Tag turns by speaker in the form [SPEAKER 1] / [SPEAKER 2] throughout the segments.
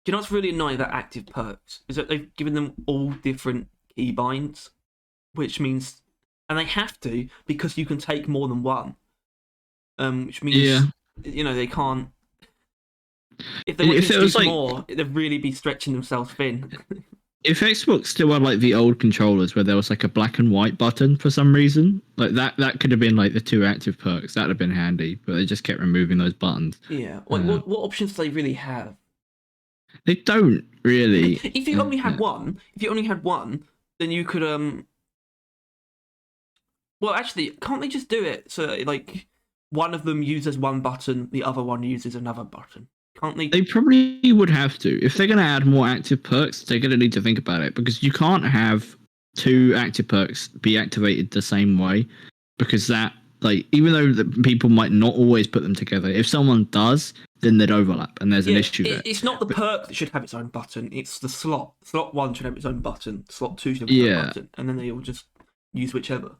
[SPEAKER 1] you know what's really annoying about active perks is that they've given them all different keybinds, which means, and they have to because you can take more than one. Which means they can't. If they want to
[SPEAKER 2] If it was
[SPEAKER 1] introduce more, they'd really be stretching themselves thin.
[SPEAKER 2] If Xbox still had like the old controllers where there was like a black and white button for some reason, like that could have been like the 2 active perks. That'd have been handy, but they just kept removing those buttons.
[SPEAKER 1] Yeah. What options do they really have?
[SPEAKER 2] They don't really.
[SPEAKER 1] If you only had one, then you could Well, actually, can't they just do it so like one of them uses one button, the other one uses another button? Can't they?
[SPEAKER 2] They probably would have to. If they're going to add more active perks, they're going to need to think about it, because you can't have 2 active perks be activated the same way, because that, like, even though the people might not always put them together, if someone does, then they'd overlap, and there's an issue there.
[SPEAKER 1] It's not the perk that should have its own button, it's the slot. Slot 1 should have its own button, slot 2 should have its own button, and then they all just use whichever.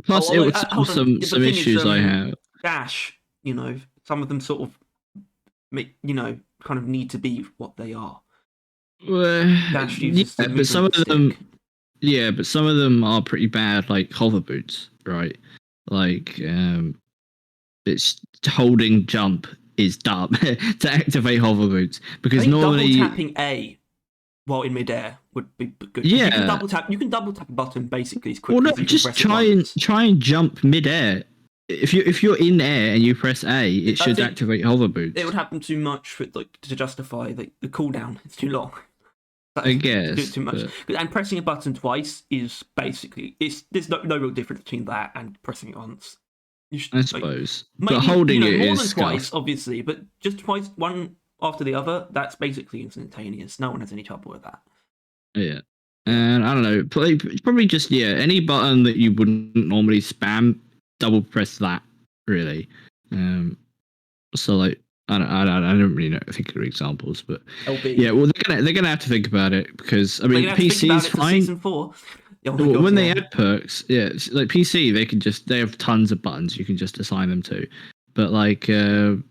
[SPEAKER 2] Plus, it would solve some issues I have.
[SPEAKER 1] Dash, some of them sort of make, kind of need to be what they are.
[SPEAKER 2] Dash uses but some of them, but some of them are pretty bad, like hover boots, right? Like, it's holding jump is dumb to activate hover boots, because normally
[SPEAKER 1] double tapping A while in midair would be good.
[SPEAKER 2] Yeah,
[SPEAKER 1] you can double tap a button basically as quickly.
[SPEAKER 2] Well, no, just try and jump midair. If you're in air and you press A, it should activate hover boots.
[SPEAKER 1] It would happen too much for to justify the cooldown. It's too long.
[SPEAKER 2] I guess.
[SPEAKER 1] Do it too much. And pressing a button twice is basically there's no real difference between that and pressing it once.
[SPEAKER 2] I suppose. Maybe, but holding it
[SPEAKER 1] more
[SPEAKER 2] is
[SPEAKER 1] than twice, obviously, but just twice, one after the other, that's basically instantaneous. No one has any trouble with that.
[SPEAKER 2] Yeah. And I don't know, probably just any button that you wouldn't normally spam, double press that, really. So like I don't really know. Think of examples, but
[SPEAKER 1] LB.
[SPEAKER 2] Yeah, well they're gonna have to think about it, because I mean PC is fine.
[SPEAKER 1] Season 4.
[SPEAKER 2] When they add perks, like PC, they have tons of buttons you can just assign them to, but like fucking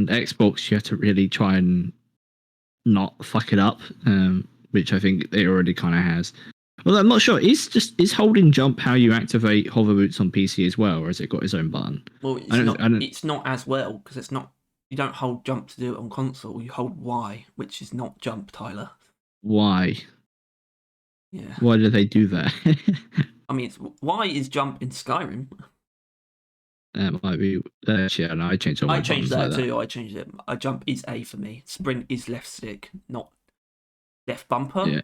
[SPEAKER 2] Xbox, you have to really try and not fuck it up, which I think it already kind of has. Well, I'm not sure. Is holding jump how you activate hover boots on PC as well, or has it got its own button?
[SPEAKER 1] Well, it's not as well, because it's not. You don't hold jump to do it on console. You hold Y, which is not jump, Tyler.
[SPEAKER 2] Why?
[SPEAKER 1] Yeah.
[SPEAKER 2] Why do they do that?
[SPEAKER 1] I mean, Y is jump in Skyrim.
[SPEAKER 2] That might be. Yeah, no, I changed all my buttons.
[SPEAKER 1] I changed that
[SPEAKER 2] like
[SPEAKER 1] too. I changed it. A jump is A for me. Sprint is left stick, not left bumper.
[SPEAKER 2] Yeah.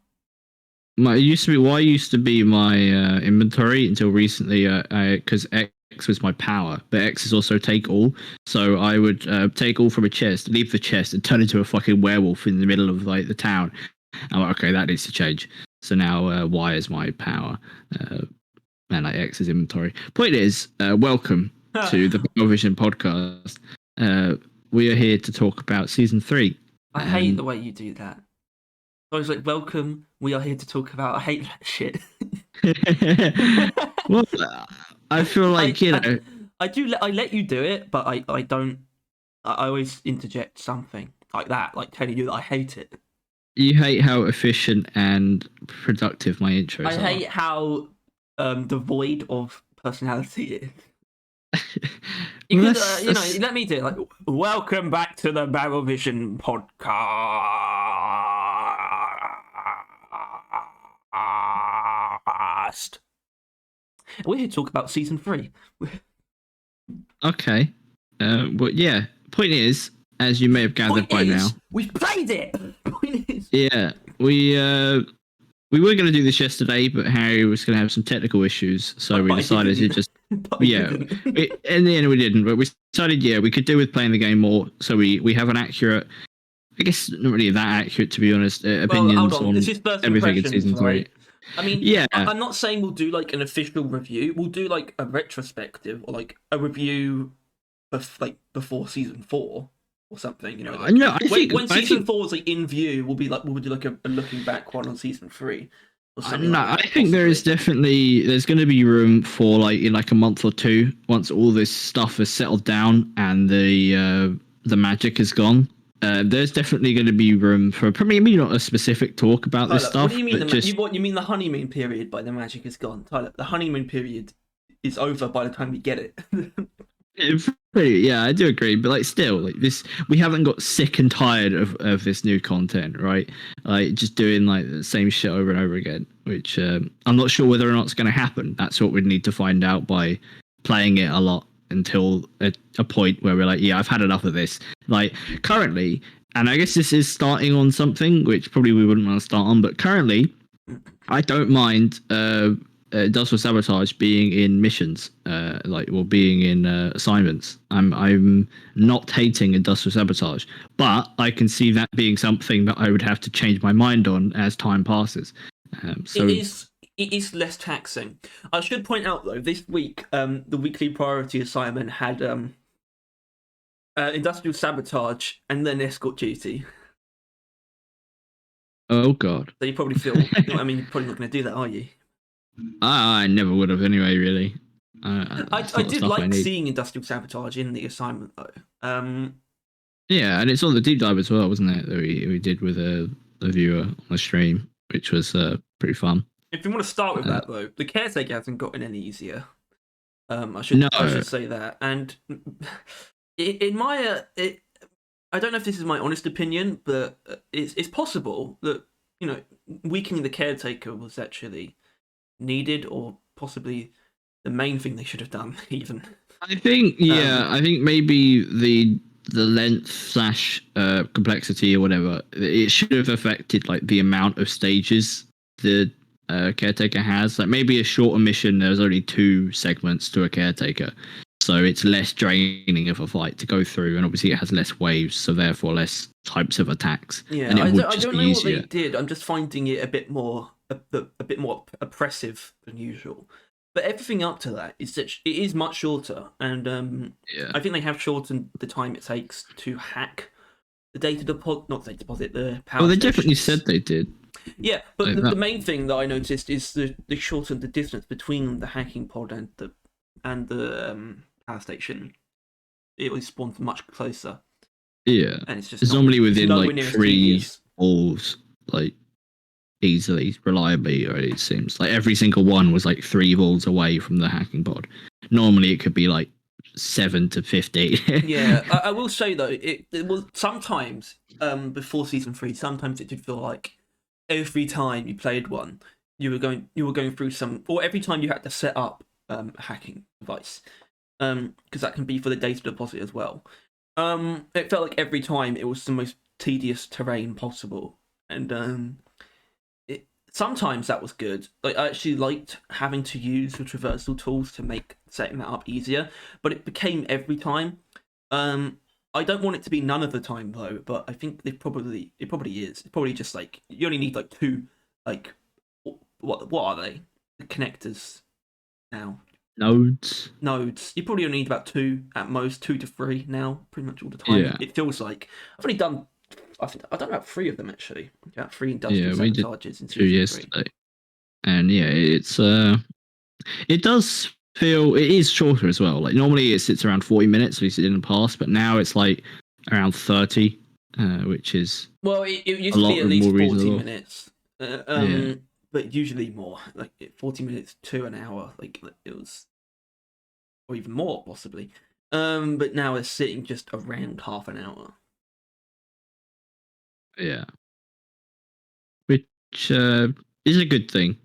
[SPEAKER 2] Y used to be my inventory until recently, because X was my power, but X is also take all. So I would take all from a chest, leave the chest, and turn into a fucking werewolf in the middle of like the town. I'm like, okay, that needs to change. So now Y is my power, and like X is inventory. Point is, welcome to the Vision podcast. We are here to talk about season 3.
[SPEAKER 1] I hate the way you do that. I was like, welcome, we are here to talk about... I hate that shit.
[SPEAKER 2] Well, I feel like,
[SPEAKER 1] I let you do it, but I don't... I always interject something like that, like telling you that I hate it.
[SPEAKER 2] You hate how efficient and productive my intros are.
[SPEAKER 1] I hate how devoid of personality it is. You could, let me do it. Like, welcome back to the Barrel Vision podcast. We're here to talk about season 3.
[SPEAKER 2] Okay. But yeah, point is, as you may have gathered by now,
[SPEAKER 1] we've played it. Point is,
[SPEAKER 2] yeah, we were going to do this yesterday, but Harry was going to have some technical issues, so we decided to just in the end we didn't. But we decided, we could do with playing the game more, so we have an accurate, I guess not really that accurate to be honest, opinions on everything in season 3.
[SPEAKER 1] Right? I mean, I'm not saying we'll do like an official review. We'll do like a retrospective or like a review before season 4 or something. When season 4 is like in view, we'll do like a looking back one on season 3.
[SPEAKER 2] I think there's going to be room for like in like a month or two, once all this stuff has settled down and the magic is gone. there's definitely going to be room for probably maybe not a specific talk about
[SPEAKER 1] Tyler,
[SPEAKER 2] this stuff.
[SPEAKER 1] what do you mean?
[SPEAKER 2] What
[SPEAKER 1] you mean the honeymoon period by the magic is gone, Tyler? The honeymoon period is over by the time we get it.
[SPEAKER 2] Yeah, I do agree, but like still, like this, we haven't got sick and tired of this new content, right? Like just doing like the same shit over and over again, which I'm not sure whether or not it's going to happen. That's what we'd need to find out by playing it a lot until a point where we're like, yeah, I've had enough of this. Like currently, and I guess this is starting on something which probably we wouldn't want to start on, but currently, I don't mind Industrial Sabotage being in missions, or being in assignments. I'm not hating Industrial Sabotage, but I can see that being something that I would have to change my mind on as time passes. So
[SPEAKER 1] it is less taxing. I should point out though, this week, the weekly priority assignment had Industrial Sabotage and then Escort Duty.
[SPEAKER 2] Oh god!
[SPEAKER 1] So you probably feel. I mean, you're probably not going to do that, are you?
[SPEAKER 2] I never would have anyway. Really,
[SPEAKER 1] I did like seeing Industrial Sabotage in the assignment though.
[SPEAKER 2] Yeah, and it's on the deep dive as well, wasn't it? That we did with a viewer on the stream, which was pretty fun.
[SPEAKER 1] If you want to start with that though, the caretaker hasn't gotten any easier. I should say that. And in my I don't know if this is my honest opinion, but it's possible that weakening the caretaker was actually needed, or possibly the main thing they should have done. Even
[SPEAKER 2] I think, I think maybe the length / complexity or whatever, it should have affected like the amount of stages the caretaker has. Like maybe a shorter mission, there's only 2 segments to a caretaker, so it's less draining of a fight to go through, and obviously it has less waves, so therefore less types of attacks.
[SPEAKER 1] Yeah,
[SPEAKER 2] and
[SPEAKER 1] I don't know what they did. I'm just finding it a bit more oppressive than usual. But everything up to that it is much shorter, and I think they have shortened the time it takes to hack the the power.
[SPEAKER 2] Well, they definitely said they did.
[SPEAKER 1] Yeah, but like the main thing that I noticed is they shortened the distance between the hacking pod and the power station. It was spawned much closer.
[SPEAKER 2] Yeah,
[SPEAKER 1] and it's
[SPEAKER 2] normally within like 3 balls, like easily, reliably, or it seems like every single one was like 3 balls away from the hacking pod. Normally, it could be like 7 to 50.
[SPEAKER 1] Yeah, I will say though, it was sometimes before season 3. Sometimes it did feel like every time you played one, you were going through some, or every time you had to set up a hacking device, because that can be for the data deposit as well. It felt like every time it was the most tedious terrain possible, and sometimes that was good. Like I actually liked having to use the traversal tools to make setting that up easier, but it became every time. I don't want it to be none of the time though, but I think it probably is. It's probably just like you only need like 2, like what are they? The connectors now.
[SPEAKER 2] Nodes.
[SPEAKER 1] You probably only need about 2 at most, 2 to 3 now, pretty much all the time. Yeah. It feels like I've only done. I've done about 3 of them actually. About 3 industrial sabotages in
[SPEAKER 2] 2 yesterday, and it's it does feel it is shorter as well. Like normally it sits around 40 minutes, at least it didn't pass, but now it's like around 30, which is
[SPEAKER 1] it used to be at least 40 minutes, but usually more, like 40 minutes to an hour, like it was, or even more possibly. But now it's sitting just around half an hour.
[SPEAKER 2] Yeah, which is a good thing,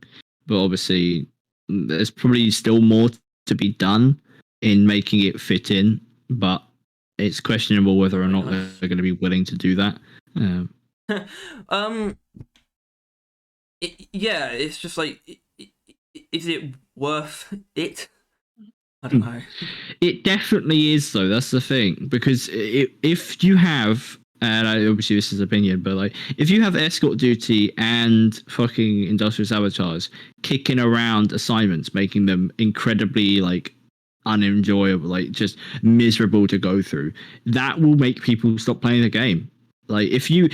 [SPEAKER 2] but obviously there's probably still more to be done in making it fit in, but it's questionable whether or not they're going to be willing to do that.
[SPEAKER 1] It's just like, is it worth it? I don't know.
[SPEAKER 2] It definitely is, though. That's the thing, because if you have, and obviously this is opinion, but like if you have escort duty and fucking industrial sabotage kicking around assignments, making them incredibly like unenjoyable, like just miserable to go through, that will make people stop playing the game. Like if you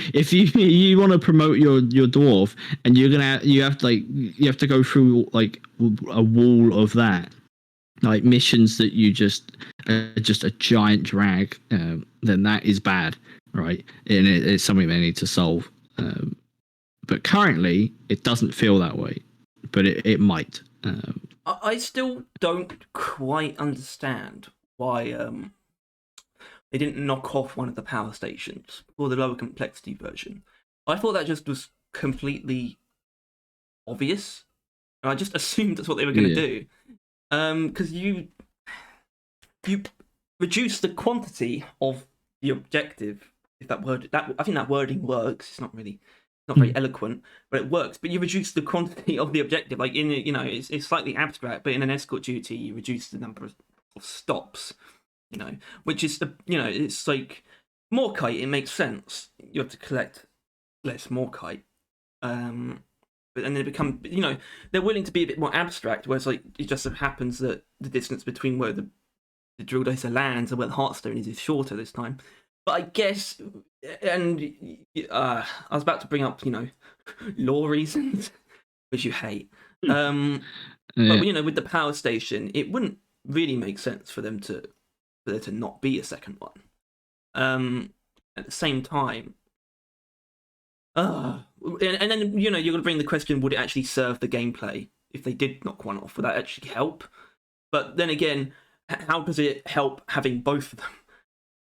[SPEAKER 2] want to promote your dwarf and you have to go through like a wall of that, like missions that you just a giant drag, then that is bad. right? And it's something they need to solve. But currently, it doesn't feel that way, but it might.
[SPEAKER 1] I still don't quite understand why they didn't knock off one of the power stations for the lower complexity version. I thought that just was completely obvious. I just assumed that's what they were going to do. Because you reduce the quantity of the objective. If I think that wording works. It's not very eloquent, but it works. But you reduce the quantity of the objective. Like it's slightly abstract, but in an escort duty, you reduce the number of stops. Which is it's like Morkite. It makes sense. You have to collect less Morkite. But then they become, they're willing to be a bit more abstract, whereas like it just so happens that the distance between where the drill laser lands and where the Heartstone is shorter this time. But I guess, and I was about to bring up, law reasons, which you hate. But with the power station, it wouldn't really make sense for there to not be a second one. At the same time, and then you're going to bring the question: would it actually serve the gameplay if they did knock one off? Would that actually help? But then again, how does it help having both of them?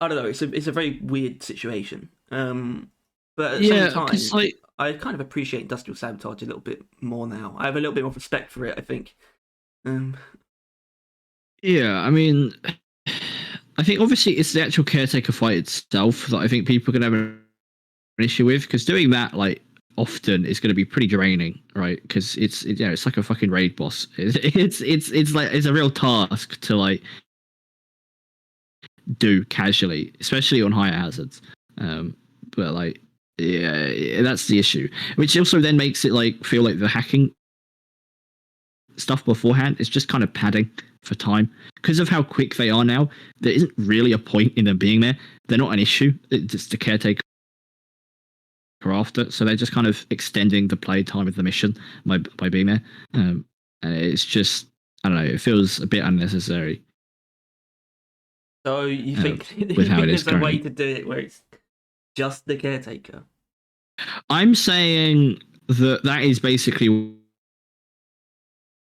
[SPEAKER 1] I don't know. It's a very weird situation. But at the same time, I kind of appreciate industrial sabotage a little bit more now. I have a little bit more respect for it, I think.
[SPEAKER 2] Yeah, I mean, I think obviously it's the actual caretaker fight itself that I think people can have an issue with, because doing that like often is going to be pretty draining, right? Because it's like a fucking raid boss. It's like it's a real task to like do casually, especially on higher hazards. But like, yeah, that's the issue, which also then makes it like feel like the hacking stuff beforehand is just kind of padding for time because of how quick they are now. There isn't really a point in them being there. They're not an issue. It's the caretaker after, so they're just kind of extending the play time of the mission by being there. And it's just, I don't know, it feels a bit unnecessary.
[SPEAKER 1] So you think there's a way to do it where it's just the caretaker?
[SPEAKER 2] I'm saying that is basically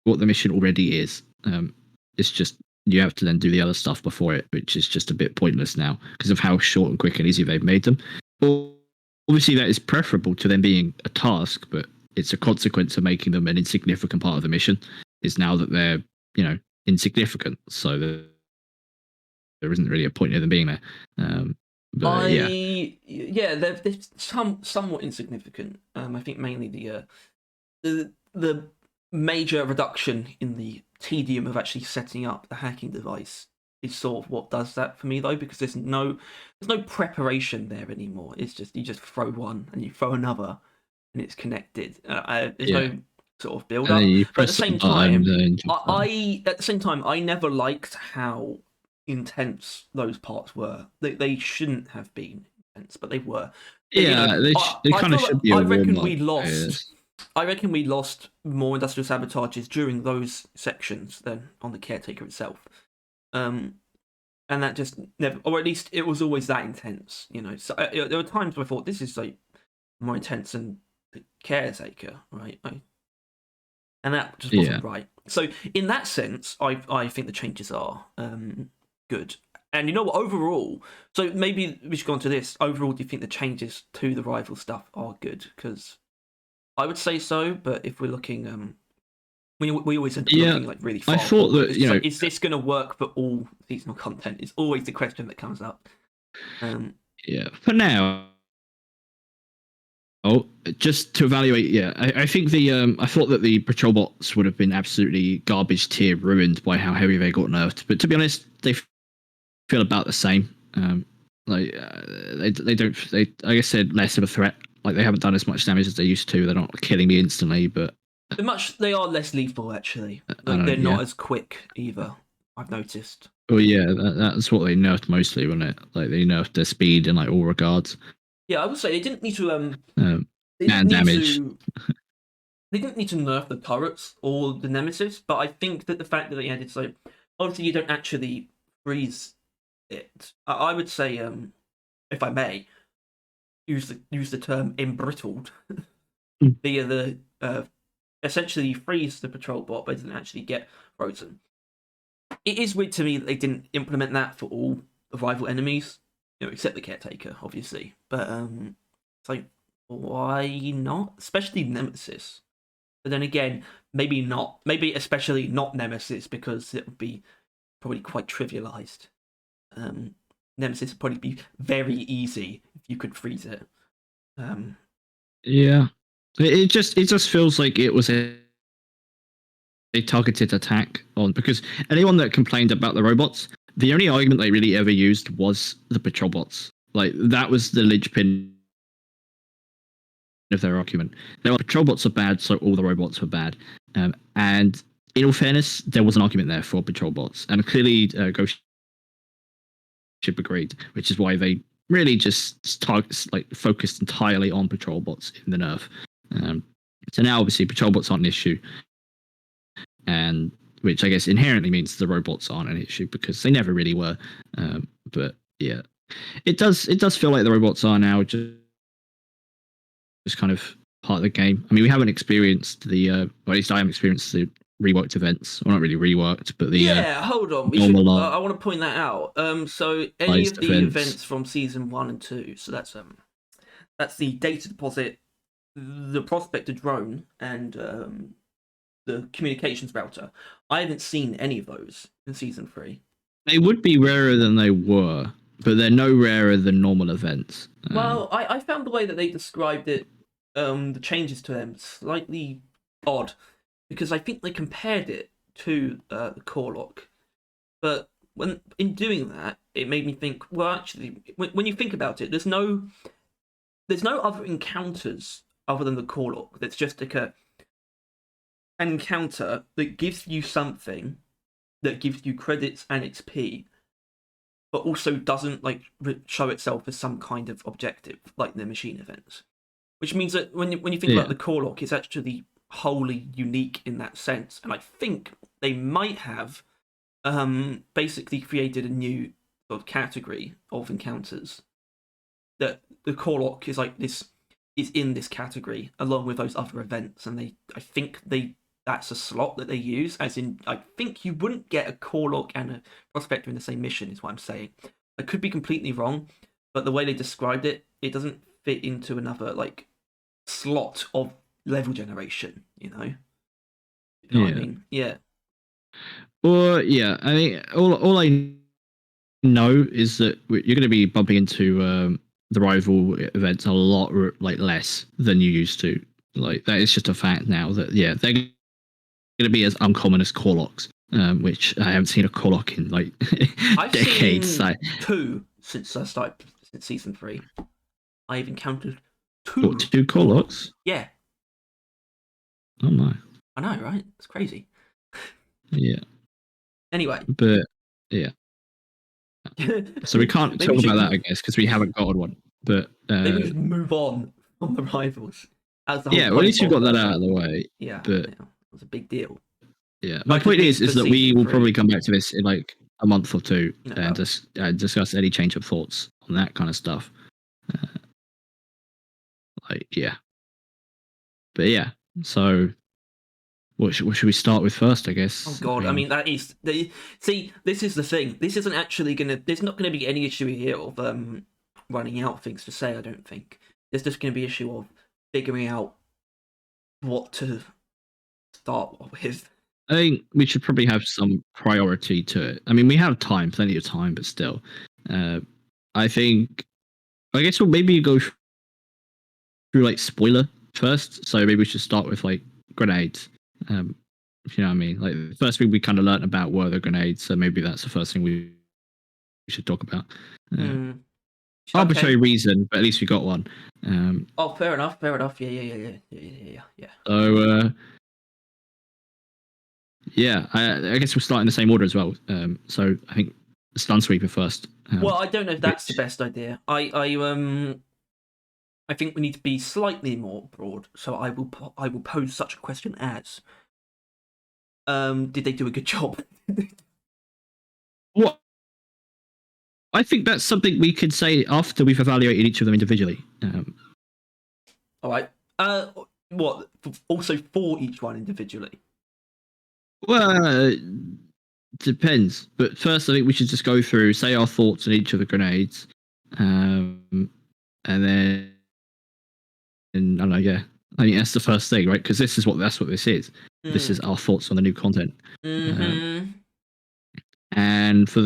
[SPEAKER 2] what the mission already is. It's just you have to then do the other stuff before it, which is just a bit pointless now because of how short and quick and easy they've made them. Obviously, that is preferable to them being a task, but it's a consequence of making them an insignificant part of the mission. Is now that they're insignificant, so there isn't really a point in them being there. But
[SPEAKER 1] they're somewhat insignificant. I think mainly the major reduction in the tedium of actually setting up the hacking device is sort of what does that for me, though, because there's no preparation there anymore. It's just you just throw one and you throw another, and it's connected. There's no sort of build up. But at the same time, I never liked how intense those parts were. They shouldn't have been intense, but they were.
[SPEAKER 2] Yeah, they kind of should be.
[SPEAKER 1] I reckon we lost. I reckon we lost more industrial sabotages during those sections than on the caretaker itself. And that just never, or at least it was always that intense. So there were times where I thought this is like more intense than the caretaker, right? And that just wasn't right. So in that sense, I think the changes are good. And what, overall, so maybe we should go on to this. Overall, do you think the changes to the rival stuff are good? Because I would say so, but if we're looking, we always end up looking like really far.
[SPEAKER 2] I thought that
[SPEAKER 1] is this going to work for all seasonal content? It's always the question that comes up.
[SPEAKER 2] For now. Oh, just to evaluate, I think I thought that the patrol bots would have been absolutely garbage tier ruined by how heavy they got nerfed. But to be honest, they feel about the same. Like I guess they're less of a threat. Like they haven't done as much damage as they used to. They're not killing me instantly, but
[SPEAKER 1] they are less lethal actually. They're not as quick either. I've noticed.
[SPEAKER 2] Oh yeah, that's what they nerfed mostly, wasn't it? Like they nerfed their speed in like all regards.
[SPEAKER 1] Yeah, I would say they didn't need to
[SPEAKER 2] damage.
[SPEAKER 1] They didn't need to nerf the turrets or the nemesis, but I think that the fact that they added obviously you don't actually freeze it. I would say, if I may, use the term embrittled
[SPEAKER 2] Mm.
[SPEAKER 1] via the essentially you freeze the patrol bot, but it doesn't actually get frozen. It is weird to me that they didn't implement that for all the rival enemies, except the caretaker, obviously. But it's like, why not? Especially Nemesis. But then again, maybe not. Maybe especially not Nemesis, because it would be probably quite trivialized. Nemesis would probably be very easy if you could freeze it.
[SPEAKER 2] Yeah, it just feels like it was a targeted attack on, because anyone that complained about the robots, the only argument they really ever used was the patrol bots. Like, that was the linchpin of their argument. Their patrol bots are bad, so all the robots were bad. And in all fairness, there was an argument there for patrol bots, and clearly Ghost Ship agreed, which is why they really just focused entirely on patrol bots in the nerf. So now, obviously, patrol bots aren't an issue, and which I guess inherently means the robots aren't an issue, because they never really were. But yeah, it does feel like the robots are now just kind of part of the game. I mean, we haven't experienced or at least I haven't experienced the reworked events. Well, not really reworked, but the
[SPEAKER 1] hold on. I want to point that out. So any of the events from season 1 and 2. So that's the data deposit, the prospector drone, and the communications router. I haven't seen any of those in season 3.
[SPEAKER 2] They would be rarer than they were, but they're no rarer than normal events.
[SPEAKER 1] Well, I found the way that they described it, the changes to them, slightly odd, because I think they compared it to the core lock. But in doing that, it made me think, well, actually, when you think about it, there's no other encounters other than the core lock that's just like an encounter that gives you something, that gives you credits and XP, but also doesn't show itself as some kind of objective like the machine events. Which means that when you think about the core lock, it's actually wholly unique in that sense. And I think they might have basically created a new sort of category of encounters, that the core lock is in this category along with those other events, and I think that's a slot that they use, as in I think you wouldn't get a core lock and a prospector in the same mission, is what I'm saying. I could be completely wrong, but the way they described it, it doesn't fit into another slot of level generation, you know what I mean? Yeah.
[SPEAKER 2] Well, yeah, I mean, all I know is that you're going to be bumping into the rival events a lot less than you used to. Like, that is just a fact now, that they're going to be as uncommon as core locks, which I haven't seen a core lock in
[SPEAKER 1] I've
[SPEAKER 2] decades.
[SPEAKER 1] Seen 2 since I started since season 3. I've encountered 2.
[SPEAKER 2] 2 core locks?
[SPEAKER 1] Yeah.
[SPEAKER 2] Oh my!
[SPEAKER 1] I know, right? It's crazy.
[SPEAKER 2] Yeah.
[SPEAKER 1] Anyway.
[SPEAKER 2] But yeah. So we can't talk about that, I guess, because we haven't got one. But
[SPEAKER 1] maybe we should move on from the rivals.
[SPEAKER 2] Well, at least you got that out of the way.
[SPEAKER 1] Yeah,
[SPEAKER 2] but
[SPEAKER 1] it was a big deal.
[SPEAKER 2] Yeah, my point is that we will probably come back to this in a month or two and just discuss any change of thoughts on that kind of stuff. Yeah. But yeah, so what should we start with first, I guess?
[SPEAKER 1] Oh God, I mean that is see, this is the thing. This isn't actually there's not gonna be any issue here of running out things to say, I don't think. There's just gonna be issue of figuring out what to start with.
[SPEAKER 2] I think we should probably have some priority to it. I mean, we have plenty of time, but still, I guess we'll maybe go through spoiler first. So maybe we should start with grenades. If you know what I mean. The first thing we kind of learned about were the grenades, so maybe that's the first thing we should talk about. Arbitrary reason, but at least we got one.
[SPEAKER 1] Oh, fair enough. Yeah.
[SPEAKER 2] So yeah, I guess we'll start in the same order as well. So I think stun sweeper first.
[SPEAKER 1] Well, I don't know if that's the best idea. I think we need to be slightly more broad. So I will pose such a question as, did they do a good job?
[SPEAKER 2] What I think that's something we could say after we've evaluated each of them individually.
[SPEAKER 1] All right. What? Also for each one individually?
[SPEAKER 2] Well, depends. But first, I think we should just go through, say our thoughts on each of the grenades, and then, I don't know. Yeah, I think that's the first thing, right? Because that's what this is. This is our thoughts on the new content. And for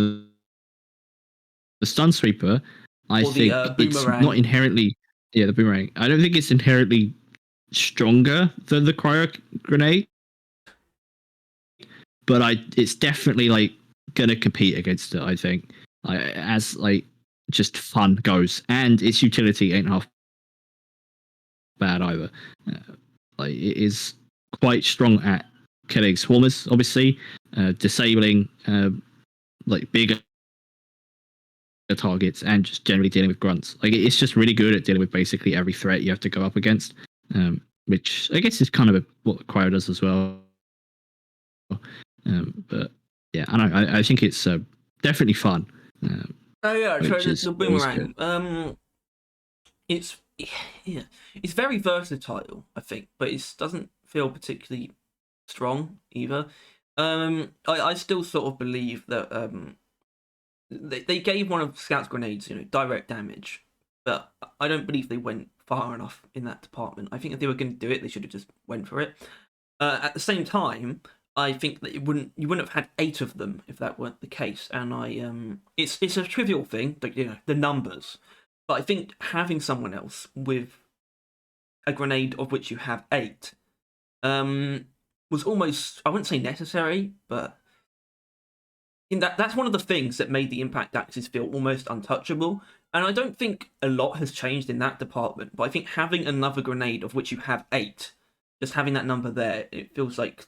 [SPEAKER 2] the stun sweeper, I think it's not inherently. Yeah, the boomerang. I don't think it's inherently stronger than the cryo grenade, but it's definitely like gonna compete against it. I think, as like just fun goes, and its utility ain't half bad either. Like it is quite strong at killing swarmers, obviously, disabling like bigger targets, and just generally dealing with grunts. Like it's just really good at dealing with basically every threat you have to go up against, which I guess is kind of what Cryo does as well. But yeah, I don't know. I think it's definitely fun.
[SPEAKER 1] Oh yeah, so the boomerang. It's very versatile, I think, but it doesn't feel particularly strong either. I still sort of believe that they gave one of Scout's grenades, direct damage, but I don't believe they went far enough in that department. I think if they were going to do it, they should have just went for it. At the same time, I think that you wouldn't have had 8 of them if that weren't the case. And it's a trivial thing, like the numbers, but I think having someone else with a grenade of which you have 8 was almost, I wouldn't say necessary, but that's one of the things that made the impact axes feel almost untouchable. And I don't think a lot has changed in that department, but I think having another grenade of which you have 8, just having that number there, it feels like,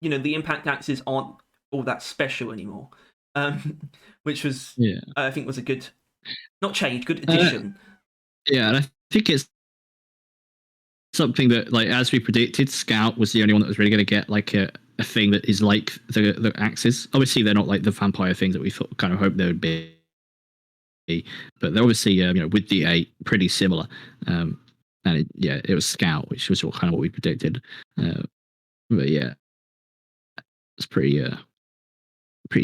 [SPEAKER 1] the impact axes aren't all that special anymore. Which was, I think, was a good, not change, good addition.
[SPEAKER 2] Yeah, and I think it's something that, like, as we predicted, Scout was the only one that was really going to get like a thing that is like the axes. Obviously, they're not like the vampire things that we kind of hoped they would be, but they're obviously with the 8 pretty similar. And it was Scout, which was kind of what we predicted. But yeah, it's pretty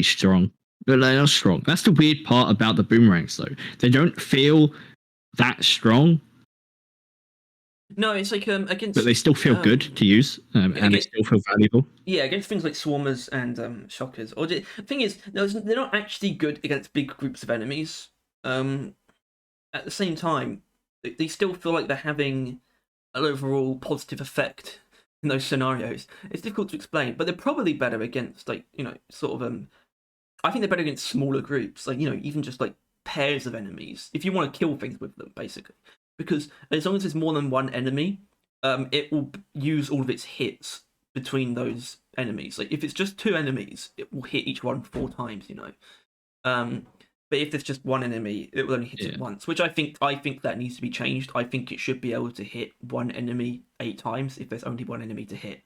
[SPEAKER 2] strong. But they are strong. That's the weird part about the boomerangs, though. They don't feel that strong.
[SPEAKER 1] No, it's like against,
[SPEAKER 2] but they still feel good to use, and they still feel valuable.
[SPEAKER 1] Yeah, against things like swarmers and shockers. Or the thing is, they're not actually good against big groups of enemies. At the same time, they still feel like they're having an overall positive effect in those scenarios. It's difficult to explain, but they're probably better against sort of I think they're better against smaller groups, like even just like pairs of enemies. If you want to kill things with them, basically. Because as long as there's more than one enemy, it will use all of its hits between those enemies. Like if it's just 2 enemies, it will hit each one 4 times. But if there's just one enemy, it will only hit it once. Which I think that needs to be changed. I think it should be able to hit one enemy 8 times if there's only one enemy to hit.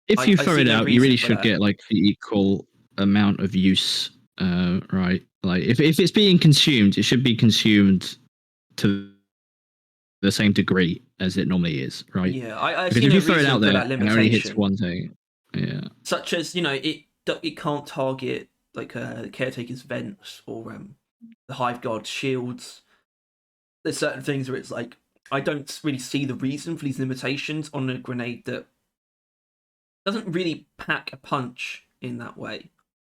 [SPEAKER 2] If you throw it out, you really should get like the equal amount of use, right? Like if it's being consumed, it should be consumed to the same degree as it normally is, right?
[SPEAKER 1] Yeah, I
[SPEAKER 2] because if you throw it out there and it only hits one thing,
[SPEAKER 1] such as it can't target like caretaker's vents or the hive guard shields. There's certain things where it's like I don't really see the reason for these limitations on a grenade that doesn't really pack a punch in that way.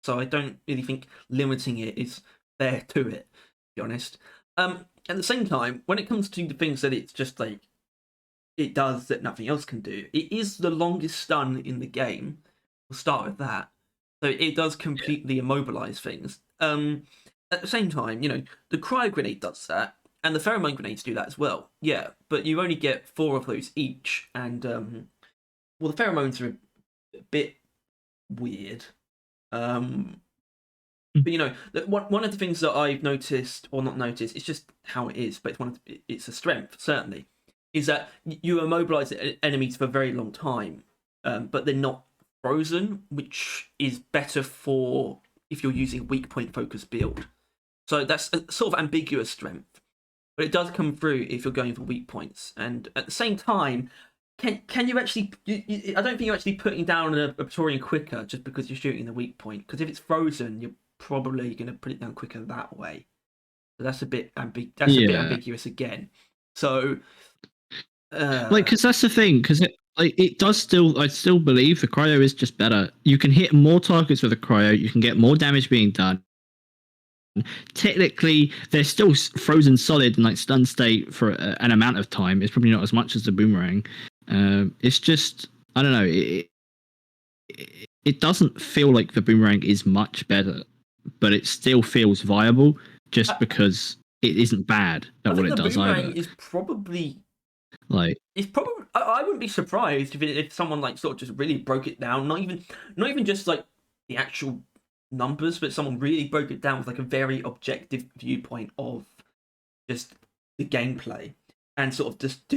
[SPEAKER 1] So I don't really think limiting it is fair to it, to be honest. At the same time, when it comes to the things that it's just like it does that nothing else can do, it is the longest stun in the game. We'll start with that. So it does completely immobilize things. At the same time, the cryo grenade does that, and the pheromone grenades do that as well. Yeah, but you only get 4 of those each, and the pheromones are a bit weird. But one of the things that I've noticed, or not noticed, it's just how it is, but it's a strength, certainly, is that you immobilize enemies for a very long time, but they're not frozen, which is better for if you're using a weak point focused build. So that's a sort of ambiguous strength, but it does come through if you're going for weak points. And at the same time, can you actually? I don't think you're actually putting down a Praetorian quicker just because you're shooting the weak point. Because if it's frozen, you're probably going to put it down quicker that way. So that's a bit a bit ambiguous again. So,
[SPEAKER 2] because that's the thing. Because it does still. I still believe the cryo is just better. You can hit more targets with a cryo. You can get more damage being done. Technically, they're still frozen solid in like stun state for an amount of time. It's probably not as much as the boomerang. It's just, I don't know. It doesn't feel like the boomerang is much better, but it still feels viable just because it isn't bad at what it does either. The boomerang
[SPEAKER 1] is probably
[SPEAKER 2] like,
[SPEAKER 1] it's probably. I wouldn't be surprised if someone like sort of just really broke it down. Not even just like the actual numbers, but someone really broke it down with like a very objective viewpoint of just the gameplay, and sort of just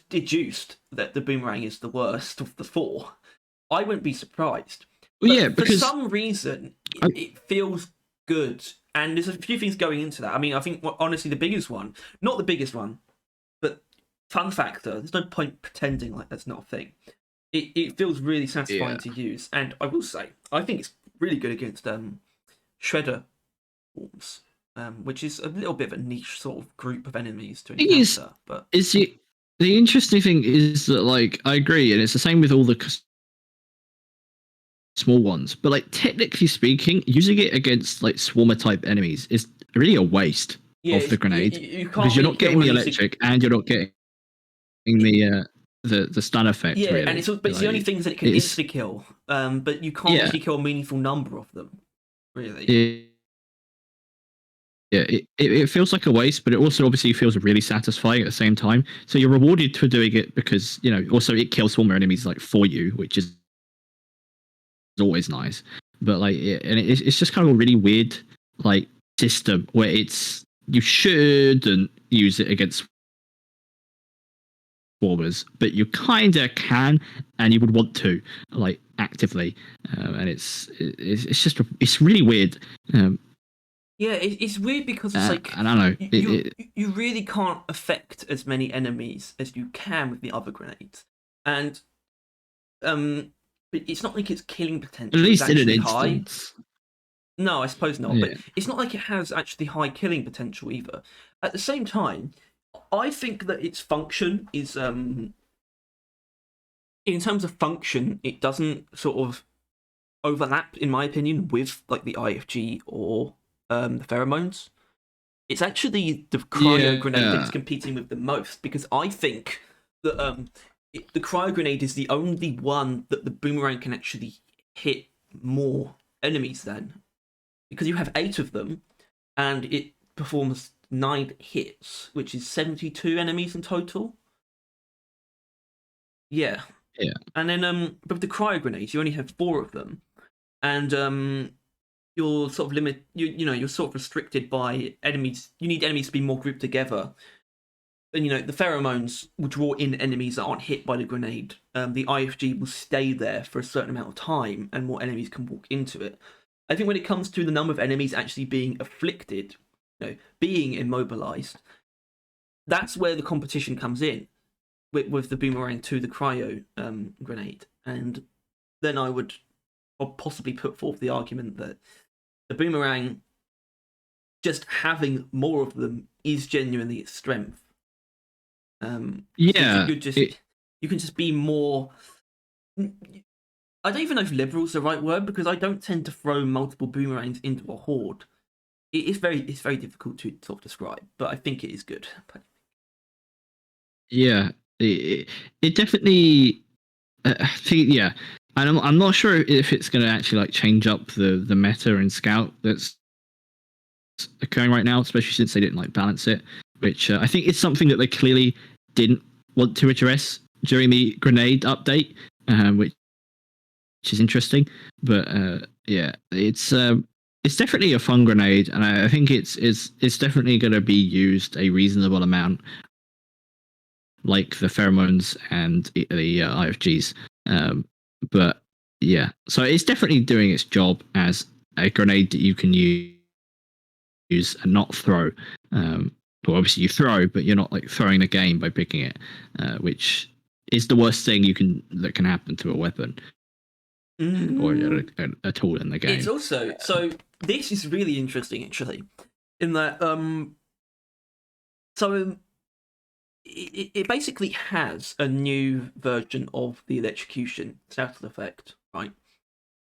[SPEAKER 1] deduced that the boomerang is the worst of the four. I wouldn't be surprised.
[SPEAKER 2] Well, yeah, because
[SPEAKER 1] for some reason it feels good, and there's a few things going into that. I mean, I think honestly the biggest one, not the biggest one, but fun factor. There's no point pretending like that's not a thing. It feels really satisfying to use, and I will say I think it's really good against shredder forms, which is a little bit of a niche sort of group of enemies to encounter. But
[SPEAKER 2] the interesting thing is that, like, I agree, and it's the same with all the small ones. But like, technically speaking, using it against like swarmer type enemies is really a waste of the grenade, because you're not getting the electric and you're not getting the stun effect.
[SPEAKER 1] Yeah,
[SPEAKER 2] really.
[SPEAKER 1] And it's the only things that it can insta kill, but you can't actually kill a meaningful number of them. Really.
[SPEAKER 2] It feels like a waste, but it also obviously feels really satisfying at the same time. So you're rewarded for doing it because, you know, also it kills swarmer enemies like for you, which is always nice. But like, and it's just kind of a really weird like system where you shouldn't use it against swarmers, but you kind of can, and you would want to like actively, and it's really weird.
[SPEAKER 1] Yeah, it's weird because it's like,
[SPEAKER 2] I don't know.
[SPEAKER 1] You really can't affect as many enemies as you can with the other grenades, and but it's not like its killing potential.
[SPEAKER 2] At least in an
[SPEAKER 1] instance. No, I suppose not. Yeah. But it's not like it has actually high killing potential either. At the same time, I think that its function is, in terms of function, it doesn't sort of overlap, in my opinion, with like the IFG or the pheromones. It's actually the cryo grenade that's competing with the most, because I think that the cryo grenade is the only one that the boomerang can actually hit more enemies than, because you have 8 of them, and it performs 9 hits, which is 72 enemies in total. Yeah. And then with the cryo grenades, you only have 4 of them, and you're sort of you're sort of restricted by enemies. You need enemies to be more grouped together. And, you know, the pheromones will draw in enemies that aren't hit by the grenade. The IFG will stay there for a certain amount of time, and more enemies can walk into it. I think when it comes to the number of enemies actually being afflicted, you know, being immobilized, that's where the competition comes in with the boomerang to the cryo grenade. And then I would possibly put forth the argument that the boomerang, just having more of them, is genuinely its strength. You can just be more. I don't even know if liberal is the right word, because I don't tend to throw multiple boomerangs into a horde. It's very difficult to sort of describe, but I think it is good.
[SPEAKER 2] Yeah, it definitely. I think, and I'm not sure if it's going to actually like change up the meta in Scout that's occurring right now, especially since they didn't like balance it, which I think is something that they clearly didn't want to address during the grenade update, which is interesting. But it's definitely a fun grenade, and I think it's definitely going to be used a reasonable amount, like the pheromones and the IFGs. But yeah, so it's definitely doing its job as a grenade that you can use and not throw. Well, obviously you throw, but you're not like throwing the game by picking it, which is the worst thing that can happen to a weapon or a tool in the game.
[SPEAKER 1] It's also so. This is really interesting, actually, in that it basically has a new version of the electrocution status effect, right?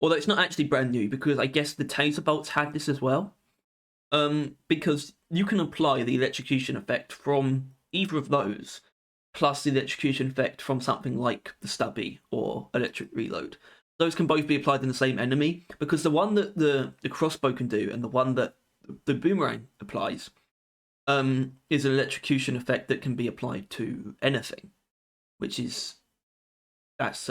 [SPEAKER 1] Although it's not actually brand new, because I guess the taser bolts had this as well. Because you can apply the electrocution effect from either of those, plus the electrocution effect from something like the stubby or electric reload. Those can both be applied in the same enemy, because the one that the crossbow can do and the one that the boomerang applies is an electrocution effect that can be applied to anything, which is that's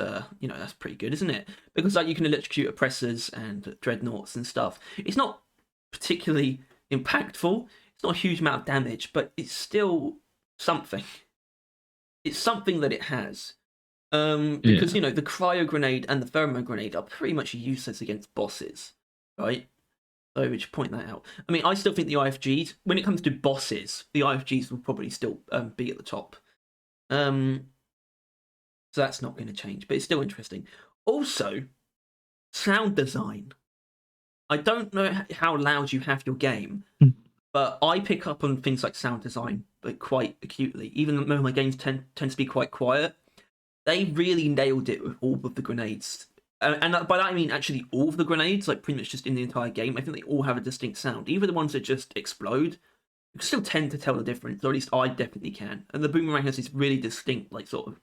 [SPEAKER 1] pretty good, isn't it? Because like you can electrocute oppressors and dreadnoughts and stuff. It's not particularly impactful. It's not a huge amount of damage, but it's still something. It's something that it has. Because the cryo grenade and the thermo grenade are pretty much useless against bosses, right? So we should point that out. I mean, I still think the IFGs, when it comes to bosses, the IFGs will probably still be at the top. So that's not going to change, but it's still interesting. Also, sound design. I don't know how loud you have your game, but I pick up on things like sound design, but quite acutely. Even though my games tend to be quite quiet, they really nailed it with all of the grenades. And by that I mean actually all of the grenades, like pretty much just in the entire game. I think they all have a distinct sound. Even the ones that just explode, you can still tend to tell the difference, or at least I definitely can. And the boomerang has this really distinct, like, sort of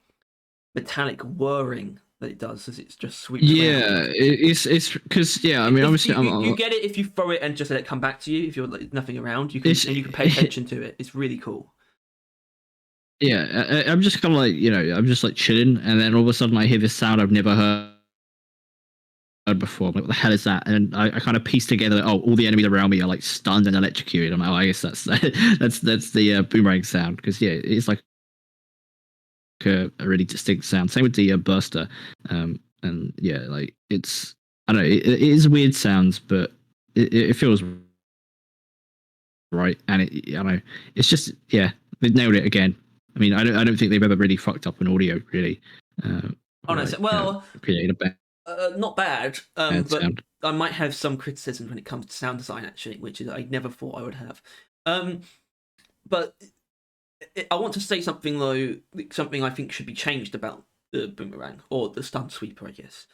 [SPEAKER 1] metallic whirring that it does as it's just sweeps around.
[SPEAKER 2] It's because I mean, obviously
[SPEAKER 1] you get it if you throw it and just let it come back to you. If you're like nothing around, you can pay attention to it. It's really cool.
[SPEAKER 2] Yeah, I'm just kind of like I'm just like chilling, and then all of a sudden I hear this sound I've never heard before. I'm like, what the hell is that? And I kind of piece together, all the enemies around me are like stunned and electrocuted. I'm like, I guess that's that's the boomerang sound, because it's like a really distinct sound. Same with the burster, and like it's, I don't know, it is weird sounds, but it feels right, and I don't know, it's just they nailed it again. I mean, I don't think they've ever really fucked up an audio really.
[SPEAKER 1] Create a bad. Not bad, but
[SPEAKER 2] sound.
[SPEAKER 1] I might have some criticism when it comes to sound design, actually, which is I never thought I would have. But I want to say something, though, something I think should be changed about the boomerang, or the stun sweeper, I guess.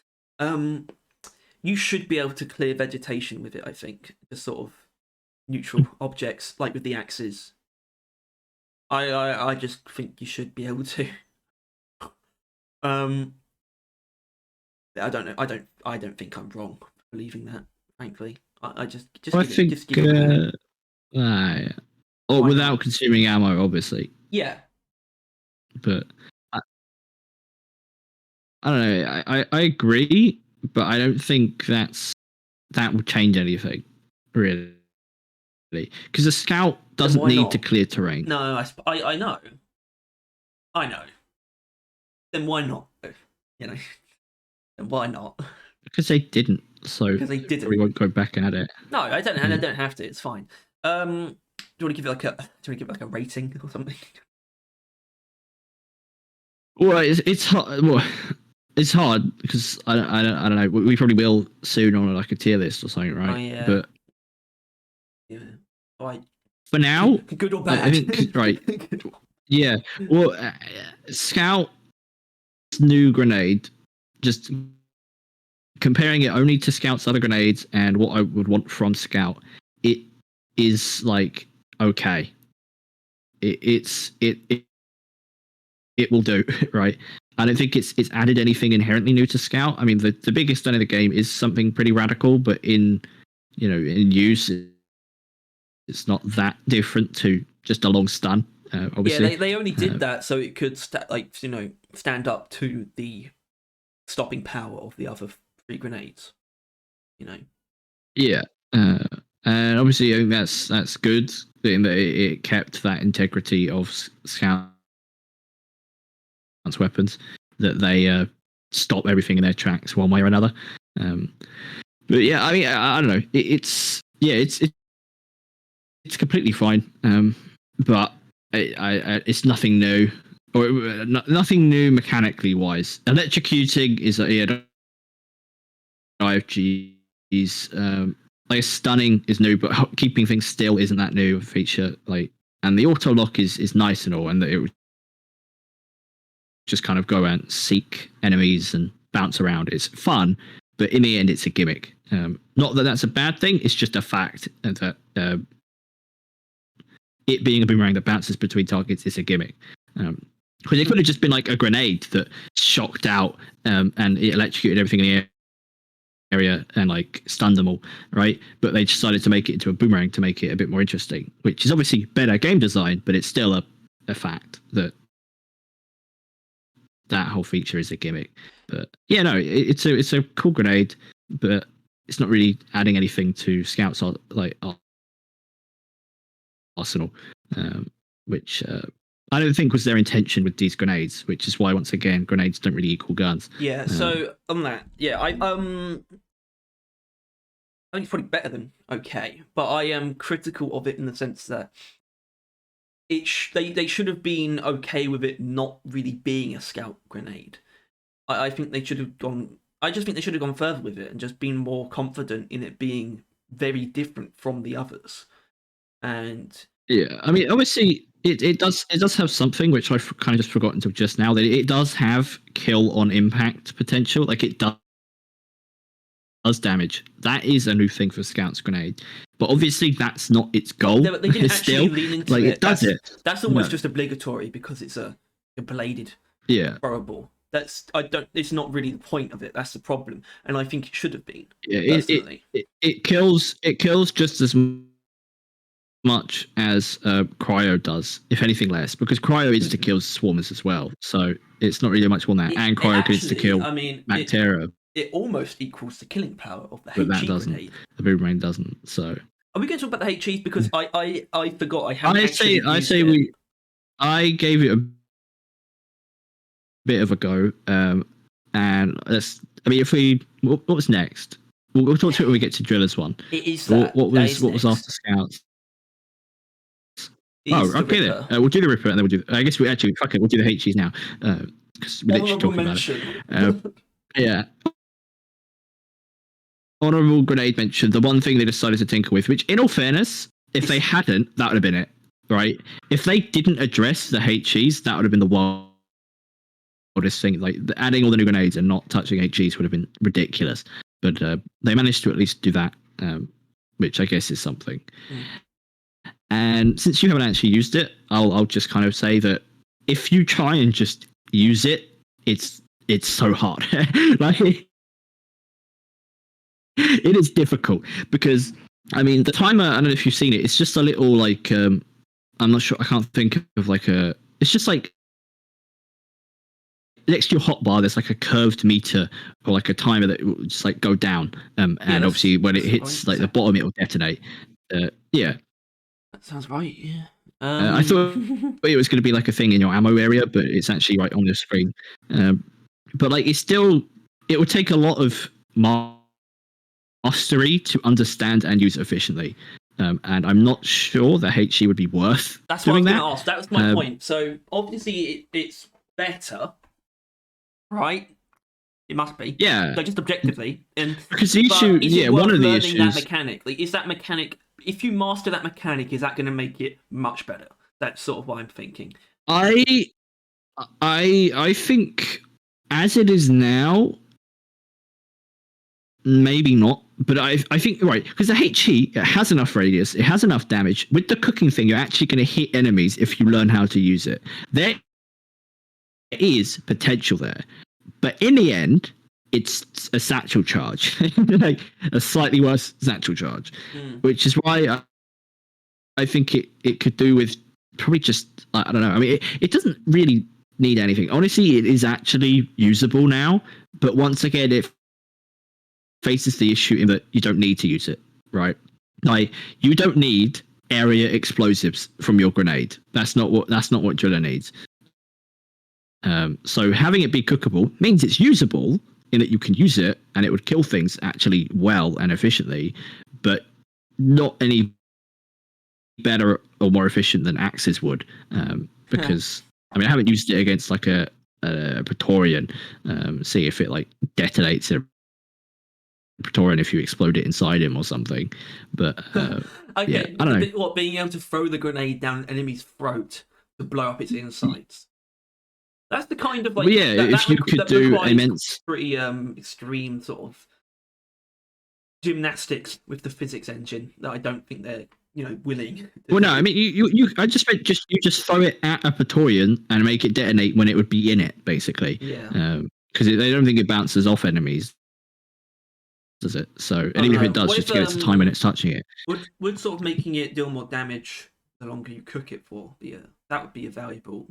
[SPEAKER 1] You should be able to clear vegetation with it, I think, just sort of neutral objects, like with the axes. I just think you should be able to. I don't know. I don't think I'm wrong for believing that. Frankly, I just give it
[SPEAKER 2] without consuming ammo, obviously.
[SPEAKER 1] Yeah.
[SPEAKER 2] But I don't know. I agree, but I don't think that would change anything, really. Because a scout doesn't need to clear terrain.
[SPEAKER 1] No, I know. I know. Then why not? Then why not?
[SPEAKER 2] Because they didn't. So
[SPEAKER 1] because they didn't.
[SPEAKER 2] We won't go back at it.
[SPEAKER 1] No, I don't. I don't have to. It's fine. Do you want to give it like a rating or something?
[SPEAKER 2] Well, it's hard. Well, it's hard because I don't know. We probably will soon on like a tier list or something, right?
[SPEAKER 1] Oh, yeah.
[SPEAKER 2] But
[SPEAKER 1] right.
[SPEAKER 2] For now,
[SPEAKER 1] good or bad?
[SPEAKER 2] I think right. Yeah. Well, Scout's new grenade, just comparing it only to Scout's other grenades and what I would want from Scout, it is like okay. It will do, right? I don't think it's added anything inherently new to Scout. I mean, the biggest stun in the game is something pretty radical, but in use, it's not that different to just a long stun. Obviously,
[SPEAKER 1] yeah, they only did that so it could stand up to the stopping power of the other 3 grenades.
[SPEAKER 2] Yeah, and obviously I think that's good in that it kept that integrity of Scout's weapons, that they stop everything in their tracks one way or another. But yeah, I mean, I don't know. It's completely fine. But it's nothing new, or nothing new mechanically wise. Electrocuting is IFG's. Like stunning is new, but keeping things still isn't that new feature. Like, and the auto lock is nice and all, and it would just kind of go and seek enemies and bounce around. It's fun, but in the end, it's a gimmick. Not that that's a bad thing. It's just a fact that it being a boomerang that bounces between targets is a gimmick. Because it could have just been like a grenade that shocked out and it electrocuted everything in the area and like stunned them all, right? But they decided to make it into a boomerang to make it a bit more interesting, which is obviously better game design, but it's still a fact that whole feature is a gimmick. But yeah, no, it's a cool grenade, but it's not really adding anything to Scout's like arsenal, which I don't think was their intention with these grenades, which is why, once again, grenades don't really equal guns.
[SPEAKER 1] Yeah, so on that, yeah, I think it's probably better than okay, but I am critical of it in the sense that they should have been okay with it not really being a scout grenade. I think they should have gone. I just think they should have gone further with it and just been more confident in it being very different from the others. And
[SPEAKER 2] yeah, I mean, obviously, it does have something which I've kind of just forgotten until just now, that it does have kill on impact potential. Like, it does damage. That is a new thing for Scout's grenade, but obviously that's not its goal.
[SPEAKER 1] They didn't actually lean into
[SPEAKER 2] like,
[SPEAKER 1] it.
[SPEAKER 2] It does it.
[SPEAKER 1] That's almost just obligatory because it's a bladed throwable. It's not really the point of it. That's the problem, and I think it should have been.
[SPEAKER 2] Yeah, it kills just as much as cryo does, if anything less, because cryo is to kill swarmers as well. So it's not really much more than that. And cryo is to kill bacteria.
[SPEAKER 1] It almost equals the killing power of the
[SPEAKER 2] HE grenade. The boomerang doesn't. So
[SPEAKER 1] are we going to talk about the HEs? Because I forgot I haven't.
[SPEAKER 2] I gave it a bit of a go, and what's next? We'll talk to it when we get to Driller's one.
[SPEAKER 1] It is
[SPEAKER 2] what was after Scouts? Okay then. We'll do the Ripper and then we'll do. I guess we'll do the HEs now because we're literally talking about it. Yeah. Honorable grenade mention, the one thing they decided to tinker with, which in all fairness, if they hadn't, that would have been it, right? If they didn't address the HEs, that would have been the wildest thing. Like, adding all the new grenades and not touching HEs would have been ridiculous. But they managed to at least do that, which I guess is something. And since you haven't actually used it, I'll just kind of say that if you try and just use it, it's so hard. Like, it is difficult because, I mean, the timer, I don't know if you've seen it, it's just a little like, I'm not sure, I can't think of like it's just like, next to your hotbar, there's like a curved meter or like a timer that will just like go down. And obviously when it hits like the bottom, it will detonate. Yeah.
[SPEAKER 1] That sounds right, yeah.
[SPEAKER 2] I thought it was going to be like a thing in your ammo area, but it's actually right on the screen. But like, it would take a lot of mastery to understand and use it efficiently. And I'm not sure the HE would be worth.
[SPEAKER 1] That's what I was going to ask. That was my point. So obviously it's better, right? It must be.
[SPEAKER 2] Yeah.
[SPEAKER 1] So just objectively.
[SPEAKER 2] Because the issue, one of the issues.
[SPEAKER 1] That mechanic, like, is that mechanic? If you master that mechanic, is that going to make it much better? That's sort of what I'm thinking.
[SPEAKER 2] I think as it is now, maybe not. But I think, right, because the HE, it has enough radius, it has enough damage. With the cooking thing, you're actually going to hit enemies if you learn how to use it. There is potential there. But in the end, it's a satchel charge. Like, a slightly worse satchel charge. Which is why I think it could do with probably just, I don't know. I mean, it doesn't really need anything. Honestly, it is actually usable now. But once again, it faces the issue in that you don't need to use it, right? Like, you don't need area explosives from your grenade. That's not what Driller needs. So having it be cookable means it's usable, in that you can use it and it would kill things actually well and efficiently, but not any better or more efficient than axes would. Because I mean, I haven't used it against like a Praetorian. See if it like detonates a Praetorian if you explode it inside him or something. But
[SPEAKER 1] okay,
[SPEAKER 2] yeah, I don't know.
[SPEAKER 1] What, being able to throw the grenade down an enemy's throat to blow up its insides? That's the kind of like
[SPEAKER 2] if you could do immense,
[SPEAKER 1] pretty extreme sort of gymnastics with the physics engine that I don't think they're willing.
[SPEAKER 2] Well, no, I mean I just meant you just throw it at a Praetorian and make it detonate when it would be in it, basically.
[SPEAKER 1] Yeah.
[SPEAKER 2] Because they don't think it bounces off enemies, does it? So, and even if it does, just to get its time when it's touching it.
[SPEAKER 1] Would sort of making it deal more damage the longer you cook it for that would be a valuable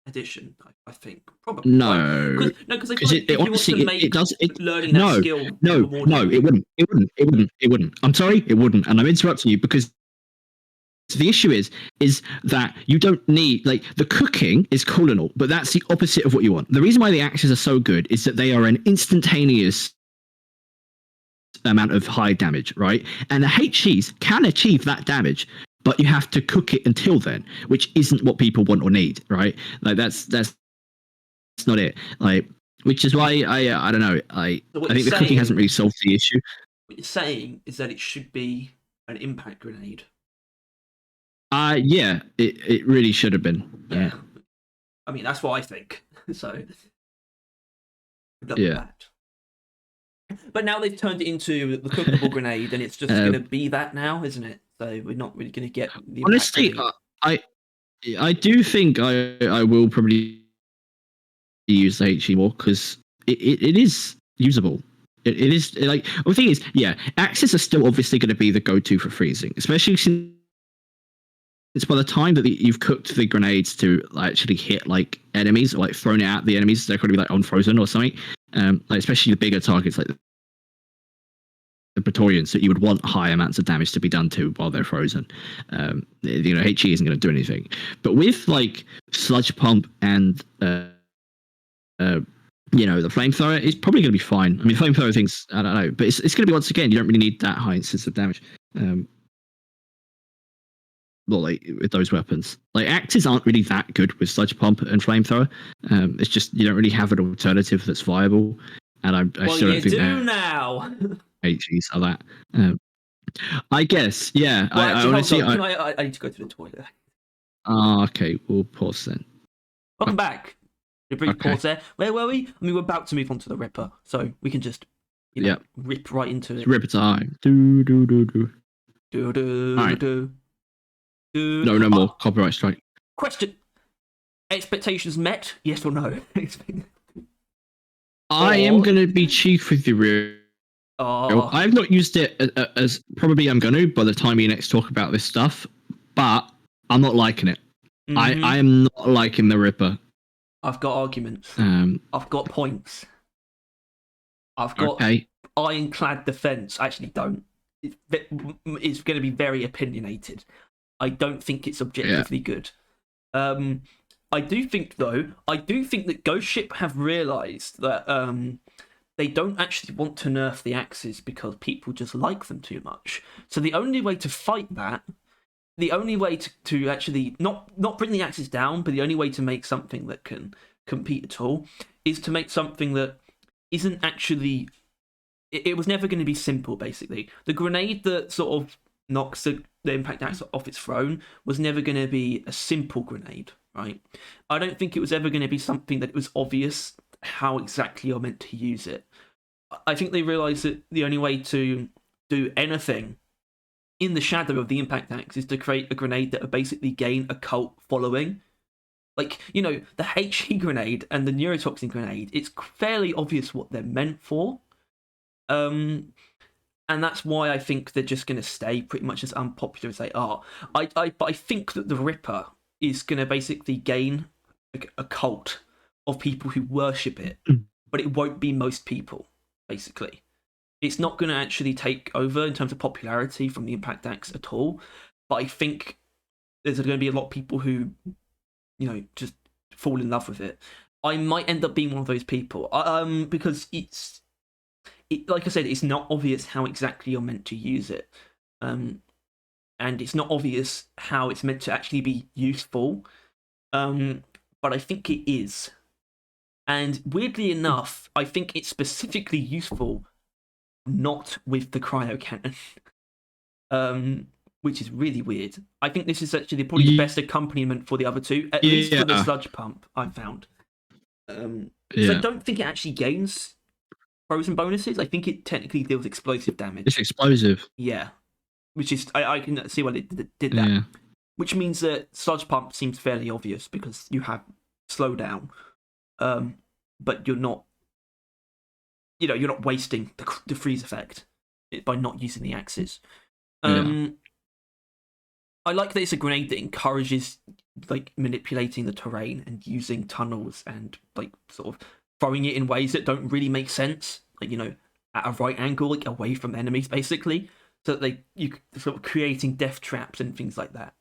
[SPEAKER 1] addition, I think. Probably.
[SPEAKER 2] No,
[SPEAKER 1] because it honestly
[SPEAKER 2] it does.
[SPEAKER 1] Learning that skill.
[SPEAKER 2] No, it wouldn't. I'm sorry, it wouldn't, and I'm interrupting you because the issue is that you don't need, like, the cooking is cool and all, but that's the opposite of what you want. The reason why the axes are so good is that they are an instantaneous amount of high damage, right? And the HEs can achieve that damage, but you have to cook it until then, which isn't what people want or need, right? Like that's not it. Like, which is why I don't know. I think the cooking hasn't really solved the issue.
[SPEAKER 1] What you're saying is that it should be an impact grenade.
[SPEAKER 2] Yeah, it really should have been.
[SPEAKER 1] Yeah, I mean that's what I think. So
[SPEAKER 2] yeah.
[SPEAKER 1] But now they've turned it into the cookable grenade, and it's just going to be that now, isn't it? So we're not really going to get the
[SPEAKER 2] honestly. I do think I will probably use the HE more because it is usable. It is like, the thing is, yeah, axes are still obviously going to be the go-to for freezing, especially since by the time that you've cooked the grenades to actually hit like enemies or like thrown it at the enemies, they're going to be like unfrozen or something. Like especially the bigger targets like the Praetorians that you would want high amounts of damage to be done to while they're frozen. HE isn't going to do anything. But with like sludge pump and the flamethrower, it's probably going to be fine. I mean, flamethrower things, I don't know, but it's going to be, once again, you don't really need that high instance of damage. Well, like with those weapons, like axes aren't really that good with sludge pump and flamethrower. It's just you don't really have an alternative that's viable, and I still don't think
[SPEAKER 1] do now.
[SPEAKER 2] HEs are that. I guess, yeah.
[SPEAKER 1] Well, actually, honestly, I need to go to the toilet.
[SPEAKER 2] Okay, we'll pause then.
[SPEAKER 1] Welcome back. A brief pause there. Where were we? I mean, we're about to move on to the Ripper, so we can just rip right into it.
[SPEAKER 2] Ripper time. Do.
[SPEAKER 1] Right.
[SPEAKER 2] No more copyright strike.
[SPEAKER 1] Question: expectations met? Yes or no?
[SPEAKER 2] I am going to be chief with you. I've not used it as probably I'm going to by the time you next talk about this stuff, but I'm not liking it. Mm-hmm. I am not liking the Ripper.
[SPEAKER 1] I've got arguments. I've got points. I've got ironclad defense. Actually, don't. It's going to be very opinionated. I don't think it's objectively good. I do think that Ghost Ship have realised that they don't actually want to nerf the axes because people just like them too much. So the only way to fight that, the only way to actually not bring the axes down, but the only way to make something that can compete at all is to make something that isn't actually... It was never going to be simple, basically. The grenade that sort of knocks the impact axe off its throne was never going to be a simple grenade, right? I don't think it was ever going to be something that it was obvious how exactly you're meant to use it. I think they realised that the only way to do anything in the shadow of the impact axe is to create a grenade that would basically gain a cult following. Like, the HE grenade and the neurotoxin grenade, it's fairly obvious what they're meant for. And that's why I think they're just going to stay pretty much as unpopular as they are. But I think that the Ripper is going to basically gain a cult of people who worship it, but it won't be most people, basically. It's not going to actually take over in terms of popularity from the Impact Axe at all, but I think there's going to be a lot of people who, just fall in love with it. I might end up being one of those people. Because like I said, it's not obvious how exactly you're meant to use it. And it's not obvious how it's meant to actually be useful. But I think it is. And weirdly enough, I think it's specifically useful not with the cryo cannon. Which is really weird. I think this is actually probably the best accompaniment for the other two, at least for the sludge pump, I've found. So I don't think it actually gains frozen bonuses. I think it technically deals explosive damage.
[SPEAKER 2] It's explosive.
[SPEAKER 1] Yeah. Which is, I can see why they did that.
[SPEAKER 2] Yeah.
[SPEAKER 1] Which means that sludge pump seems fairly obvious because you have slowdown, but you're not, you're not wasting the freeze effect by not using the axes. I like that it's a grenade that encourages like manipulating the terrain and using tunnels and like sort of throwing it in ways that don't really make sense, like at a right angle, like away from enemies, basically, so that you sort of creating death traps and things like that.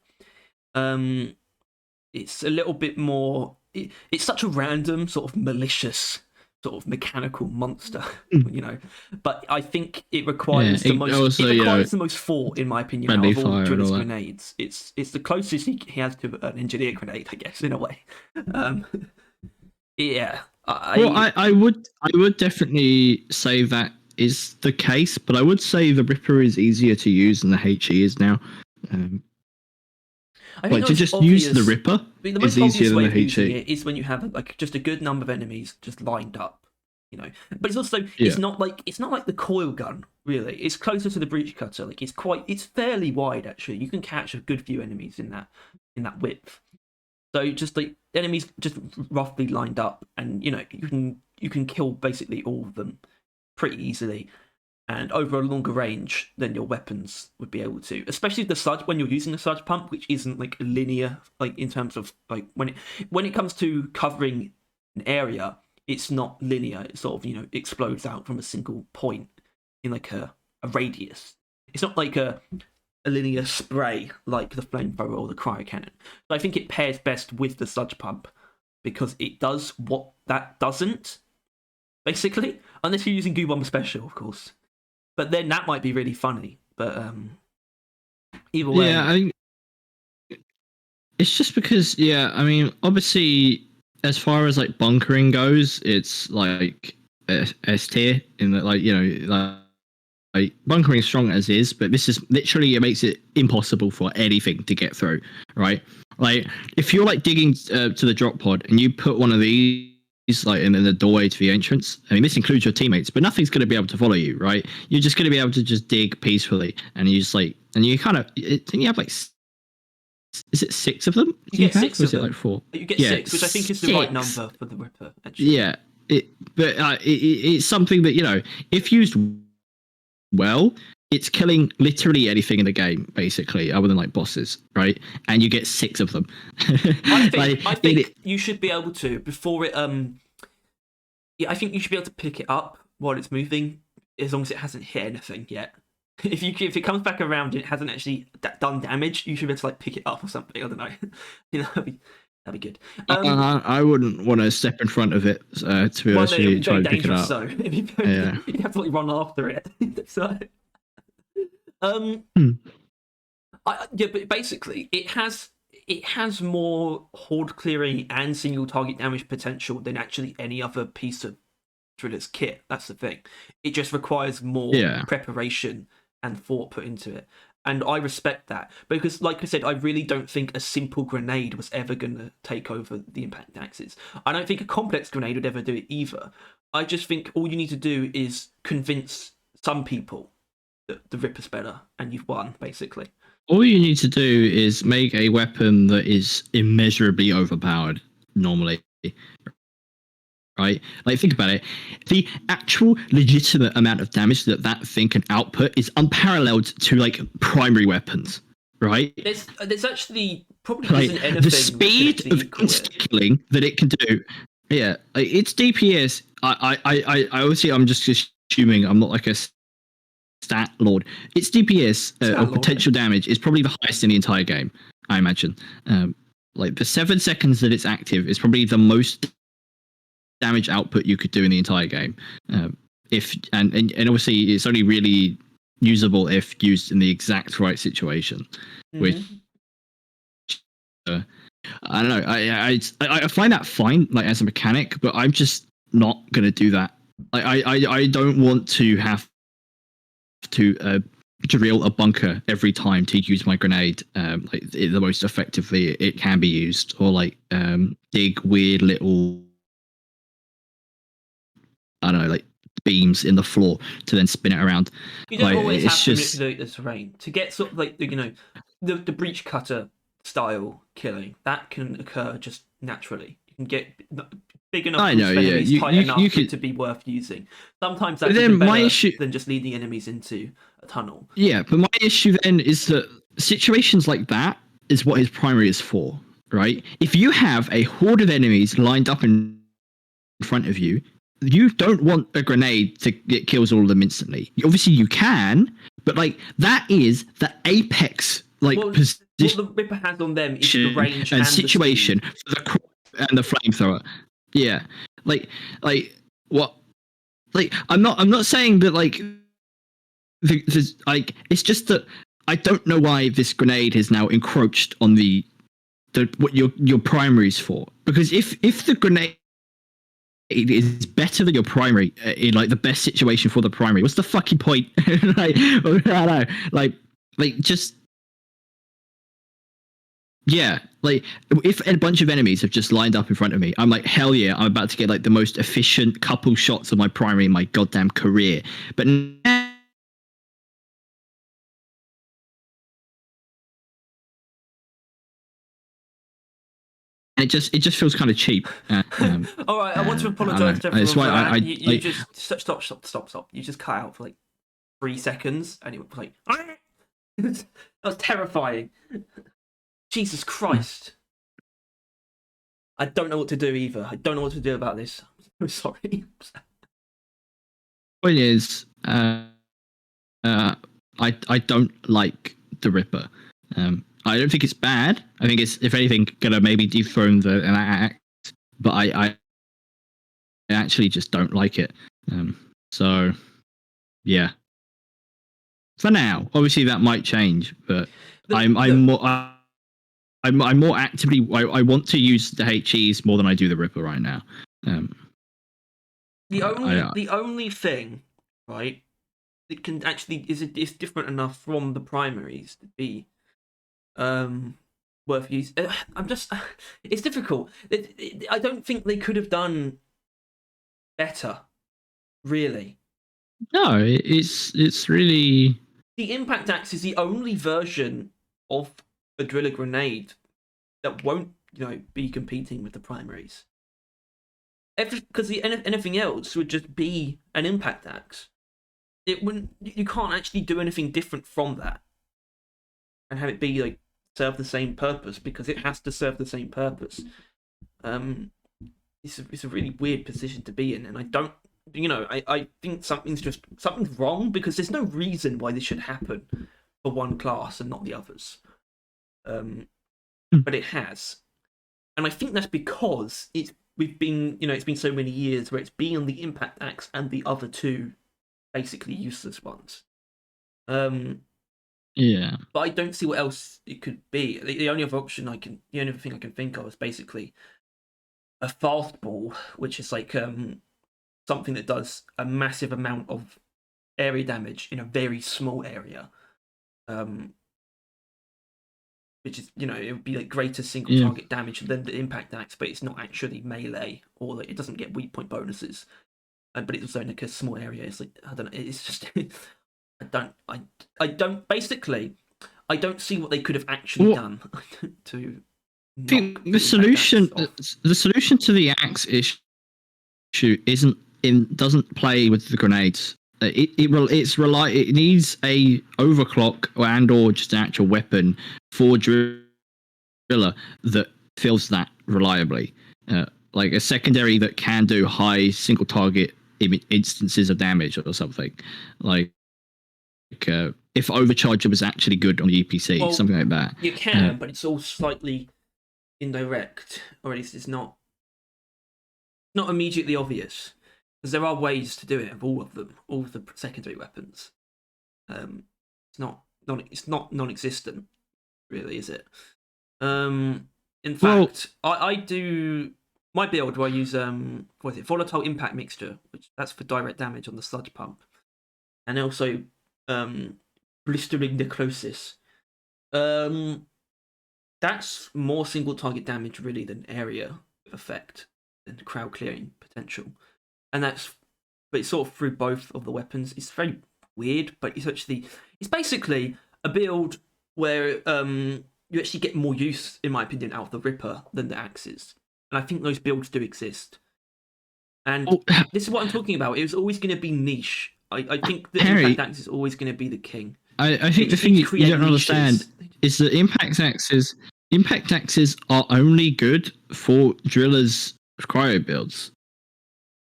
[SPEAKER 1] It's a little bit more. It's such a random sort of malicious sort of mechanical monster, But I think it requires the most thought, in my opinion, out of all Driller's grenades. It's the closest he has to an engineer grenade, I guess, in a way.
[SPEAKER 2] I would definitely say that is the case, but I would say the Ripper is easier to use than the HE is now.
[SPEAKER 1] I think
[SPEAKER 2] to just use the Ripper is easier than the HE.
[SPEAKER 1] It is when you have like just a good number of enemies just lined up, But it's also it's not like the coil gun, really. It's closer to the breach cutter. Like it's fairly wide actually. You can catch a good few enemies in that width. So just like enemies just roughly lined up, and you can kill basically all of them pretty easily. And over a longer range than your weapons would be able to, especially the sludge when you're using the sludge pump, which isn't like linear, like in terms of like when it comes to covering an area, it's not linear. It sort of explodes out from a single point in like a radius. It's not like a linear spray like the flamethrower or the cryo cannon. So I think it pairs best with the sludge pump because it does what that doesn't, basically, unless you're using Goo Bomber Special, of course. But then that might be really funny. But either way.
[SPEAKER 2] Yeah, I mean, it's just because, obviously, as far as like bunkering goes, it's like S tier in that, like bunkering is strong as is, but this is literally, it makes it impossible for anything to get through, right? Like if you're like digging to the drop pod and you put one of these like in the doorway to the entrance, I mean this includes your teammates, but nothing's going to be able to follow you, right? You're just going to be able to just dig peacefully, and you just like, and you kind of, you have like, is it 6 of them?
[SPEAKER 1] You get 6 of them.
[SPEAKER 2] Or is it like 4?
[SPEAKER 1] You get 6, which I think is the right number for the Ripper, actually.
[SPEAKER 2] Yeah, it's something that, if used well, it's killing literally anything in the game, basically, other than like bosses, right? And you get 6 of them.
[SPEAKER 1] I think you should be able to, before it I think you should be able to pick it up while it's moving, as long as it hasn't hit anything yet. If it comes back around and it hasn't actually done damage, you should be able to like pick it up or something. I don't know. That'd be good.
[SPEAKER 2] I wouldn't want to step in front of it to be honest with you, try and pick it up.
[SPEAKER 1] So you have to like run after it. So but basically it has more horde clearing and single target damage potential than actually any other piece of Driller's kit. That's the thing. It just requires more preparation and thought put into it. And I respect that, because like I said, I really don't think a simple grenade was ever going to take over the impact axes. I don't think a complex grenade would ever do it either. I just think all you need to do is convince some people that the Ripper's better, and you've won, basically.
[SPEAKER 2] All you need to do is make a weapon that is immeasurably overpowered normally. Right? Like, think about it. The actual legitimate amount of damage that thing can output is unparalleled to like primary weapons, right?
[SPEAKER 1] There's actually probably isn't anything.
[SPEAKER 2] The speed of insta-killing that it can do. Yeah, like, it's DPS. I obviously I'm just assuming I'm not like a stat lord. Its DPS or potential damage is probably the highest in the entire game, I imagine. Like the 7 seconds that it's active is probably the most damage output you could do in the entire game. If and obviously it's only really usable if used in the exact right situation. Which I don't know. I find that fine, like as a mechanic, but I'm just not gonna do that. I don't want to have to drill a bunker every time to use my grenade the most effectively it can be used, or dig weird little, I don't know, like beams in the floor to then spin it around.
[SPEAKER 1] You don't always have to manipulate the terrain to get sort of like the breach cutter style killing that can occur just naturally. You can get big enough enemies tight enough to be worth using. Sometimes that's better than just leading enemies into a tunnel.
[SPEAKER 2] Yeah, but my issue then is that situations like that is what his primary is for, right? If you have a horde of enemies lined up in front of you, you don't want a grenade to get kills all of them instantly. Obviously you can, but that is the apex position.
[SPEAKER 1] What the Ripper has on them is the range and
[SPEAKER 2] situation
[SPEAKER 1] the
[SPEAKER 2] for the flamethrower. Yeah, what? I'm not saying that it's just that I don't know why this grenade has now encroached on the what your primary's for. Because if the grenade is better than your primary in the best situation for the primary, what's the fucking point? I don't know. Just. Yeah, if a bunch of enemies have just lined up in front of me, I'm like, hell yeah, I'm about to get the most efficient couple shots of my primary in my goddamn career. But now, it just feels kind of cheap.
[SPEAKER 1] All right, I want to apologise to everyone for that. You just stop. You just cut out for 3 seconds, and it was like that was terrifying. Jesus Christ. I don't know what to do either. I don't know what to do about this. I'm sorry.
[SPEAKER 2] Point is, I don't like the Ripper. I don't think it's bad. I think it's, if anything, gonna maybe dethrone the axe. But I actually just don't like it. So yeah. For now, obviously that might change, but I'm more actively. I want to use the HEs more than I do the Ripper right now.
[SPEAKER 1] The only thing, right, that can actually is different enough from the primaries to be worth use. It's difficult. I don't think they could have done better, really.
[SPEAKER 2] No, it's really,
[SPEAKER 1] the Impact Axe is the only version of a driller grenade that won't, be competing with the primaries. Because anything else would just be an Impact Axe. It wouldn't. You can't actually do anything different from that, and have it be serve the same purpose, because it has to serve the same purpose. It's a really weird position to be in, and I don't. I think something's wrong, because there's no reason why this should happen for one class and not the others. But it has, and I think that's because it's been so many years where it's been on the Impact Axe and the other two basically useless ones.
[SPEAKER 2] Yeah.
[SPEAKER 1] But I don't see what else it could be. The only other thing I can think of is basically a fastball, which is something that does a massive amount of area damage in a very small area. Which is, it would be greater single target damage than the Impact Axe, but it's not actually melee, or it doesn't get weak point bonuses. But it's also in a small area. It's I don't know. It's just I don't. Basically, I don't see what they could have actually done to.
[SPEAKER 2] I think the solution to the axe issue doesn't play with the grenades. It needs a overclock or just an actual weapon for driller that fills that reliably. A secondary that can do high single target instances of damage or something. If Overcharger was actually good on the EPC, something like that.
[SPEAKER 1] You can, but it's all slightly indirect, or at least it's not not immediately obvious, because there are ways to do it of all of them, all of the secondary weapons. It's not non-existent, really, is it? In fact, I do my build where I use what is it, volatile impact mixture, which that's for direct damage on the sludge pump, and also blistering necrosis. That's more single target damage really than area effect and crowd clearing potential, and but it's sort of through both of the weapons. It's very weird, but it's basically a build where you actually get more use, in my opinion, out of the Ripper than the axes, and I think those builds do exist. And this is what I'm talking about. It was always going to be niche. I think the impact axe is always going to be the king.
[SPEAKER 2] I think the thing you don't understand is that impact axes are only good for drillers' cryo builds.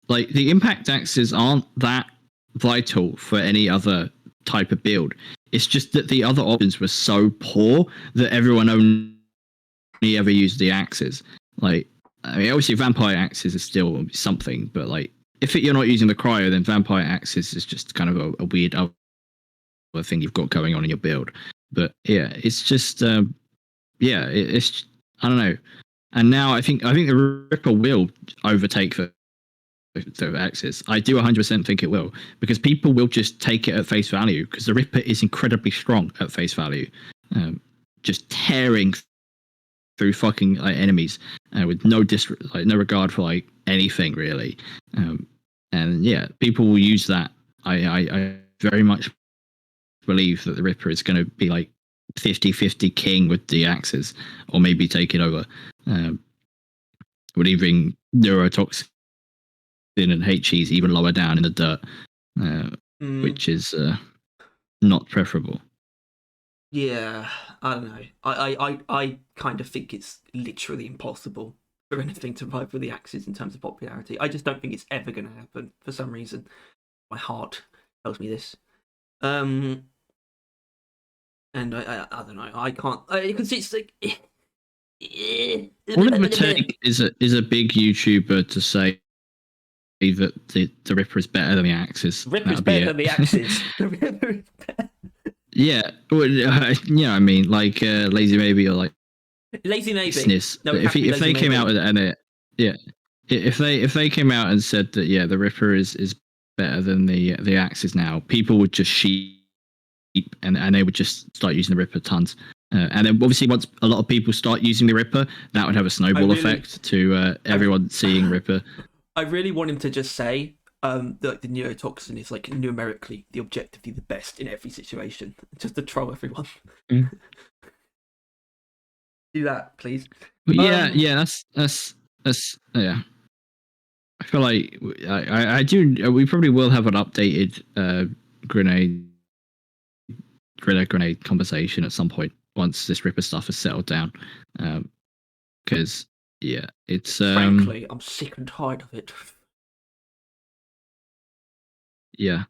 [SPEAKER 2] Like, the impact axes aren't that vital for any other type of build. It's just that the other options were so poor that everyone only ever used the axes. Like, I mean, obviously vampire axes is still something, but like, if you're not using the cryo, then vampire axes is just kind of a weird other thing you've got going on in your build. But yeah, it's just it's I don't know. And now I think the Ripper will overtake the axes. I do 100% think it will, because people will just take it at face value, because the Ripper is incredibly strong at face value, just tearing through fucking enemies with no regard for like anything really. And yeah, people will use that. I very much believe that the Ripper is going to be like 50-50 king with the axes, or maybe take it over, leaving neurotoxin and HEs even lower down in the dirt, which is not preferable.
[SPEAKER 1] Yeah, I don't know. I kind of think it's literally impossible for anything to rival the axes in terms of popularity. I just don't think it's ever going to happen for some reason. My heart tells me this. And I don't know. I can't, because it's like.
[SPEAKER 2] Wouldn't it take is a big YouTuber to say that the Ripper is better than the axes?
[SPEAKER 1] Ripper's better than the axes. The Ripper is better.
[SPEAKER 2] Yeah, well, yeah. I mean, like Lazy Maybe, or like
[SPEAKER 1] Lazy Maybe.
[SPEAKER 2] No, if they came out and if they came out and said that the Ripper is better than the axes now, people would just sheep and they would just start using the Ripper tons. And then obviously once a lot of people start using the Ripper, that would have a snowball effect to everyone seeing Ripper.
[SPEAKER 1] I really want him to just say that the neurotoxin is like numerically the objectively the best in every situation, just to troll everyone. Do that, please.
[SPEAKER 2] Yeah, that's yeah. I feel like I do. We probably will have an updated grenade conversation at some point once this Ripper stuff is settled down, because it's
[SPEAKER 1] frankly, I'm sick and tired of it.
[SPEAKER 2] Yeah,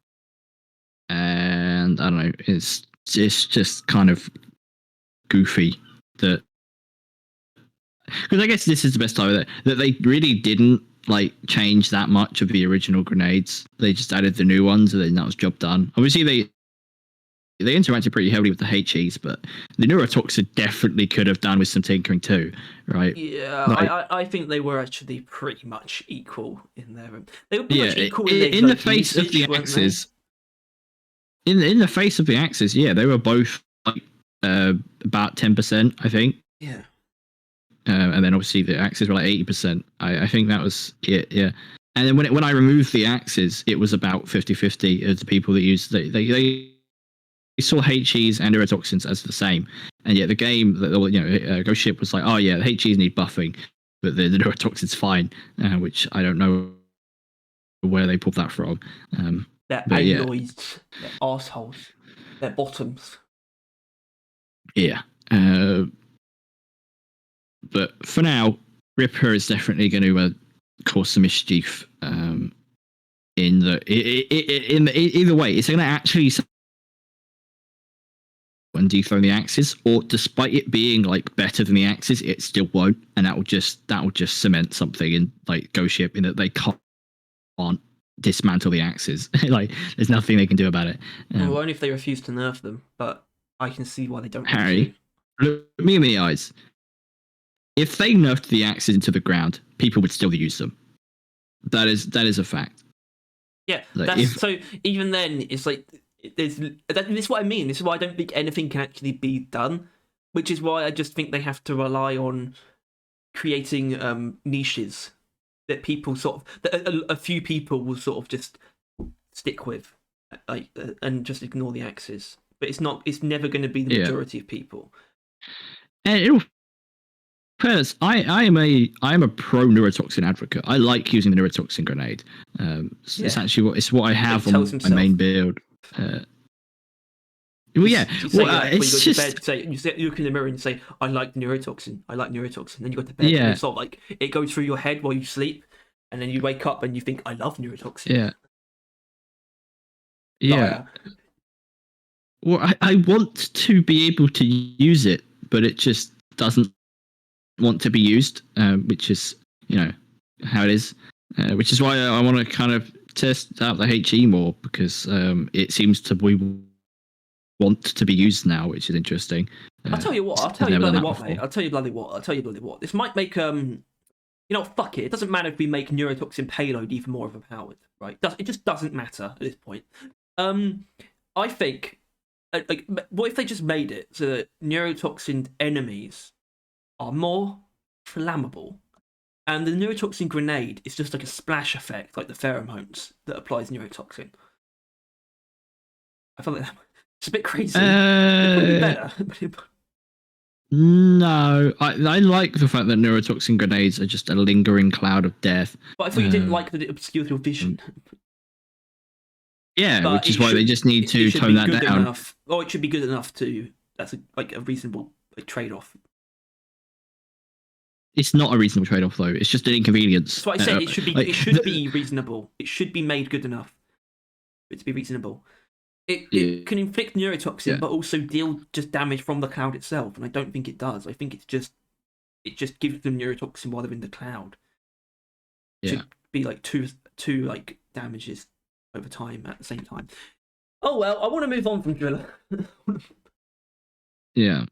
[SPEAKER 2] and I don't know. It's just kind of goofy that, because I guess this is the best time that they really didn't like change that much of the original grenades. They just added the new ones, and then that was job done. Obviously, they interacted pretty heavily with the HEs, but the neurotoxin definitely could have done with some tinkering too, right?
[SPEAKER 1] Yeah, like, I think they were actually pretty much equal in there. They were pretty much equal in
[SPEAKER 2] the face of the axes. In the face of the axes, yeah, they were both like about 10%, I think.
[SPEAKER 1] Yeah.
[SPEAKER 2] And then obviously the axes were like 80%. I think that was it. Yeah. And then when I removed the axes, it was about 50-50 of the people that used they saw HEs and neurotoxins as the same, and yet the game, Ghost Ship was like, oh yeah, the HEs need buffing, but the neurotoxins fine, which I don't know where they pulled that from.
[SPEAKER 1] They're alloys, they're assholes, they're bottoms.
[SPEAKER 2] Yeah, but for now, Ripper is definitely going to cause some mischief. Either way, it's going to actually and dethrone the Axis, or despite it being like better than the Axis, it still won't, and that will just cement something in like Ghost Ship in that they can't dismantle the Axis. Like there's nothing they can do about it.
[SPEAKER 1] Well, only if they refuse to nerf them, but I can see why they don't.
[SPEAKER 2] Harry, look me in the eyes. If they nerfed the Axis into the ground, people would still use them. That is a fact.
[SPEAKER 1] Yeah, like so even then, it's like this is what I mean. This is why I don't think anything can actually be done, which is why I just think they have to rely on creating niches that people that a few people will sort of just stick with, like and just ignore the Axis. But it's never going to be the majority of people.
[SPEAKER 2] And First, I am a pro neurotoxin advocate. I like using the neurotoxin grenade. It's actually what I have on my main build. Well, yeah. It's just
[SPEAKER 1] you look in the mirror and say, "I like neurotoxin. I like neurotoxin." Then you go to bed. And it's sort of like it goes through your head while you sleep, and then you wake up and you think, "I love neurotoxin."
[SPEAKER 2] Yeah. Yeah. Well, I want to be able to use it, but it just doesn't want to be used, which is how it is, which is why I want to kind of test out the HE more, because it seems to want to be used now, which is interesting.
[SPEAKER 1] I'll tell you what. I'll tell you bloody what, mate. I'll tell you bloody what. This might make fuck it. It doesn't matter if we make neurotoxin payload even more overpowered, right? It just doesn't matter at this point. I think, like, what if they just made it so that neurotoxin enemies are more flammable, and the neurotoxin grenade is just like a splash effect, like the pheromones that applies neurotoxin. I feel like it's a bit crazy. It would be better.
[SPEAKER 2] No, I like the fact that neurotoxin grenades are just a lingering cloud of death.
[SPEAKER 1] But I thought you didn't like that it obscured your vision.
[SPEAKER 2] Yeah, but which is why they just need to tone that down.
[SPEAKER 1] Enough. Oh, it should be good enough to. That's a reasonable trade-off.
[SPEAKER 2] It's not a reasonable trade-off, though. It's just an inconvenience.
[SPEAKER 1] That's what I said. It should be. It should be reasonable. It should be made good enough for it to be reasonable. It can inflict neurotoxin, but also deal just damage from the cloud itself, and I don't think it does. I think it just gives them neurotoxin while they're in the cloud. It should be like two like damages over time at the same time. Oh well, I want to move on from Driller.
[SPEAKER 2] Yeah.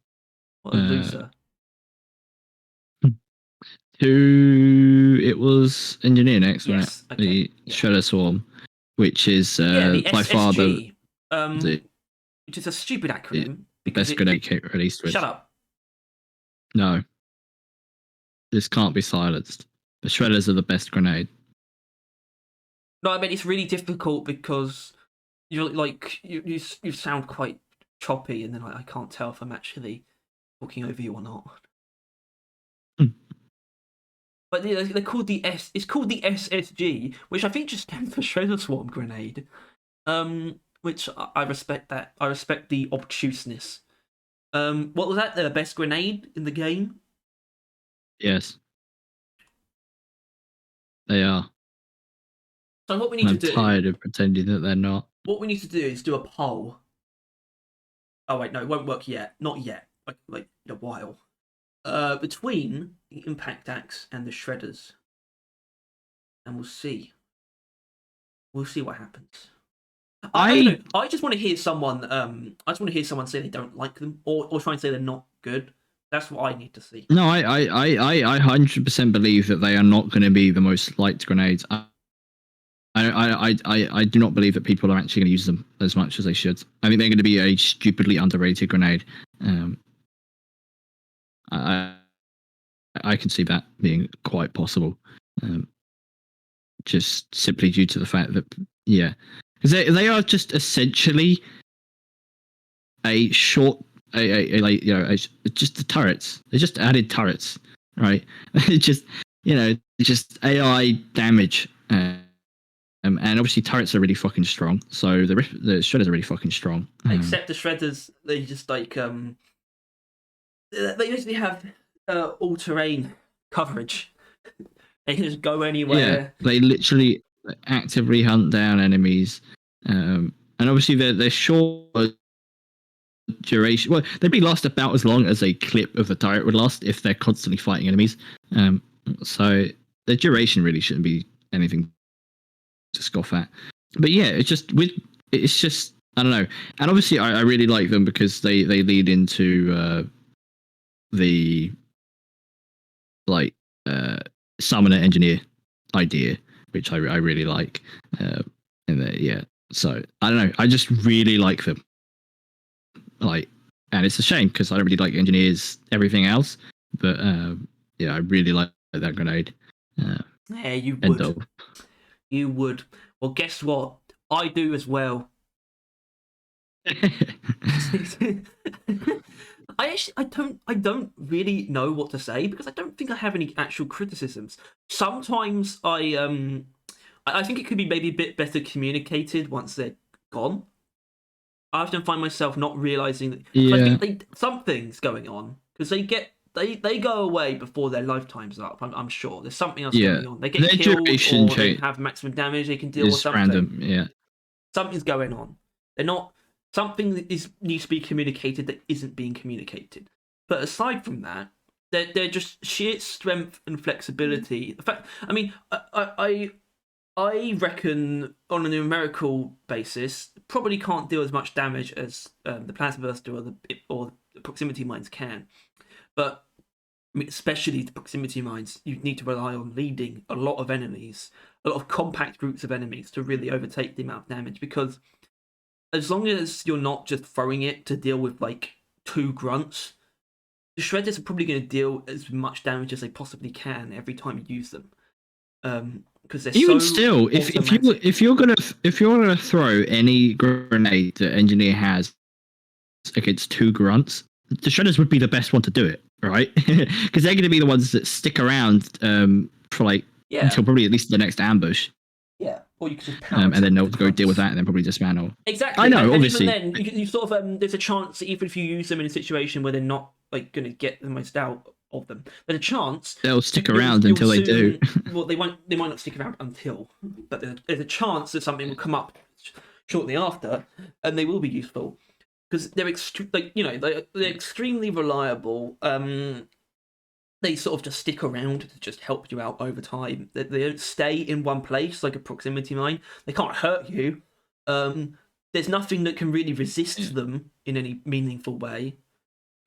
[SPEAKER 1] What a loser.
[SPEAKER 2] It was Engineer next,
[SPEAKER 1] yes,
[SPEAKER 2] right? The Shredder Swarm, which is the by SSG, far
[SPEAKER 1] which is a stupid acronym.
[SPEAKER 2] The best grenade released with.
[SPEAKER 1] Shut up.
[SPEAKER 2] No. This can't be silenced. The Shredders are the best grenade.
[SPEAKER 1] No, I mean it's really difficult because you're like you sound quite choppy, and then I can't tell if I'm actually talking over you or not. But they're called it's called the SSG, which I think just stands for Shredder Swarm Grenade. Which I respect that. I respect the obtuseness. What was that? The best grenade in the game?
[SPEAKER 2] Yes. They are.
[SPEAKER 1] So what we need to do...
[SPEAKER 2] I'm tired of pretending that they're not.
[SPEAKER 1] What we need to do is do a poll. Oh wait, no, it won't work yet. Not yet. Like in a while. Between the Impact Axe and the Shredders. And we'll see. We'll see what happens. I just want to hear someone say they don't like them, or try and say they're not good. That's what I need to see.
[SPEAKER 2] No, I 100% believe that they are not going to be the most liked grenades. I do not believe that people are actually going to use them as much as they should. I think they're going to be a stupidly underrated grenade. I can see that being quite possible. Just simply due to the fact that because they are just essentially a short just the turrets. They just added turrets, right? just AI damage. And obviously turrets are really fucking strong. So the Shredders are really fucking strong.
[SPEAKER 1] Except the Shredders, they just like they usually have all-terrain coverage. They can just go anywhere.
[SPEAKER 2] Yeah, they literally actively hunt down enemies. And obviously they're short duration. Well, they'd be last about as long as a clip of the turret would last if they're constantly fighting enemies. So the duration really shouldn't be anything to scoff at. But yeah, it's just I don't know. And obviously, I really like them because they lead into the like summoner engineer idea, which I really like. So I don't know. I just really like them. And it's a shame because I don't really like engineers, everything else. But I really like that grenade.
[SPEAKER 1] Yeah, you would. You would. Well, guess what? I do as well. I don't really know what to say because I don't think I have any actual criticisms. Sometimes I think it could be maybe a bit better communicated once they're gone. I often find myself not realizing that. I think something's going on because they go away before their lifetime's up. I'm sure there's something else going on. They get killed or they have maximum damage. They can deal with something.
[SPEAKER 2] Random, yeah.
[SPEAKER 1] Something's going on. They're not. Something that needs to be communicated that isn't being communicated. But aside from that, they're just sheer strength and flexibility. In fact, I mean, I reckon on a numerical basis, probably can't deal as much damage as the plasma burst or the proximity mines can. But I mean, especially the proximity mines, you need to rely on leading a lot of enemies, a lot of compact groups of enemies to really overtake the amount of damage. Because as long as you're not just throwing it to deal with like 2 grunts, the shredders are probably going to deal as much damage as they possibly can every time you use them. Because they're
[SPEAKER 2] even
[SPEAKER 1] so
[SPEAKER 2] still, if you're gonna throw any grenade that engineer has against 2 grunts, the shredders would be the best one to do it, right? Because they're going to be the ones that stick around for until probably at least the next ambush.
[SPEAKER 1] Yeah, or you could just
[SPEAKER 2] and then they'll go deal with that and then probably dismantle.
[SPEAKER 1] Exactly.
[SPEAKER 2] I know,
[SPEAKER 1] and
[SPEAKER 2] obviously.
[SPEAKER 1] Even then, you sort of there's a chance that even if you use them in a situation where they're not like going to get the most out of them, there's a chance
[SPEAKER 2] they'll stick around until they do.
[SPEAKER 1] Well, they might not stick around until, but there's a chance that something will come up shortly after, and they will be useful because they're they're extremely reliable. They sort of just stick around to just help you out over time. They don't stay in one place like a proximity mine. They can't hurt you. There's nothing that can really resist them in any meaningful way.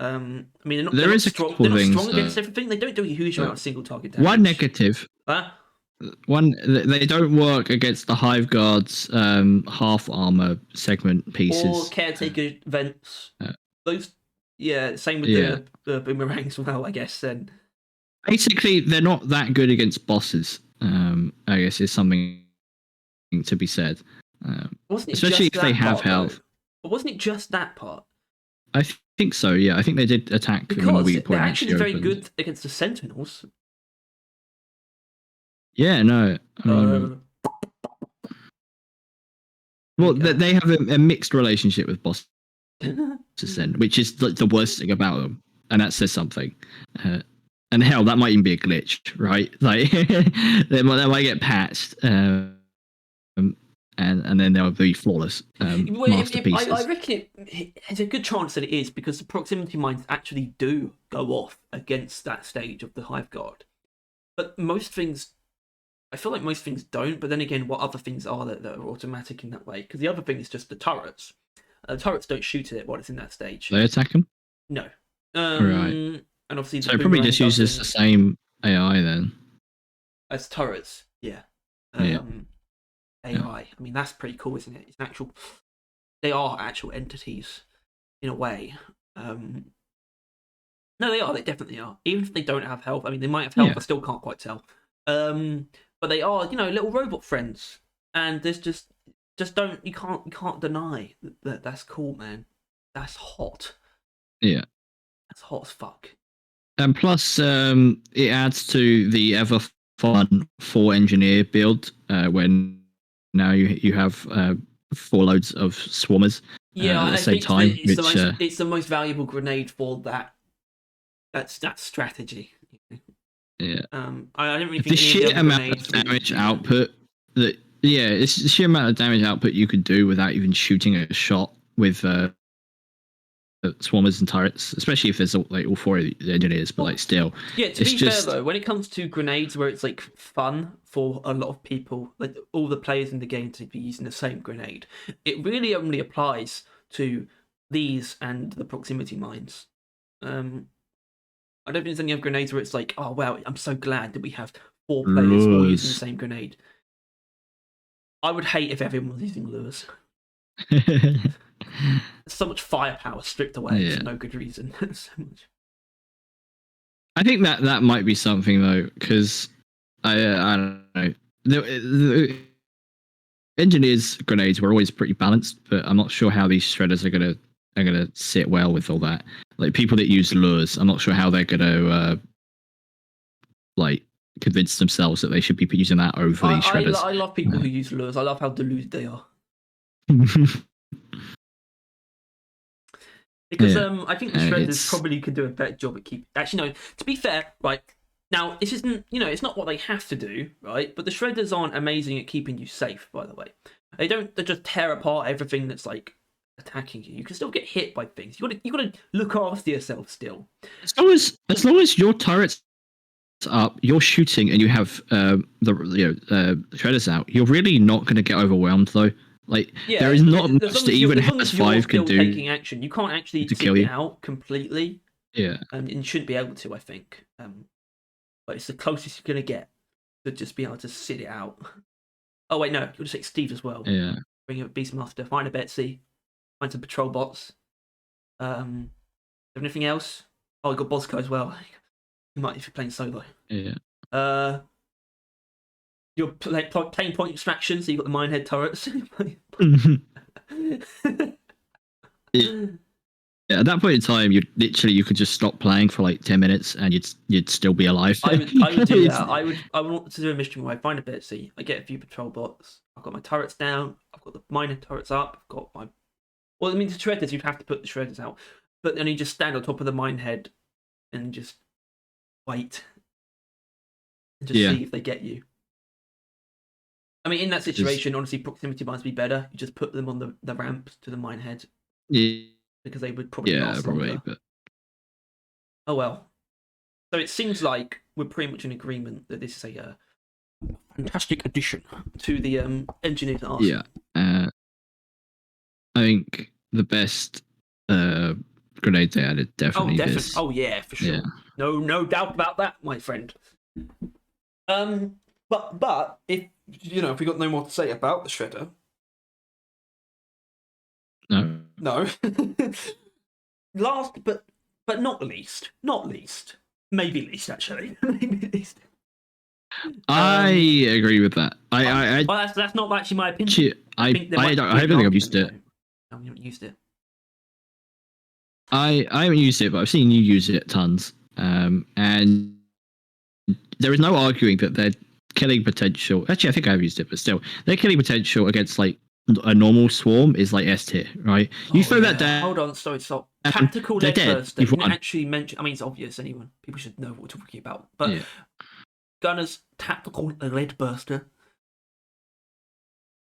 [SPEAKER 1] I mean, they're not strong against everything. They don't do a huge amount of single target damage.
[SPEAKER 2] One negative. They don't work against the Hive Guard's half armor segment pieces.
[SPEAKER 1] Or caretaker vents. Those, same with the boomerangs as well, I guess. And
[SPEAKER 2] basically, they're not that good against bosses. I guess is something to be said. Especially if they have health.
[SPEAKER 1] But wasn't it just that part?
[SPEAKER 2] I think so. Yeah, I think they did attack
[SPEAKER 1] because
[SPEAKER 2] when the weak point
[SPEAKER 1] they're actually very good against the Sentinels.
[SPEAKER 2] Yeah, no. Well, they have a mixed relationship with bosses, which is the worst thing about them, and that says something. And hell, that might even be a glitch, right? Like they might get patched, and then they'll be flawless masterpieces.
[SPEAKER 1] I reckon it's a good chance that it is because the proximity mines actually do go off against that stage of the Hive Guard, but most things. I feel like most things don't, but then again, what other things are that are automatic in that way? Because the other thing is just the turrets. The turrets don't shoot at it while it's in that stage.
[SPEAKER 2] They attack them?
[SPEAKER 1] No.
[SPEAKER 2] Right.
[SPEAKER 1] And obviously,
[SPEAKER 2] so it probably just uses the same AI then.
[SPEAKER 1] As turrets, yeah. AI. I mean, that's pretty cool, isn't it? It's an actual. They are actual entities, in a way. No, they are. They definitely are. Even if they don't have health, I mean, they might have health. I still can't quite tell. But they are, little robot friends, and there's just don't you can't deny that that's cool, man. That's hot.
[SPEAKER 2] Yeah,
[SPEAKER 1] that's hot as fuck.
[SPEAKER 2] And plus, it adds to the ever fun 4 engineer build when now you have 4 loads of swarmers at the same time.
[SPEAKER 1] It's the most valuable grenade for that strategy.
[SPEAKER 2] Yeah.
[SPEAKER 1] I don't really think
[SPEAKER 2] the sheer amount of damage output it's the sheer amount of damage output you could do without even shooting a shot with swarmers and turrets, especially if there's like all four of the engineers. But like still,
[SPEAKER 1] yeah. To be fair though, when it comes to grenades, where it's like fun for a lot of people, like all the players in the game to be using the same grenade, it really only applies to these and the proximity mines. I don't think there's any other grenades where it's like, oh wow, I'm so glad that we have 4 players all using the same grenade. I would hate if everyone was using lures. So much firepower stripped away for no good reason. So much.
[SPEAKER 2] I think that might be something though, because I don't know. The engineers' grenades were always pretty balanced, but I'm not sure how these shredders are gonna sit well with all that. Like people that use lures, I'm not sure how they're gonna like convince themselves that they should be using that over these shredders.
[SPEAKER 1] I love people who use lures. I love how deluded they are. Because I think the shredders probably could do a better job at keeping. Actually, no. To be fair, right now, this isn't. It's not what they have to do, right? But the shredders aren't amazing at keeping you safe. By the way, they don't. They just tear apart everything that's like attacking you. You can still get hit by things. You gotta look after yourself still.
[SPEAKER 2] As long as your turret's up, you're shooting, and you have the shredders out. You're really not going to get overwhelmed though. Like there is not much that even has 5 can do.
[SPEAKER 1] Taking action, you can't actually sit it out completely.
[SPEAKER 2] Yeah,
[SPEAKER 1] and you shouldn't be able to. I think, but it's the closest you're gonna get to just be able to sit it out. Oh wait, no, you'll just take Steve as well.
[SPEAKER 2] Yeah,
[SPEAKER 1] bring a Beastmaster, find a Betsy, find some patrol bots. Anything else? Oh, you got Bosco as well. You might if you're playing solo.
[SPEAKER 2] Yeah.
[SPEAKER 1] You're playing point extraction, so you've got the minehead turrets.
[SPEAKER 2] Yeah, at that point in time, you could just stop playing for like 10 minutes and you'd still be alive.
[SPEAKER 1] I would do that. I would want to do a mission where I find a Betsy, I get a few patrol bots, I've got my turrets down, I've got the minehead turrets up, I've got my. Well, I mean, the shredders, you'd have to put the shredders out, but then you just stand on top of the minehead and just wait and just see if they get you. I mean, in that situation, honestly, proximity mines would be better. You just put them on the ramp to the minehead.
[SPEAKER 2] Yeah.
[SPEAKER 1] Because they would probably last longer.
[SPEAKER 2] But...
[SPEAKER 1] Oh well. So it seems like we're pretty much in agreement that this is a fantastic addition to the engineer's arsenal.
[SPEAKER 2] Yeah. I think the best grenades they added definitely. This.
[SPEAKER 1] Oh yeah, for sure. Yeah. No doubt about that, my friend. But if we got no more to say about the shredder. No. Last but not least. Maybe least actually. Maybe least.
[SPEAKER 2] I agree with that.
[SPEAKER 1] Well, that's not actually my opinion.
[SPEAKER 2] I don't think I've used it.
[SPEAKER 1] I haven't used it.
[SPEAKER 2] I haven't used it, but I've seen you use it tons. And there is no arguing that their killing potential. Actually, I think I've used it, but still, their killing potential against like a normal swarm is like S tier, right? You throw that down.
[SPEAKER 1] Hold on, sorry, stop. Tactical lead burster. You didn't actually mention. I mean, it's obvious. People should know what we're talking about. But Gunner's tactical lead burster.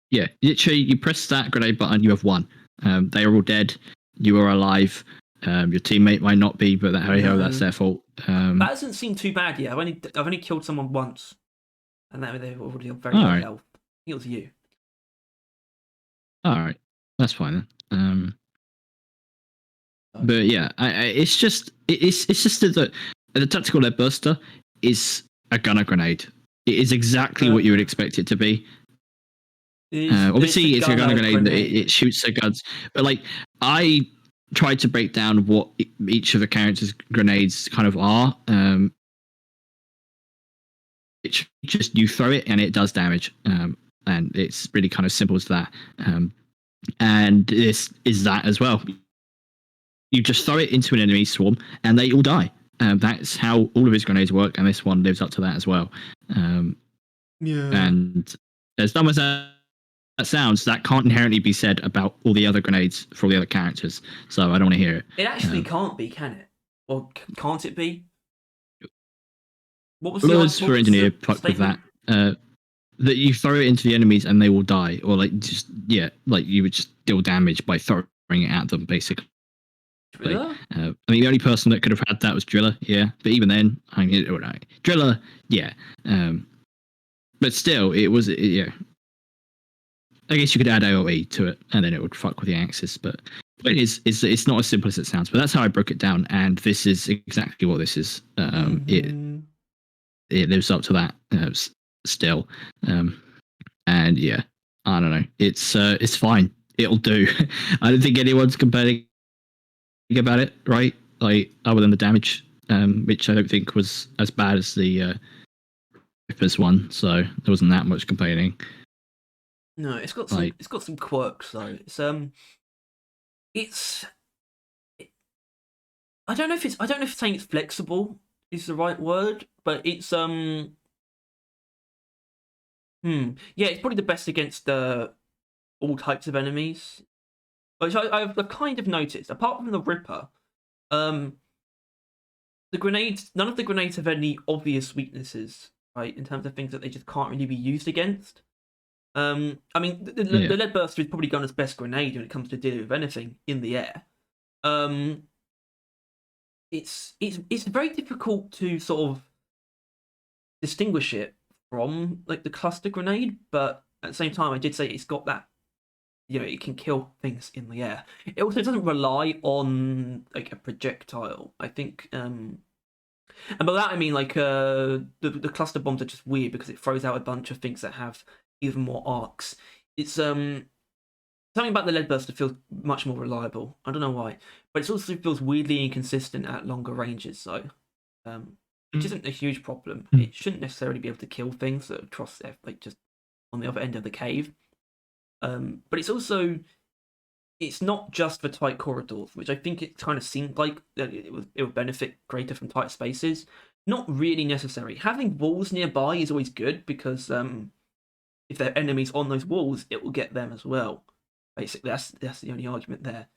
[SPEAKER 2] Yeah, literally, you press that grenade button, you have won. They are all dead. You are alive. Your teammate might not be, but that's their fault.
[SPEAKER 1] That doesn't seem too bad yet. I've only killed someone once, and they've already got very low health. I think it was you.
[SPEAKER 2] All right, that's fine then. But yeah, it's just that the tactical lead burster is a gunner grenade. It is exactly what you would expect it to be. Obviously, it's a gunner grenade that it shoots the guns, but like I tried to break down what each of the characters' grenades kind of are. It's just you throw it and it does damage. And it's really kind of simple as that. And this is that as well. You just throw it into an enemy swarm and they all die. That's how all of his grenades work, and this one lives up to that as well. And as dumb as that sounds, that can't inherently be said about all the other grenades for all the other characters. So I don't want to hear it.
[SPEAKER 1] It actually can't be, can it? Or can't it be? What was
[SPEAKER 2] Lures for engineer fuck with that. That you throw it into the enemies and they will die, or like you would just deal damage by throwing it at them, basically.
[SPEAKER 1] Driller?
[SPEAKER 2] I mean, the only person that could have had that was Driller, yeah. But even then, I mean, Driller, yeah. But still, yeah. I guess you could add AoE to it, and then it would fuck with the Axis. But it's not as simple as it sounds. But that's how I broke it down, and this is exactly what this is. It lives up to that still, and yeah, I don't know. It's fine. It'll do. I don't think anyone's complaining about it, right? Like other than the damage, which I don't think was as bad as the Reaper's one. So there wasn't that much complaining.
[SPEAKER 1] No, it's got some quirks though. I don't know if saying it's flexible is the right word, but it's yeah, it's probably the best against all types of enemies. Which I've kind of noticed, apart from the Ripper, the grenades, none of the grenades have any obvious weaknesses, right? In terms of things that they just can't really be used against. I mean, the lead burster is probably Gunner's best grenade when it comes to dealing with anything in the air. It's very difficult to sort of distinguish it from like the cluster grenade, but at the same time, I did say it's got that, it can kill things in the air. It also doesn't rely on like a projectile. I think, and by that I mean like the cluster bombs are just weird because it throws out a bunch of things that have even more arcs. It's something about the lead burster feels much more reliable. I don't know why, but it also feels weirdly inconsistent at longer ranges. So, which isn't a huge problem. It shouldn't necessarily be able to kill things that across like just on the other end of the cave. But it's not just for tight corridors, which I think it kind of seemed like it would benefit greater from tight spaces. Not really necessary. Having walls nearby is always good because if there are enemies on those walls, it will get them as well. Basically, that's the only argument there.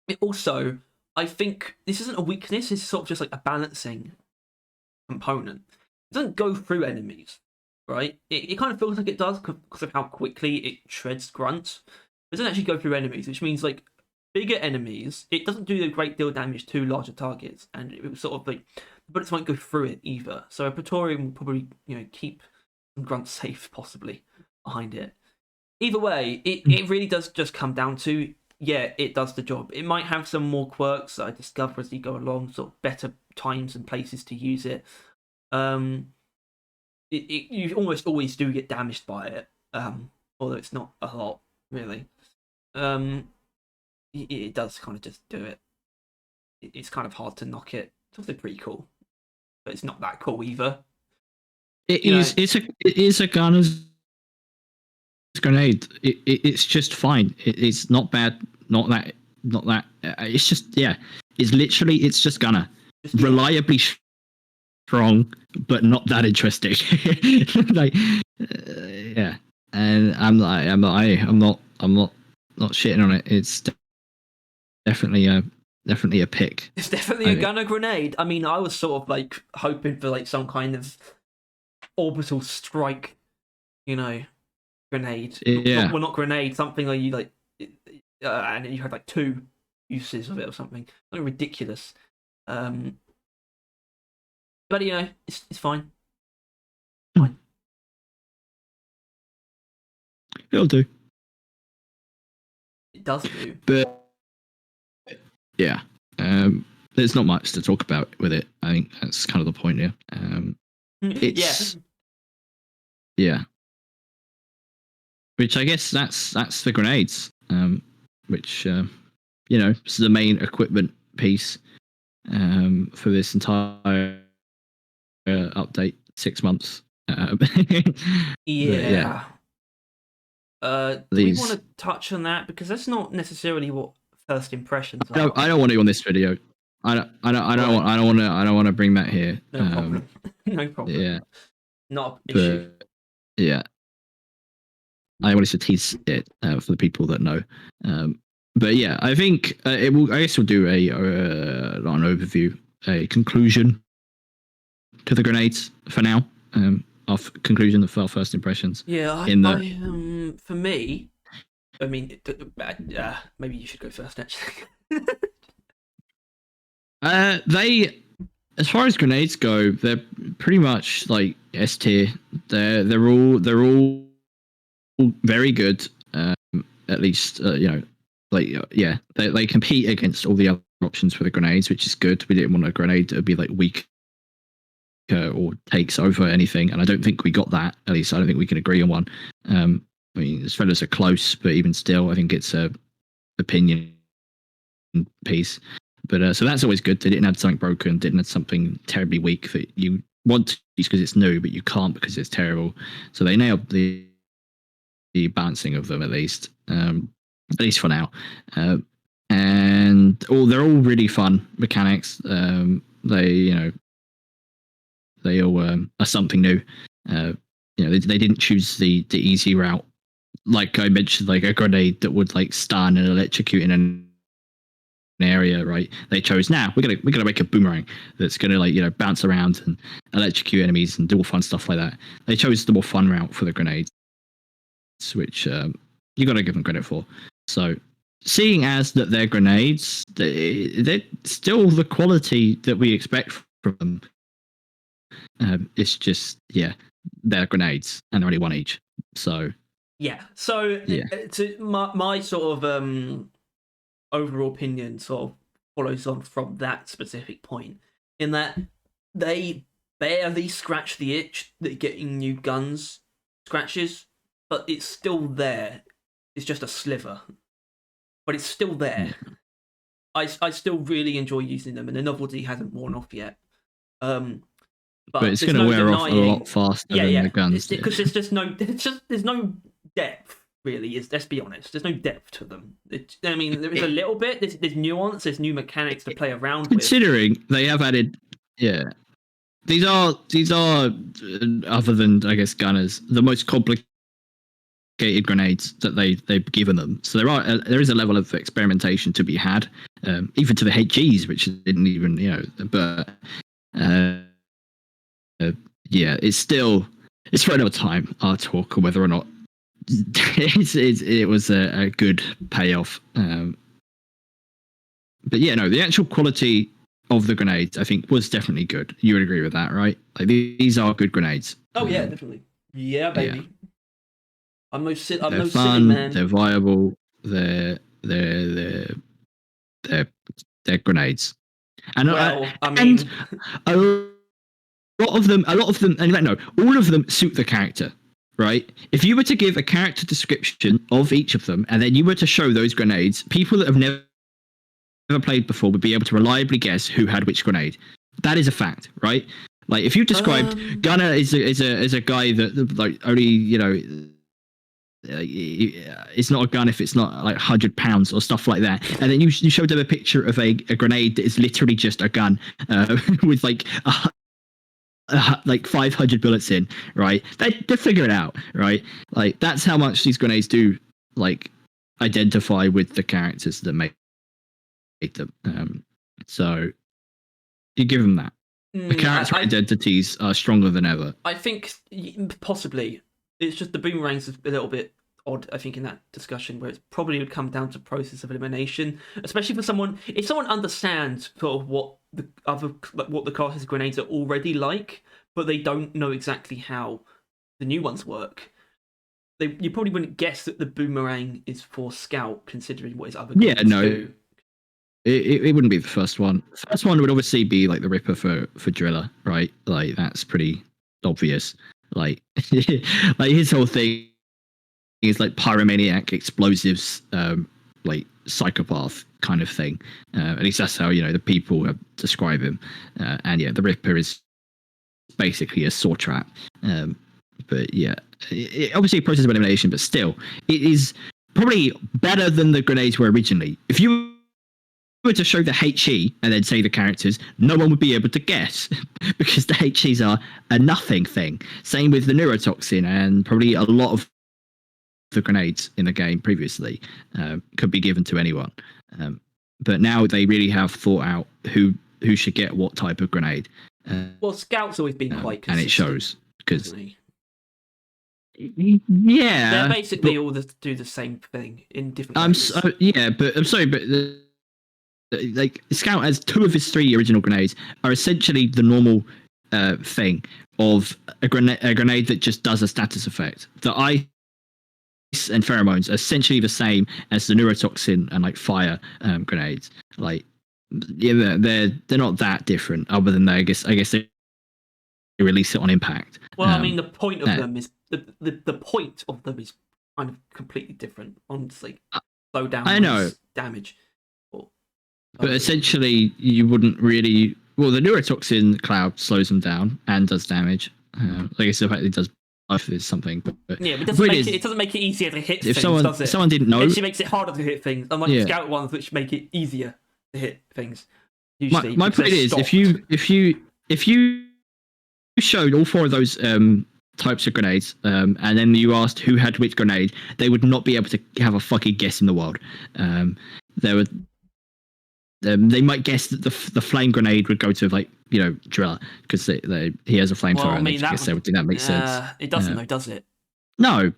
[SPEAKER 1] It also, I think this isn't a weakness. It's sort of just like a balancing component. It doesn't go through enemies, right? It kind of feels like it does because of how quickly it shreds grunts. It doesn't actually go through enemies, which means like bigger enemies, it doesn't do a great deal of damage to larger targets, and it was sort of like the bullets won't go through it either. So a Praetorian will probably keep some grunts safe possibly behind it. Either way, it really does just come down to, yeah, it does the job. It might have some more quirks that I discover as you go along, sort of better times and places to use it. You almost always do get damaged by it, although it's not a lot really. It does kind of just do it. It's kind of hard to knock it. It's also pretty cool, but it's not that cool either.
[SPEAKER 2] It is a gunner's grenade. It's just fine. It's not bad. Not that. It's just it's just gunner. Reliably strong, but not that interesting. Like, yeah. And I'm not shitting on it. It's definitely a pick.
[SPEAKER 1] It's definitely a gunner grenade. I mean, I was sort of like hoping for like some kind of orbital strike, grenade.
[SPEAKER 2] Yeah.
[SPEAKER 1] Well, not grenade. Something like you like, and you had like 2 uses of it or something. Something ridiculous. But it's fine. Fine.
[SPEAKER 2] It'll do.
[SPEAKER 1] It does do.
[SPEAKER 2] But yeah, there's not much to talk about with it. I think that's kind of the point here. Yeah. Which I guess that's the grenades. Which is the main equipment piece for this entire update. 6 months.
[SPEAKER 1] Yeah. Do we want to touch on that, because that's not necessarily what first impressions are?
[SPEAKER 2] I don't want to on this video. I don't want to bring that here.
[SPEAKER 1] No problem. No problem.
[SPEAKER 2] Yeah.
[SPEAKER 1] Not an issue.
[SPEAKER 2] Yeah. I wanted to tease it for the people that know. But yeah, I think I guess we'll do an overview, a conclusion to the grenades for now. Our conclusion of our first impressions.
[SPEAKER 1] Yeah, for me, I mean, maybe you should go first, actually.
[SPEAKER 2] They, as far as grenades go, they're pretty much like S tier. They're all very good. At least yeah, they compete against all the other options for the grenades, which is good. We didn't want a grenade that would be like weak or takes over anything, and I don't think we got that. At least I don't think we can agree on one. I mean, as fellas are close, but even still, I think it's a opinion piece. But so that's always good. They didn't have something broken, didn't have something terribly weak that you want to use because it's new, but you can't because it's terrible. So they nailed the balancing of them at least for now. And they're all really fun mechanics. They all are something new. They didn't choose the easy route, like I mentioned, like a grenade that would like stun and electrocute in an area, right? They chose we're gonna make a boomerang that's gonna bounce around and electrocute enemies and do all fun stuff like that. They chose the more fun route for the grenades, which you got to give them credit for. So, seeing as that they're grenades, they're still the quality that we expect from them. It's just they're grenades and they're only one each. So
[SPEAKER 1] to my sort of overall opinion sort of follows on from that specific point, in that they barely scratch the itch that getting new guns scratches, but it's still there. It's just a sliver, but it's still there. I still really enjoy using them, and the novelty hasn't worn off yet.
[SPEAKER 2] But it's going to wear off a lot faster than the guns.
[SPEAKER 1] Because there's no depth, really. Let's be honest. There's no depth to them. I mean, there is a little bit. There's nuance. There's new mechanics to play around with.
[SPEAKER 2] Considering they have added, these are other than I guess gunners, the most complicated grenades that they've given them. So there is a level of experimentation to be had, even to the HEs, which didn't even but. It's for another time. I'll talk on whether or not it was a good payoff. But the actual quality of the grenades, I think, was definitely good. You would agree with that, right? Like these are good grenades.
[SPEAKER 1] Oh yeah, definitely. Yeah, baby. Yeah. I'm no
[SPEAKER 2] fun,
[SPEAKER 1] silly man.
[SPEAKER 2] They're viable. They're grenades. And a lot of them, and all of them suit the character, right? If you were to give a character description of each of them, and then you were to show those grenades, people that have never played before would be able to reliably guess who had which grenade. That is a fact, right? Like if you described Gunner is a guy that like only it's not a gun if it's not like 100 pounds or stuff like that, and then you showed them a picture of a grenade that is literally just a gun with like 500 bullets in, right? They figure it out, right? Like that's how much these grenades do like identify with the characters that make them. So you give them that. The character identities are stronger than ever.
[SPEAKER 1] I think possibly it's just the boomerang's a little bit odd, I think, in that discussion, where it probably would come down to process of elimination, especially for someone. If someone understands sort of what the classes grenades are already like, but they don't know exactly how the new ones work, you probably wouldn't guess that the boomerang is for scout, considering what his other grenades do.
[SPEAKER 2] It wouldn't be the first one. The first one would obviously be like the Ripper for Driller, right? Like that's pretty obvious. Like like his whole thing is like pyromaniac, explosives, like psychopath kind of thing. At least that's how the people have described him. And the Ripper is basically a saw trap. But obviously a process of elimination, but still, it is probably better than the grenades were originally. If you were to show the HE and then say the characters, no one would be able to guess because the HEs are a nothing thing. Same with the neurotoxin, and probably a lot of the grenades in the game previously could be given to anyone. But now they really have thought out who should get what type of grenade.
[SPEAKER 1] Well, Scout's always been quite consistent,
[SPEAKER 2] and it shows because Yeah,
[SPEAKER 1] they're basically all do the same thing in different ways.
[SPEAKER 2] But I'm sorry, but like Scout has 2 of his 3 original grenades are essentially the normal thing of a grenade that just does a status effect. The ice and pheromones are essentially the same as the neurotoxin and like fire grenades. Like, yeah, they're not that different, other than I guess they release it on impact.
[SPEAKER 1] Well, I mean, the point of them is the point of them is kind of completely different. Honestly, slow down.
[SPEAKER 2] I know
[SPEAKER 1] damage.
[SPEAKER 2] But essentially, you wouldn't really. Well, the neurotoxin cloud slows them down and does damage. Like I said, it does both is something. But
[SPEAKER 1] yeah, but it doesn't make it easier to hit things, does it?
[SPEAKER 2] If someone didn't know,
[SPEAKER 1] it actually makes it harder to hit things. Unlike the Scout ones, which make it easier to hit things. Usually,
[SPEAKER 2] my point is, if you showed all 4 of those types of grenades, and then you asked who had which grenade, they would not be able to have a fucking guess in the world. They might guess that the flame grenade would go to Driller because he has a flamethrower. Well, I mean, that makes sense.
[SPEAKER 1] It doesn't though, does it?
[SPEAKER 2] No,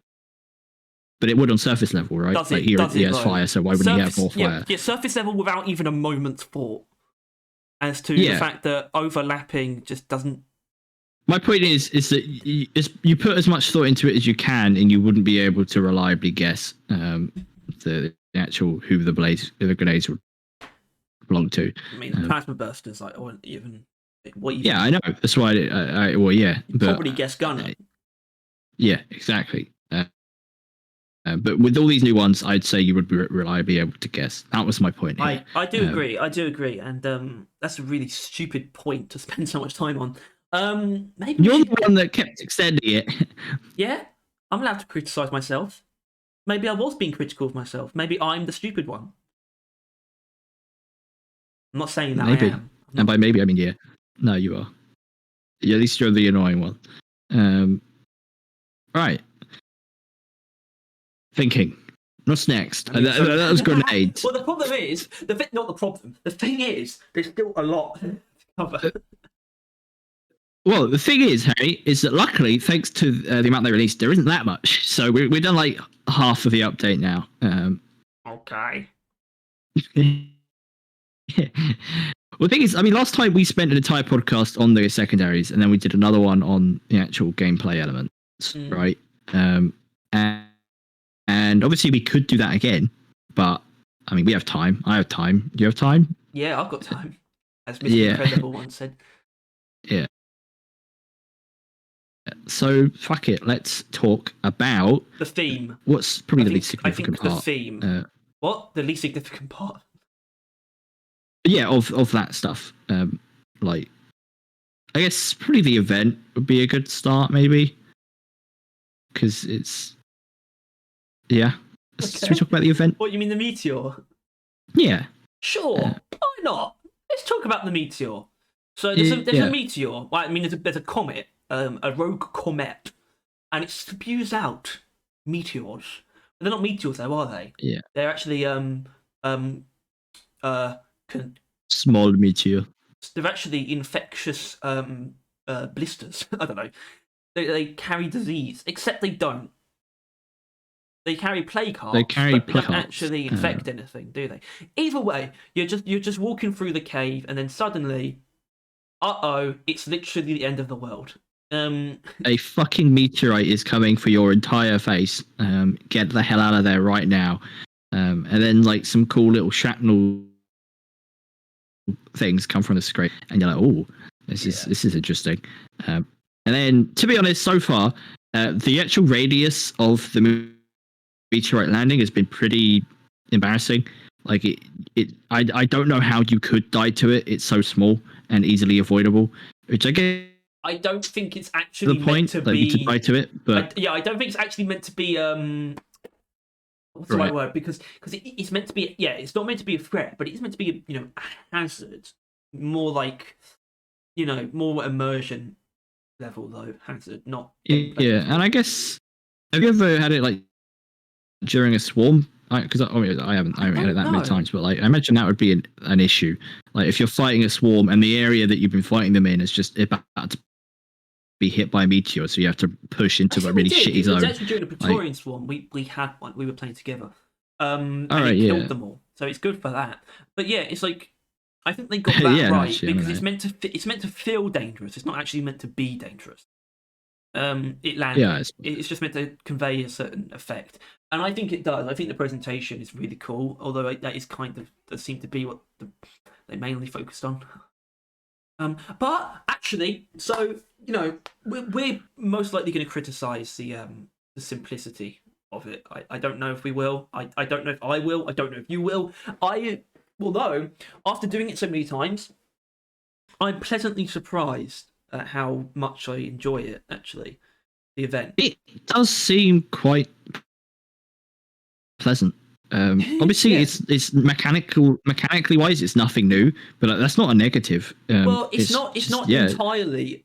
[SPEAKER 2] but it would on surface level, right?
[SPEAKER 1] Does it? He
[SPEAKER 2] has fire, so why wouldn't he have more fire?
[SPEAKER 1] Yeah, surface level without even a moment's thought. As to the fact that overlapping just doesn't.
[SPEAKER 2] My point is that you put as much thought into it as you can, and you wouldn't be able to reliably guess the actual who the grenades would belong to.
[SPEAKER 1] I mean, the plasma bursters, like, or even.
[SPEAKER 2] Yeah, I know. That's why.
[SPEAKER 1] Probably guess gunner.
[SPEAKER 2] Yeah, exactly. But with all these new ones, I'd say you would be reliably able to guess. That was my point.
[SPEAKER 1] I do agree. I do agree, and that's a really stupid point to spend so much time on. Maybe
[SPEAKER 2] you're the one that kept extending it.
[SPEAKER 1] Yeah, I'm allowed to criticize myself. Maybe I was being critical of myself. Maybe I'm the stupid one. I'm not saying that
[SPEAKER 2] maybe.
[SPEAKER 1] I am.
[SPEAKER 2] And by maybe, I mean yeah. No, you are. Yeah, at least you're the annoying one. Right. Thinking. What's next? I mean, that was grenades.
[SPEAKER 1] Well, the problem is not the problem. The thing is, there's still a lot to cover.
[SPEAKER 2] Well, the thing is, Harry, is that luckily, thanks to the amount they released, there isn't that much. So we're done like half of the update now.
[SPEAKER 1] Okay.
[SPEAKER 2] Well, the thing is, I mean, last time we spent an entire podcast on the secondaries, and then we did another one on the actual gameplay elements, right? And obviously we could do that again, but I mean, we have time. I have time. Do you have time?
[SPEAKER 1] Yeah, I've got time. As Mr. Incredible once said.
[SPEAKER 2] Yeah. So fuck it. Let's talk about
[SPEAKER 1] the theme.
[SPEAKER 2] What's probably the least significant part?
[SPEAKER 1] The theme. What? The least significant part?
[SPEAKER 2] Yeah, of that stuff. Like, I guess probably the event would be a good start, maybe, because it's. Yeah. Okay. Should we talk about the event?
[SPEAKER 1] What, you mean the meteor?
[SPEAKER 2] Yeah.
[SPEAKER 1] Sure. Why not? Let's talk about the meteor. So there's a meteor. Well, I mean, there's a comet, a rogue comet, and it spews out meteors. But they're not meteors, though, are they?
[SPEAKER 2] Yeah.
[SPEAKER 1] They're actually
[SPEAKER 2] small meteor.
[SPEAKER 1] They're actually infectious blisters. I don't know. They carry disease, except they don't. They carry plague hearts. They don't actually infect anything, do they? Either way, you're just walking through the cave, and then suddenly, it's literally the end of the world.
[SPEAKER 2] A fucking meteorite is coming for your entire face. Get the hell out of there right now. And then like some cool little shrapnel things come from the screen, and you're like, oh, this is interesting. And then, to be honest, so far, the actual radius of the meteorite landing has been pretty embarrassing. Like I don't know how you could die to it. It's so small and easily avoidable. Which I guess
[SPEAKER 1] I don't think it's actually
[SPEAKER 2] the point
[SPEAKER 1] meant to be.
[SPEAKER 2] To die to it, but
[SPEAKER 1] I don't think it's actually meant to be. What's the right word? Because it's meant to be. Yeah, it's not meant to be a threat, but it's meant to be a hazard. More like more immersion level though hazard, not
[SPEAKER 2] yeah. And I guess have you ever had it like during a swarm? Because I haven't had it that many times, but like I imagine that would be an issue. Like if you're fighting a swarm and the area that you've been fighting them in is just about to be hit by a meteor, so you have to push into a really shitty zone.
[SPEAKER 1] It was actually during the Praetorian Swarm. We had one. We were playing together. And
[SPEAKER 2] right,
[SPEAKER 1] it killed them all. So it's good for that. But yeah, it's like I think they got that right
[SPEAKER 2] actually,
[SPEAKER 1] because it's meant to feel dangerous. It's not actually meant to be dangerous. It landed.
[SPEAKER 2] Yeah,
[SPEAKER 1] it's just meant to convey a certain effect, and I think it does. I think the presentation is really cool. Although that is kind of that seemed to be what they mainly focused on. But actually, so you know, we're most likely going to criticize the simplicity of it. I don't know if we will. I don't know if I will. I don't know if you will. Although after doing it so many times, I'm pleasantly surprised at how much I enjoy it. Actually, the event.
[SPEAKER 2] It does seem quite pleasant. Obviously, it's mechanically wise, it's nothing new, but that's not a negative.
[SPEAKER 1] Well, it's not entirely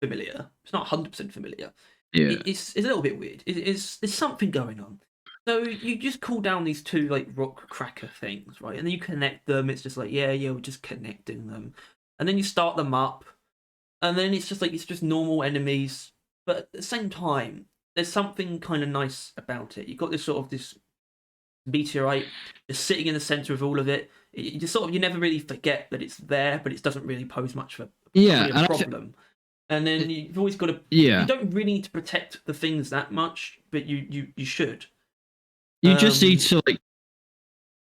[SPEAKER 1] familiar. It's not 100% familiar.
[SPEAKER 2] Yeah,
[SPEAKER 1] it's a little bit weird. There's something going on. So you just call down these two like rock cracker things, right? And then you connect them. It's just like yeah, we're just connecting them, and then you start them up, and then it's just normal enemies, but at the same time, there's something kind of nice about it. You've got this meteorite just sitting in the center of all of it. You just you never really forget that it's there, but it doesn't really pose much of a problem. And then you've always got to.
[SPEAKER 2] Yeah.
[SPEAKER 1] You don't really need to protect the things that much, but you should.
[SPEAKER 2] You just need to like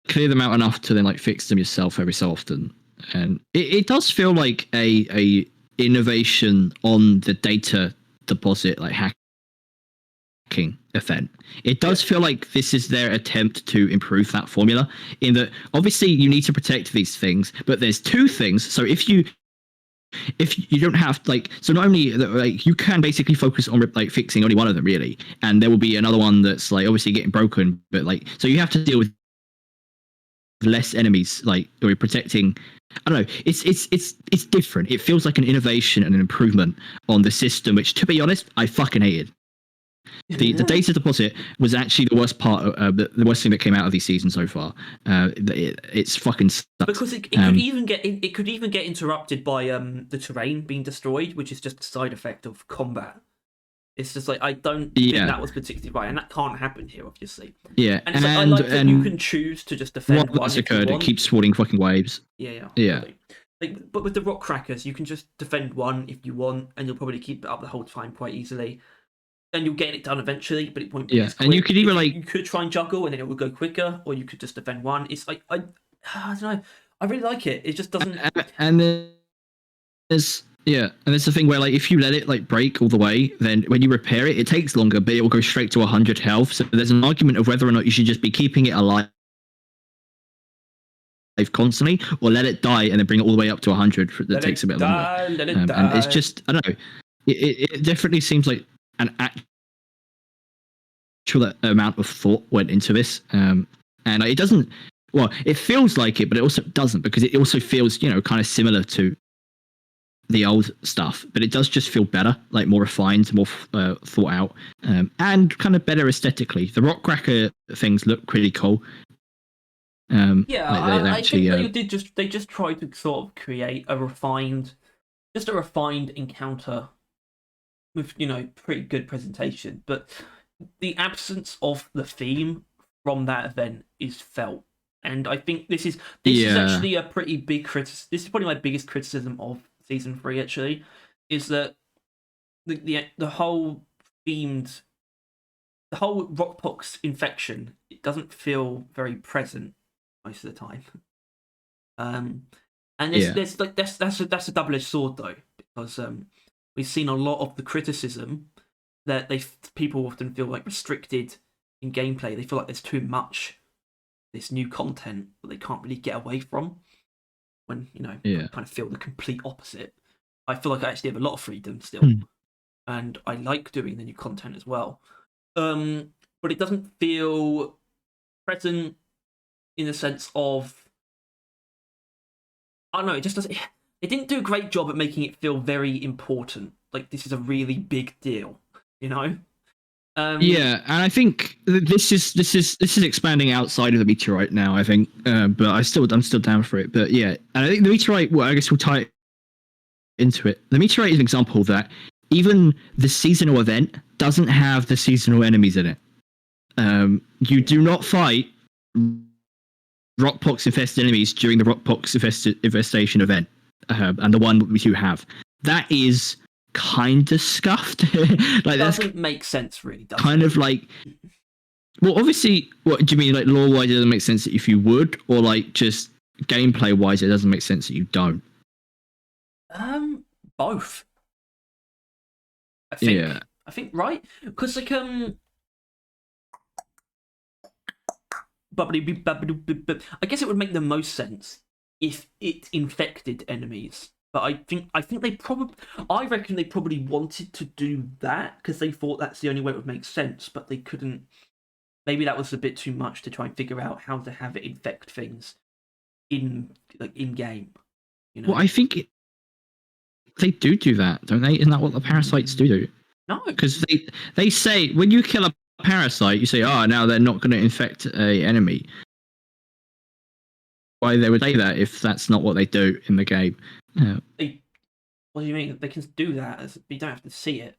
[SPEAKER 2] clear them out enough to then like fix them yourself every so often, and it does feel like a innovation on the data deposit like hacking event. It does feel like this is their attempt to improve that formula. In that, obviously, you need to protect these things, but there's two things. So if you don't have so not only like you can basically focus on like fixing only one of them really, and there will be another one that's like obviously getting broken, but like so you have to deal with less enemies like or protecting. I don't know. It's different. It feels like an innovation and an improvement on the system, which to be honest, I fucking hated. The data deposit was actually the worst part, the worst thing that came out of these seasons so far. It's fucking sucks.
[SPEAKER 1] Because it could even get interrupted by the terrain being destroyed, which is just a side effect of combat. It's just like I don't think that was particularly right, and that can't happen here, obviously.
[SPEAKER 2] Yeah,
[SPEAKER 1] and it's I like that you can choose to just defend one.
[SPEAKER 2] That's occurred. It keeps spawning fucking waves.
[SPEAKER 1] Yeah.
[SPEAKER 2] Really.
[SPEAKER 1] But with the rock crackers, you can just defend one if you want, and you'll probably keep it up the whole time quite easily. And you'll get it done eventually, but it won't be as quick. And
[SPEAKER 2] you could either
[SPEAKER 1] you could try and juggle, and then it will go quicker, or you could just defend one. It's like I don't know. I really like it. It just doesn't.
[SPEAKER 2] And there's the thing where like if you let it like break all the way, then when you repair it, it takes longer, but it will go straight to 100 health. So there's an argument of whether or not you should just be keeping it alive constantly, or let it die and then bring it all the way up to 100. That takes a bit longer.
[SPEAKER 1] Let it die.
[SPEAKER 2] And it's just I don't know. It definitely seems like an actual amount of thought went into this, and it doesn't. Well, it feels like it, but it also doesn't, because it also feels kind of similar to the old stuff, but it does just feel better, like more refined, more thought out, and kind of better aesthetically. The rock cracker things look pretty cool.
[SPEAKER 1] I think they just tried to sort of create a refined encounter with pretty good presentation, but the absence of the theme from that event is felt, and I think this is actually a pretty big criticism. This is probably my biggest criticism of season 3. Actually, is that the whole Rockpox infection, it doesn't feel very present most of the time. And there's like that's a double-edged sword though, because we've seen a lot of the criticism that people often feel like restricted in gameplay. They feel like there's too much this new content that they can't really get away from. When I kind of feel the complete opposite. I feel like I actually have a lot of freedom still, and I like doing the new content as well. But it doesn't feel present in the sense of, I don't know. It just doesn't. It didn't do a great job at making it feel very important. Like this is a really big deal,
[SPEAKER 2] and I think this is expanding outside of the meteorite now. I think, but I'm still down for it. But yeah, and I think the meteorite. Well, I guess we'll tie it into it. The meteorite is an example that even the seasonal event doesn't have the seasonal enemies in it. You do not fight rockpox infested enemies during the rockpox infestation event, and the one which you have. That is kind of scuffed.
[SPEAKER 1] Like doesn't make sense, really.
[SPEAKER 2] Kind of like. Well, obviously, what do you mean? Like lore-wise, it doesn't make sense if you would, or like just gameplay-wise, it doesn't make sense that you don't.
[SPEAKER 1] Both. I think. Yeah. I think right because like I guess it would make the most sense if it infected enemies. But I think I reckon they probably wanted to do that because they thought that's the only way it would make sense, but they couldn't. Maybe that was a bit too much to try and figure out how to have it infect things in game. You know?
[SPEAKER 2] Well, I think they do that, don't they? Isn't that what the parasites do?
[SPEAKER 1] No,
[SPEAKER 2] because they say when you kill a parasite, you say, "Oh, now they're not going to infect a enemy." Why they would say that if that's not what they do in the game? Yeah.
[SPEAKER 1] What do you mean? They can do that. You don't have to see it.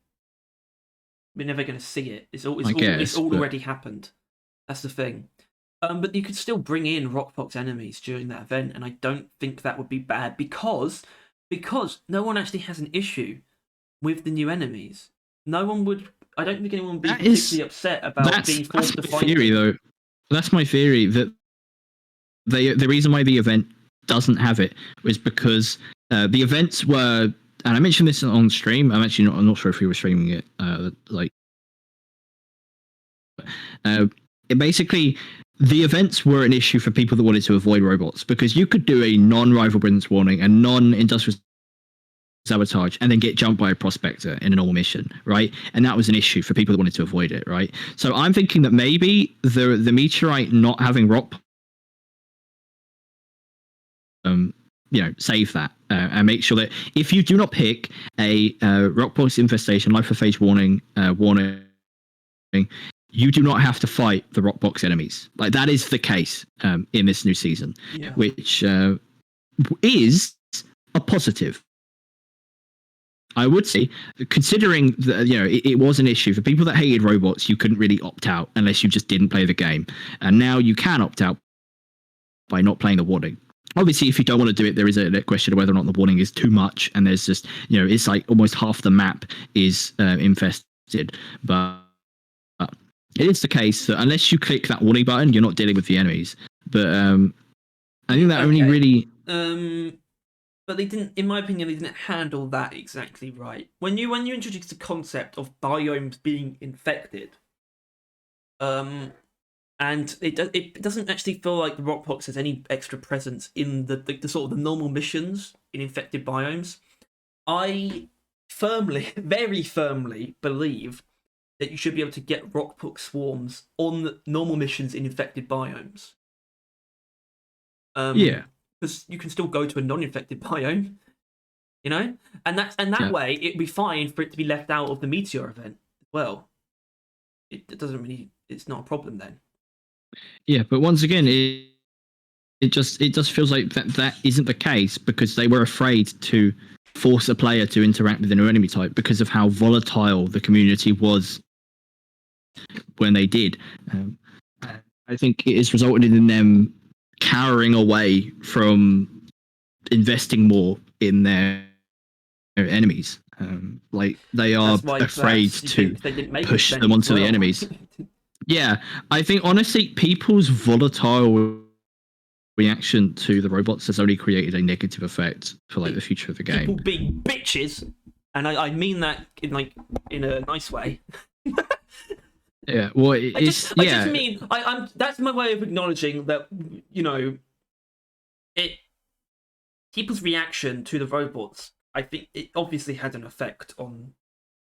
[SPEAKER 1] We're never going to see it. It's already happened. That's the thing. But you could still bring in rockpox enemies during that event, and I don't think that would be bad because no one actually has an issue with the new enemies. No one would. I don't think anyone would be particularly upset about being forced to fight. That's my theory, though.
[SPEAKER 2] That's my theory that the reason why the event doesn't have it is because the events were. And I mentioned this on stream. I'm not sure if we were streaming it. Basically, the events were an issue for people that wanted to avoid robots because you could do a non-rival brilliance warning and non-industrial sabotage and then get jumped by a prospector in a normal mission, right? And that was an issue for people that wanted to avoid it, right? So I'm thinking that maybe the meteorite not having rock save that and make sure that if you do not pick a rockpox infestation, life of phase warning, you do not have to fight the rockpox enemies. Like that is the case in this new season, which is a positive. I would say, considering that it was an issue for people that hated robots, you couldn't really opt out unless you just didn't play the game, and now you can opt out by not playing the warning. Obviously, if you don't want to do it, there is a question of whether or not the warning is too much, and there's just it's like almost half the map is infested. But it is the case that unless you click that warning button, you're not dealing with the enemies. But I think that only really.
[SPEAKER 1] But they didn't, in my opinion, they didn't handle that exactly right. When you introduce the concept of biomes being infected, and it doesn't actually feel like the rockpox has any extra presence in the sort of the normal missions in infected biomes. I very firmly believe that you should be able to get rockpox swarms on the normal missions in infected biomes. Because you can still go to a non-infected biome, and that way it'd be fine for it to be left out of the meteor event as well. It doesn't really. It's not a problem then.
[SPEAKER 2] Yeah, but once again, it just feels like that isn't the case because they were afraid to force a player to interact with a new enemy type because of how volatile the community was when they did. I think it has resulted in them cowering away from investing more in their enemies. Like they are afraid to push them onto the enemies. Yeah, I think honestly, people's volatile reaction to the robots has only created a negative effect for like the future of the game.
[SPEAKER 1] People being bitches, and I mean that in a nice way.
[SPEAKER 2] Yeah, well, I just
[SPEAKER 1] mean I'm. That's my way of acknowledging that people's reaction to the robots. I think it obviously had an effect on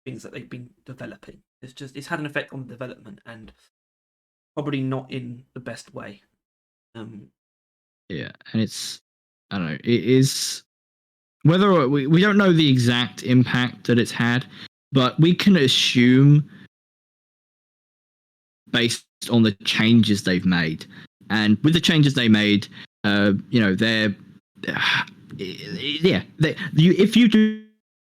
[SPEAKER 1] things that they've been developing. It's had an effect on the development and probably not in the best way.
[SPEAKER 2] Yeah, and I don't know. It is whether we don't know the exact impact that it's had, but we can assume based on the changes they've made. And with the changes they made, they're if you do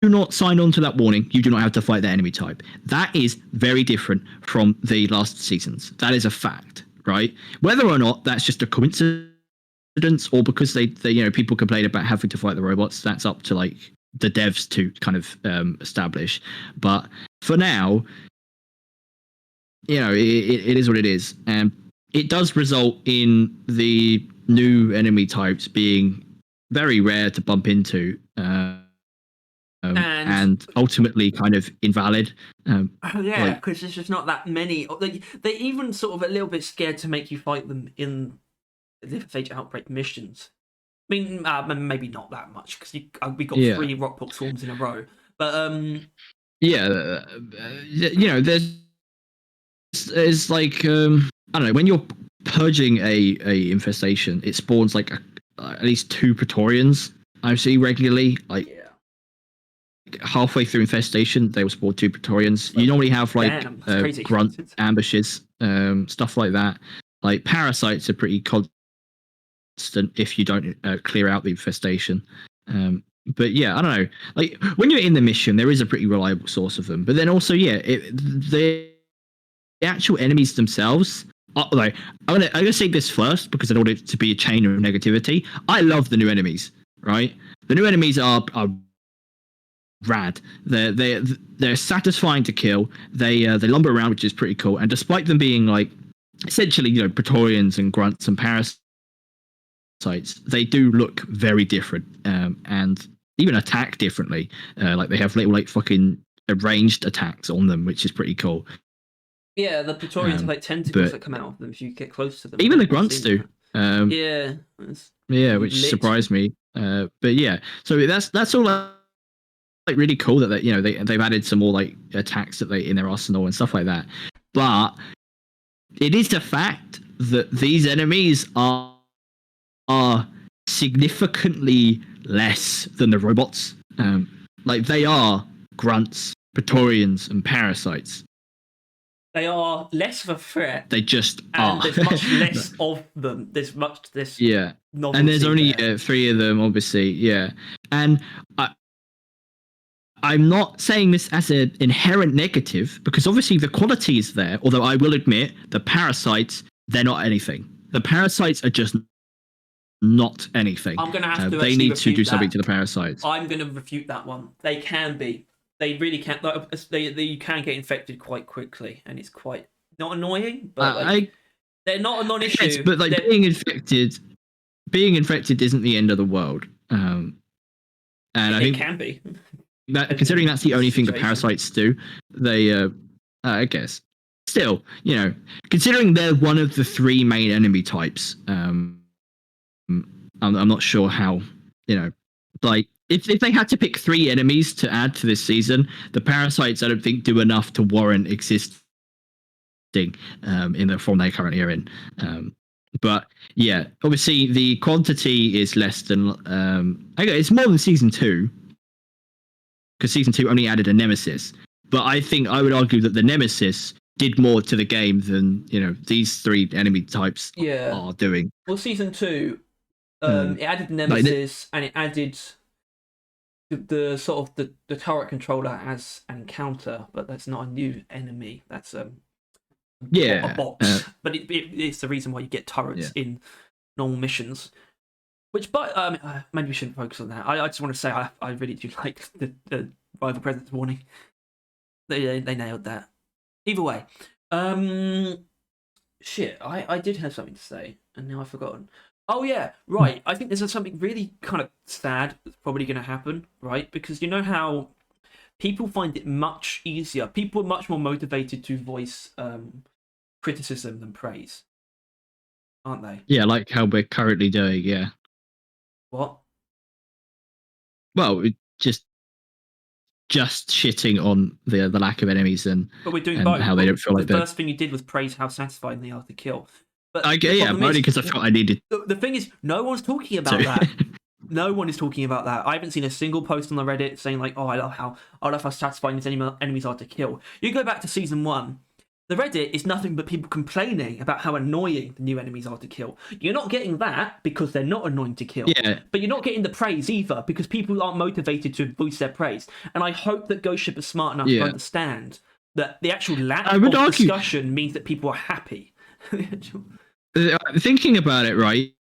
[SPEAKER 2] not sign on to that warning, you do not have to fight the enemy type. That is very different from the last seasons. That is a fact, right? Whether or not that's just a coincidence or because they people complain about having to fight the robots, that's up to like the devs to kind of establish. But for now, it is what it is, and it does result in the new enemy types being very rare to bump into, and ultimately kind of invalid.
[SPEAKER 1] Because there's just not that many. They're even sort of a little bit scared to make you fight them in the FH Outbreak missions. I mean, maybe not that much because we got 3 Rockport swarms in a row. But
[SPEAKER 2] there's like I don't know, when you're purging a infestation, it spawns like at least 2 Praetorians. I see regularly, like halfway through infestation, they will spawn 2 Praetorians. You normally have like grunt ambushes, stuff like that. Like parasites are pretty constant if you don't clear out the infestation. But yeah, I don't know. Like when you're in the mission, there is a pretty reliable source of them. But then also, the actual enemies themselves. I'm gonna say this first because I don't want it to be a chain of negativity. I love the new enemies. Right, the new enemies are rad. They're satisfying to kill. They lumber around, which is pretty cool. And despite them being like essentially Praetorians and grunts and parasites, they do look very different, and even attack differently. Like they have little like fucking ranged attacks on them, which is pretty cool.
[SPEAKER 1] Yeah, the Praetorians have like tentacles that come out of them if you get close to them.
[SPEAKER 2] Even the grunts do. Which surprised me. But yeah, so that's all like really cool that they've added some more like attacks that in their arsenal and stuff like that. But it is the fact that these enemies are significantly less than the robots. Like they are grunts, Praetorians, and parasites.
[SPEAKER 1] They are less of a threat.
[SPEAKER 2] They just are.
[SPEAKER 1] There's much less of them. There's much this.
[SPEAKER 2] Yeah. And there's only 3 of them, obviously. Yeah. And I'm not saying this as an inherent negative because obviously the quality is there. Although I will admit the parasites, they're not anything. The parasites are just not anything.
[SPEAKER 1] I'm going to have to.
[SPEAKER 2] They need to do something to the parasites.
[SPEAKER 1] I'm going to refute that one. They can be. They really can. You can get infected quite quickly, and it's quite not annoying, but they're not a non-issue.
[SPEAKER 2] Yes, but like being infected isn't the end of the world. And I think
[SPEAKER 1] it can be.
[SPEAKER 2] That considering that's the only thing the parasites do, they I guess still, considering they're one of the 3 main enemy types, I'm not sure how, like if they had to pick 3 enemies to add to this season, the parasites I don't think do enough to warrant existing in the form they currently are in. But yeah, obviously the quantity is less than it's more than season 2. Because season 2 only added a nemesis, but I think I would argue that the nemesis did more to the game than these 3 enemy types are doing.
[SPEAKER 1] Well, season 2, it added the nemesis and it added the sort of the turret controller as an encounter, but that's not a new enemy. That's a box. But it's the reason why you get turrets in normal missions. But maybe we shouldn't focus on that. I just want to say I really do like the rival presence warning. They nailed that. Either way, shit. I did have something to say, and now I've forgotten. Oh yeah, right. I think there's something really kind of sad that's probably going to happen, right? Because you know how people find it much easier. People are much more motivated to voice criticism than praise, aren't they?
[SPEAKER 2] Yeah, like how we're currently doing. Yeah.
[SPEAKER 1] What?
[SPEAKER 2] Well, just shitting on the lack of enemies
[SPEAKER 1] but we're doing both.
[SPEAKER 2] How they don't feel like
[SPEAKER 1] the first thing you did was praise how satisfying they are to kill. But
[SPEAKER 2] only because I felt I needed.
[SPEAKER 1] The thing is, no one's talking about that. No one is talking about that. I haven't seen a single post on the Reddit saying like, "Oh, I love how satisfying these enemies are to kill." You go back to season 1. the Reddit is nothing but people complaining about how annoying the new enemies are to kill. You're not getting that because they're not annoying to kill.
[SPEAKER 2] Yeah.
[SPEAKER 1] But you're not getting the praise either because people aren't motivated to voice their praise. And I hope that Ghost Ship is smart enough to understand that the actual lack of discussion means that people are happy.
[SPEAKER 2] Thinking about it, right?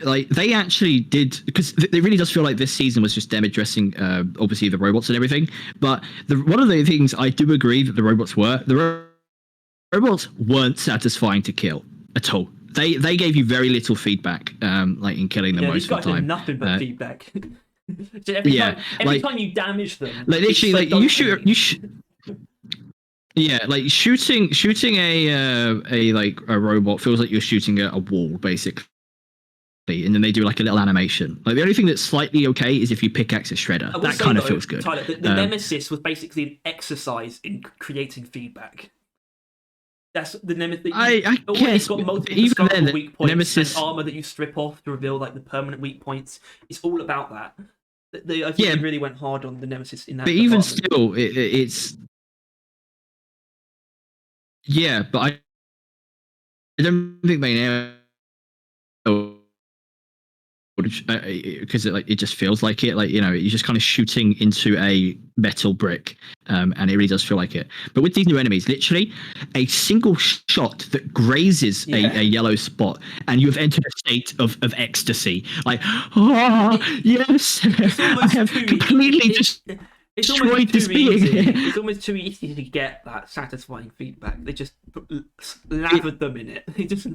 [SPEAKER 2] Like they actually did, because it really does feel like this season was just them addressing obviously the robots and everything. But one of the things I do agree that the robots weren't satisfying to kill at all. They gave you very little feedback, like in killing them most of the time.
[SPEAKER 1] Nothing but feedback. So every time you damage them,
[SPEAKER 2] like literally, like you shoot. Yeah, like shooting a robot feels like you're shooting a wall, basically. And then they do like a little animation. Like the only thing that's slightly okay is if you pickaxe a shredder. That kind of feels good.
[SPEAKER 1] Tyler, the Nemesis was basically an exercise in creating feedback. That's the Nemesis.
[SPEAKER 2] I guess
[SPEAKER 1] it's got multiple weak points, Nemesis and armor that you strip off to reveal like the permanent weak points. It's all about that. I think they really went hard on the Nemesis in that.
[SPEAKER 2] But even still, it's but I don't think they know. Because it just feels like it, like, you know, you're just kind of shooting into a metal brick, and it really does feel like it. But with these new enemies, literally a single shot that grazes a yellow spot and you have entered a state of ecstasy, like, yes, I have completely destroyed this being.
[SPEAKER 1] It's almost too easy to get that satisfying feedback. They just lathered them in it. They just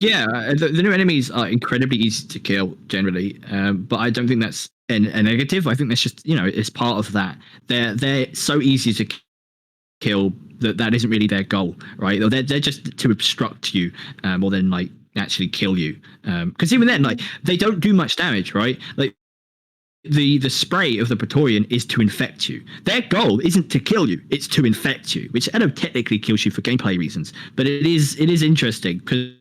[SPEAKER 2] the new enemies are incredibly easy to kill generally, but I don't think that's a negative. I think that's just, you know, it's part of that. They're so easy to kill that isn't really their goal, right? They're just to obstruct you more than like actually kill you. Because even then, like, they don't do much damage, right? Like the spray of the Praetorian is to infect you. Their goal isn't to kill you; it's to infect you, which I know technically kills you for gameplay reasons, but it is interesting because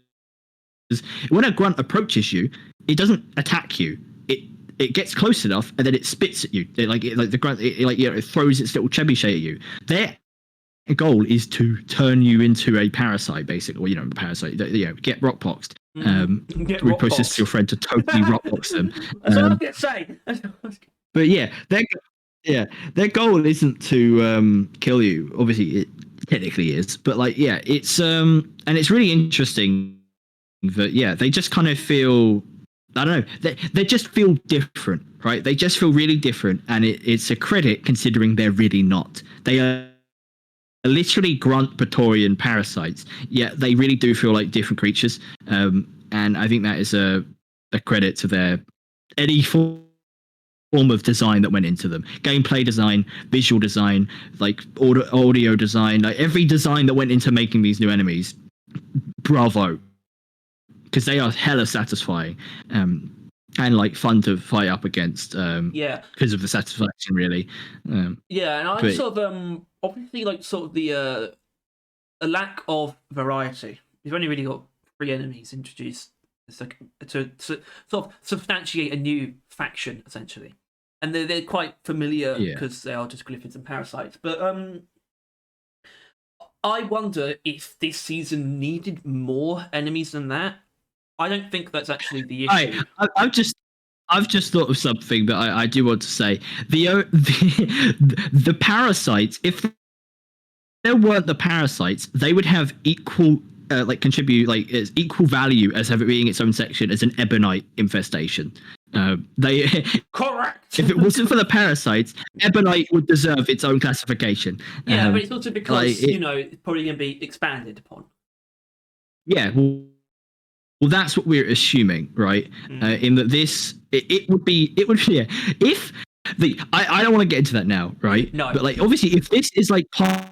[SPEAKER 2] when a grunt approaches you, it doesn't attack you. It gets close enough, and then it spits at you. The grunt, it throws its little trebuchet at you. Their goal is to turn you into a parasite, basically. Or, you know, a parasite. Get rockboxed. Reprocess your friend to totally rockbox them.
[SPEAKER 1] That's what I'm gonna say.
[SPEAKER 2] But their goal isn't to kill you. Obviously, it technically is, but it's and it's really interesting that they just kind of feel, I don't know, they just feel different, right? They just feel really different, and it's a credit considering they're really not. They are literally grunt Praetorian parasites, yet they really do feel like different creatures, and I think that is a credit to their any form of design that went into them. Gameplay design, visual design, like audio design, like every design that went into making these new enemies. Bravo. Because they are hella satisfying, and like fun to fight up against. Because of the satisfaction, really.
[SPEAKER 1] And I'm sort of obviously like sort of the a lack of variety. You've only really got 3 enemies introduced. It's like to sort of substantiate a new faction essentially, and they're quite familiar because they are just glyphids and parasites. But I wonder if this season needed more enemies than that. I don't think that's actually the issue.
[SPEAKER 2] I've just thought of something that I do want to say. The parasites, if there weren't the parasites, they would have equal contribute like as equal value as having being its own section as an ebonite infestation. They
[SPEAKER 1] correct.
[SPEAKER 2] If it wasn't for the parasites, ebonite would deserve its own classification.
[SPEAKER 1] But it's also because it's probably going to be expanded upon.
[SPEAKER 2] Yeah. Well, that's what we're assuming, right? In that it would be if I don't want to get into that now, right?
[SPEAKER 1] No.
[SPEAKER 2] But like obviously, if this is like part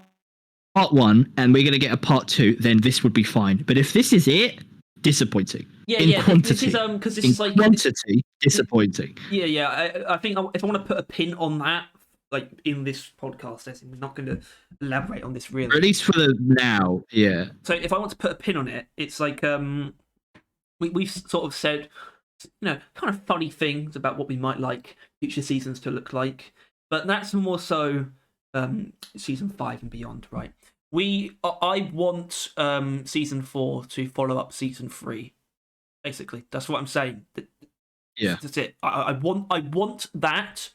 [SPEAKER 2] 1 and we're gonna get a part 2, then this would be fine. But if this is it, disappointing. Quantity,
[SPEAKER 1] because this is like
[SPEAKER 2] quantity, disappointing.
[SPEAKER 1] I think if I want to put a pin on that, like in this podcast, we're not going to elaborate on this really.
[SPEAKER 2] Or at least for the now, yeah.
[SPEAKER 1] So if I want to put a pin on it, it's like we've sort of said, kind of funny things about what we might like future seasons to look like, but that's more so season 5 and beyond, right? I want season 4 to follow up season 3. Basically, that's what I'm saying.
[SPEAKER 2] Yeah,
[SPEAKER 1] that's it. I want that.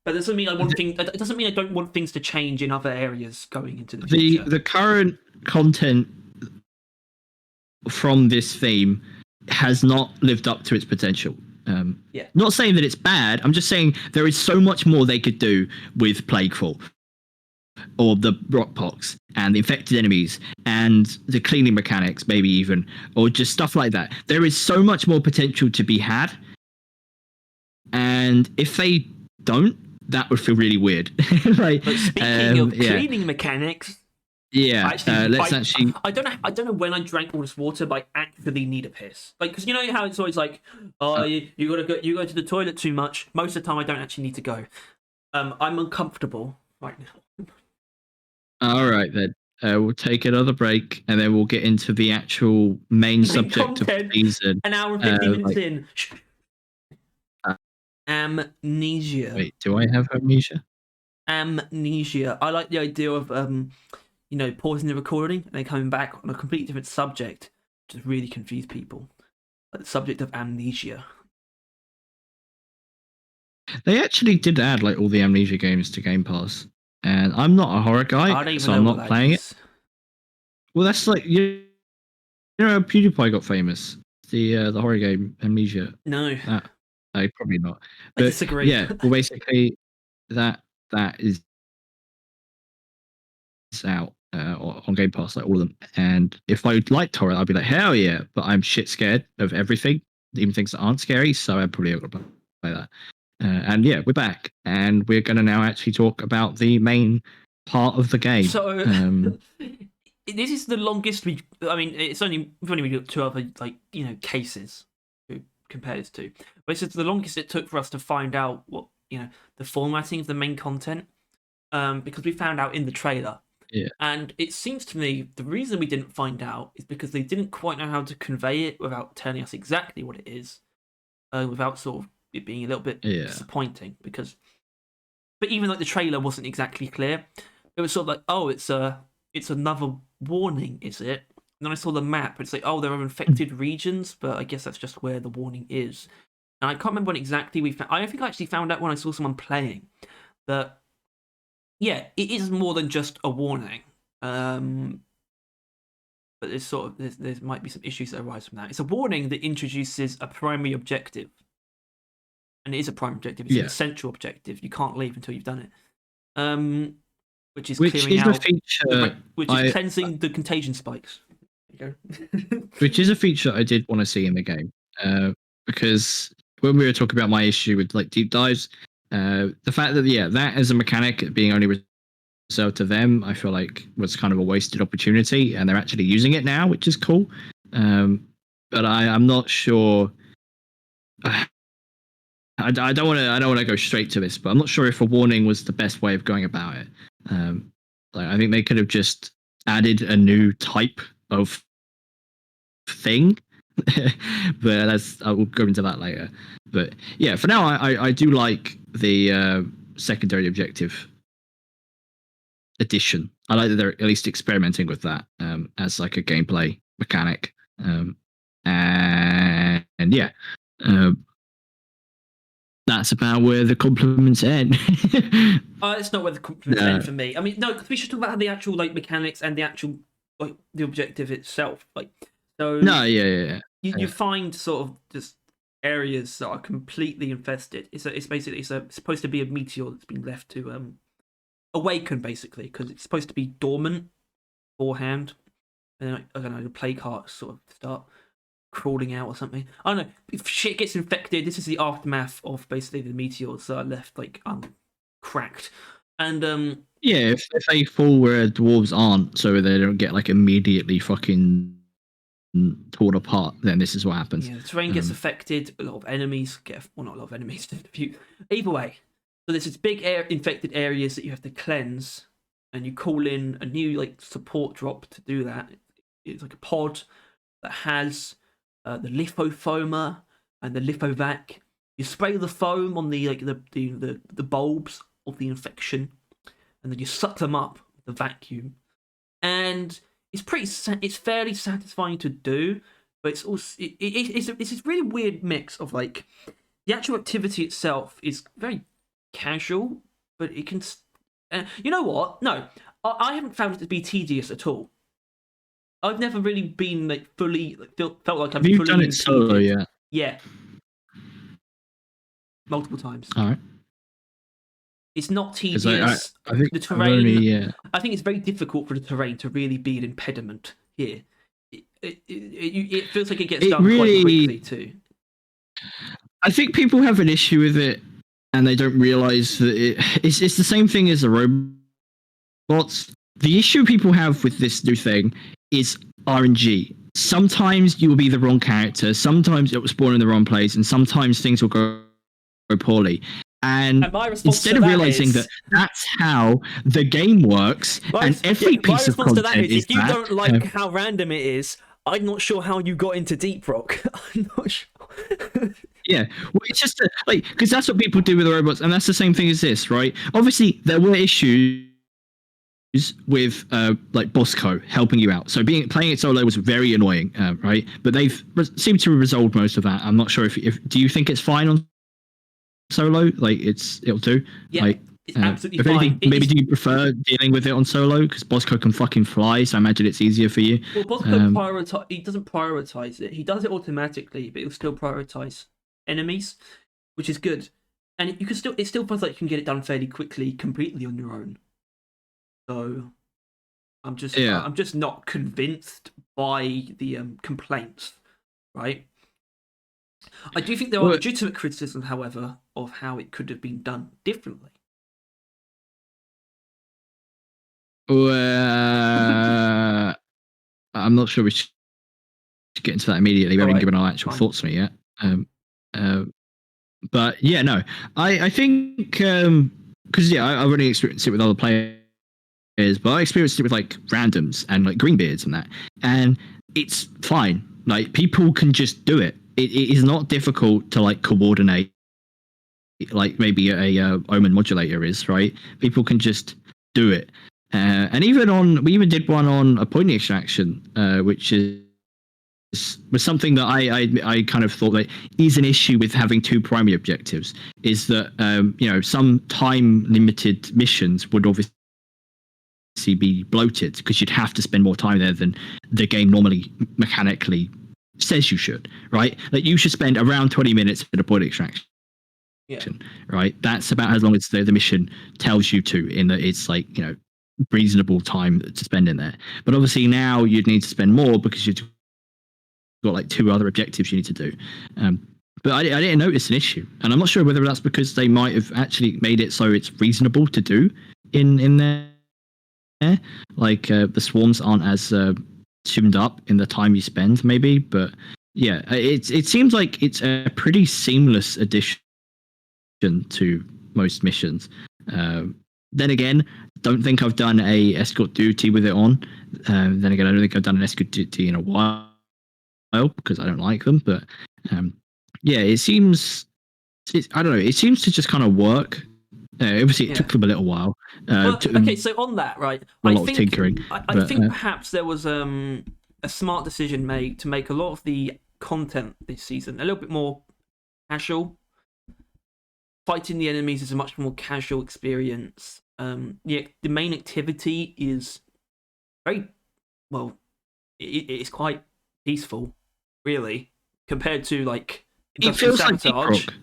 [SPEAKER 2] But
[SPEAKER 1] it doesn't mean It doesn't mean I don't want things to change in other areas going into the future.
[SPEAKER 2] The current content from this theme has not lived up to its potential. Not saying that it's bad. I'm just saying there is so much more they could do with Plaguefall, or the Rockpox, and the infected enemies, and the cleaning mechanics, maybe even, or just stuff like that. There is so much more potential to be had, and if they don't, that would feel really weird.
[SPEAKER 1] But speaking of cleaning mechanics,
[SPEAKER 2] let's actually.
[SPEAKER 1] I don't know when I drank all this water, but I actually need a piss. Like, because you know how it's always like, oh, you go to the toilet too much. Most of the time, I don't actually need to go. I'm uncomfortable right now.
[SPEAKER 2] All right then. We'll take another break, and then we'll get into the actual main subject of the season.
[SPEAKER 1] An hour and 50 minutes in. Amnesia.
[SPEAKER 2] Wait, do I have amnesia?
[SPEAKER 1] Amnesia. I like the idea of pausing the recording and then coming back on a completely different subject, just really confuse people. Like the subject of amnesia.
[SPEAKER 2] They actually did add like all the Amnesia games to Game Pass, and I'm not a horror guy, so I'm not playing it. Well, that's like you know how PewDiePie got famous, the horror game Amnesia.
[SPEAKER 1] No,
[SPEAKER 2] probably not.
[SPEAKER 1] But, I disagree.
[SPEAKER 2] Yeah, well, basically that is out on Game Pass, like all of them. And if I liked horror, I'd be like, hell yeah! But I'm shit scared of everything, even things that aren't scary. So I'm probably not gonna play that. And yeah, we're back, and we're going to now actually talk about the main part of the game.
[SPEAKER 1] So this is the longest we've only got 2 other cases to compare this to, but this is the longest it took for us to find out what the formatting of the main content, because we found out in the trailer.
[SPEAKER 2] Yeah.
[SPEAKER 1] And it seems to me the reason we didn't find out is because they didn't quite know how to convey it without telling us exactly what it is, without sort of it being a little bit disappointing. But even like the trailer wasn't exactly clear. It was sort of like, oh, it's another warning, is it? And then I saw the map. It's like, oh, there are infected regions, but I guess that's just where the warning is. And I can't remember when exactly we found. I think I actually found out when I saw someone playing that. Yeah, it is more than just a warning. But there's there might be some issues that arise from that. It's a warning that introduces a primary objective. And it is a primary objective. It's an essential objective. You can't leave until you've done it. Which is clearing out, cleansing the contagion spikes. There you go.
[SPEAKER 2] Which is a feature I did want to see in the game, because when we were talking about my issue with like deep dives, the fact that that as a mechanic being only reserved to them, I feel like was kind of a wasted opportunity, and they're actually using it now, which is cool. But I'm not sure. I don't want to go straight to this, but I'm not sure if a warning was the best way of going about it. I think they could have just added a new type of thing, but I will go into that later. But yeah, for now, I do like the secondary objective addition. I like that they're at least experimenting with that as like a gameplay mechanic, and yeah. That's about where the compliments end.
[SPEAKER 1] It's not where the compliments end for me. I mean, no, we should talk about the actual mechanics and the actual the objective itself. You find sort of just areas that are completely infested. It's supposed to be a meteor that's been left to awaken, basically, because it's supposed to be dormant beforehand, and then I don't know, the plague hearts sort of start crawling out or something. I don't know. If shit gets infected, this is the aftermath of basically the meteors that are left cracked. And
[SPEAKER 2] if they fall where dwarves aren't, so they don't get immediately fucking torn apart, then this is what happens.
[SPEAKER 1] Yeah, the terrain gets affected. A lot of enemies not a lot of enemies. Either way, so there's this big infected areas that you have to cleanse, and you call in a new support drop to do that. It's like a pod that has the lithofoamer and the lithovac. You spray the foam on the bulbs of the infection, and then you suck them up with the vacuum, and it's fairly satisfying to do, but it's also it's this really weird mix of like the actual activity itself is very casual, but it can. You know what? No, I haven't found it to be tedious at all. I've never really been like fully felt like I'm fully.
[SPEAKER 2] Have you done it solo yet?
[SPEAKER 1] Yeah, multiple times.
[SPEAKER 2] All right.
[SPEAKER 1] It's not tedious.
[SPEAKER 2] I think
[SPEAKER 1] the terrain.
[SPEAKER 2] only,
[SPEAKER 1] I think it's very difficult for the terrain to really be an impediment here. It feels like it gets done quite quickly too.
[SPEAKER 2] I think people have an issue with it, and they don't realize that it's the same thing as the robots. The issue people have with this new thing is RNG. Sometimes you will be the wrong character, sometimes it will spawn in the wrong place, and sometimes things will go poorly. And instead of realizing that that's how the game works, and every piece of content is
[SPEAKER 1] if you don't like how random it is, I'm not sure how you got into Deep Rock. I'm not sure.
[SPEAKER 2] Yeah, well, it's just because that's what people do with the robots, and that's the same thing as this, right? Obviously, there were issues with like Bosco helping you out, so playing it solo was very annoying, right? But they've seemed to have resolved most of that. I'm not sure if do you think it's fine on solo? Like it'll do.
[SPEAKER 1] Yeah,
[SPEAKER 2] like,
[SPEAKER 1] it's absolutely fine.
[SPEAKER 2] Anything, maybe do you prefer dealing with it on solo because Bosco can fucking fly? So I imagine it's easier for you.
[SPEAKER 1] Well, Bosco he doesn't prioritize it. He does it automatically, but he'll still prioritize enemies, which is good. And you can still it still feels like you can get it done fairly quickly, completely on your own. So I'm just not convinced by the complaints, right? I do think there are legitimate criticisms, however, of how it could have been done differently.
[SPEAKER 2] I'm not sure we should get into that immediately. We haven't given our actual thoughts on it yet. But yeah, no, I think because I've already experienced it with other players, but I experienced it with like randoms and like greenbeards and that, and it's fine. Like people can just do it. It is not difficult to like coordinate, like maybe a Omen modulator is, right? People can just do it. And we even did one on a point extraction, which was something that I kind of thought that is an issue with having two primary objectives. Is that some time limited missions would obviously be bloated because you'd have to spend more time there than the game normally mechanically says you should, right? Like you should spend around 20 minutes in a point extraction. Yeah. Right? That's about as long as the mission tells you to, in that it's like, reasonable time to spend in there. But obviously now you'd need to spend more because you've got like two other objectives you need to do. But I didn't notice an issue, and I'm not sure whether that's because they might have actually made it so it's reasonable to do in there. Like the swarms aren't as tuned up in the time you spend, maybe. But yeah, it seems like it's a pretty seamless addition to most missions. Then again, don't think I've done a escort duty with it on. Then again, I don't think I've done an escort duty in a while because I don't like them. But yeah, it seems. I don't know. It seems to just kind of work. Obviously, it took them a little while.
[SPEAKER 1] Okay, so on that, right?
[SPEAKER 2] I think tinkering.
[SPEAKER 1] I think perhaps there was a smart decision made to make a lot of the content this season a little bit more casual. Fighting the enemies is a much more casual experience. The main activity is very well. It's quite peaceful, really, compared to like
[SPEAKER 2] it feels
[SPEAKER 1] sabotage.
[SPEAKER 2] Like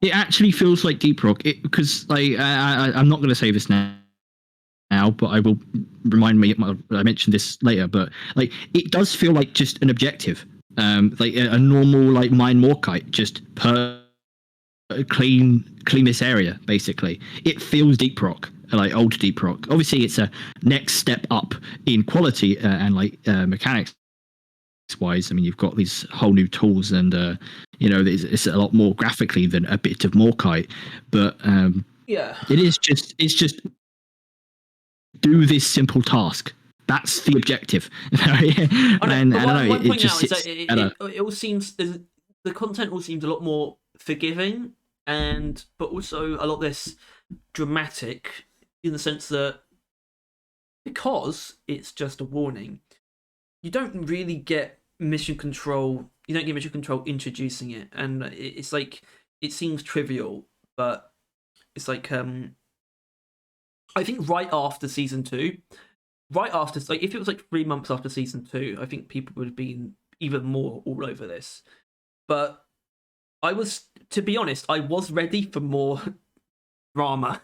[SPEAKER 2] it actually feels like Deep Rock because like I'm not going to say this now, but I will remind me. I mentioned this later, but like it does feel like just an objective, like a normal like mine Morkite, just clean this area. Basically, it feels Deep Rock, like old Deep Rock. Obviously, it's a next step up in quality and like mechanics wise. I mean, you've got these whole new tools, and it's a lot more graphically than a bit of Morkite. But it's just do this simple task. That's the objective. And I don't know. It just
[SPEAKER 1] it all seems the content all seems a lot more forgiving but also a lot less dramatic in the sense that because it's just a warning, you don't really get mission control. You don't get mission control introducing it, and it's like it seems trivial, but it's like I think right after season 2, right after like if it was like 3 months after season 2, I think people would have been even more all over this. But I was, to be honest, I was ready for more drama.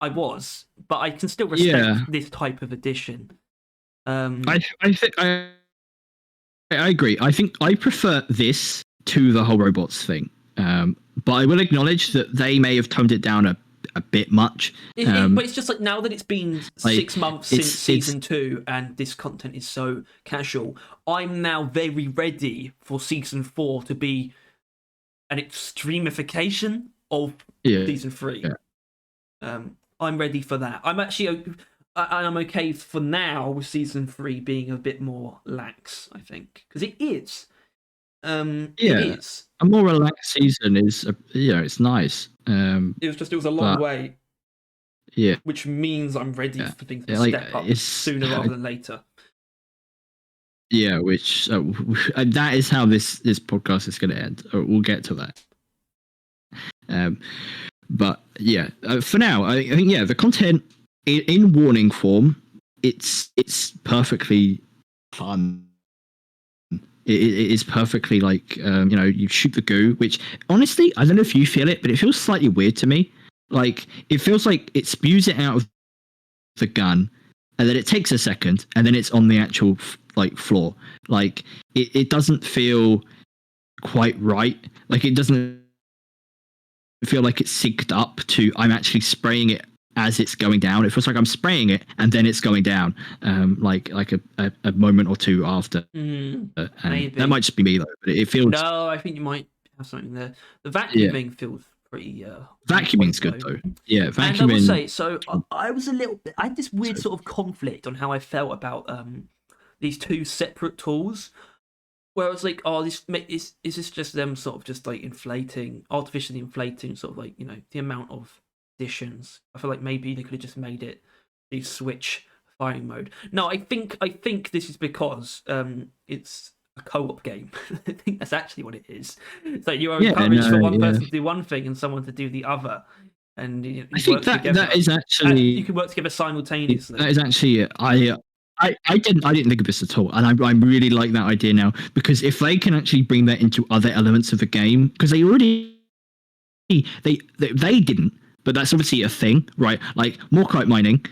[SPEAKER 1] I was, but I can still respect this type of addition.
[SPEAKER 2] I think I agree. I think I prefer this to the whole robots thing. But I will acknowledge that they may have toned it down a bit much.
[SPEAKER 1] But it's just like now that it's been 6 months since season 2 and this content is so casual, I'm now very ready for season 4 to be an extremification of season 3. Yeah. I'm ready for that. I'm okay for now with season 3 being a bit more lax, I think, because it is. It is.
[SPEAKER 2] A more relaxed season is, it's nice.
[SPEAKER 1] It was a long way.
[SPEAKER 2] Yeah.
[SPEAKER 1] Which means I'm ready for things to step up sooner rather than later.
[SPEAKER 2] Yeah, which that is how this podcast is going to end. We'll get to that. But yeah, for now, I think the content in warning form, it's perfectly fun. It is perfectly like you shoot the goo, which honestly I don't know if you feel it, but it feels slightly weird to me. Like it feels like it spews it out of the gun, and then it takes a second, and then it's on the actual floor. Like it doesn't feel quite right. Like it doesn't feel like it's synced up to I'm actually spraying it as it's going down. It feels like I'm spraying it and then it's going down, like a moment or two after.
[SPEAKER 1] Maybe.
[SPEAKER 2] That might just be me though, but it feels.
[SPEAKER 1] No, I think you might have something there. The vacuuming feels pretty.
[SPEAKER 2] Vacuuming's good though. Yeah, vacuuming.
[SPEAKER 1] And I will say, so I was a little bit. I had this weird sort of conflict on how I felt about these two separate tools. Where I was like, oh, is this just them sort of just like artificially inflating sort of like, the amount of additions. I feel like maybe they could have just made it the switch firing mode. No, I think this is because it's a co-op game. I think that's actually what it is. So you are encouraged for one person to do one thing and someone to do the other. And
[SPEAKER 2] I think that is actually
[SPEAKER 1] you can work together simultaneously.
[SPEAKER 2] That is actually it. I didn't think of this at all, and I really like that idea now, because if they can actually bring that into other elements of the game, because they already they didn't, but that's obviously a thing, right? Like more kite mining,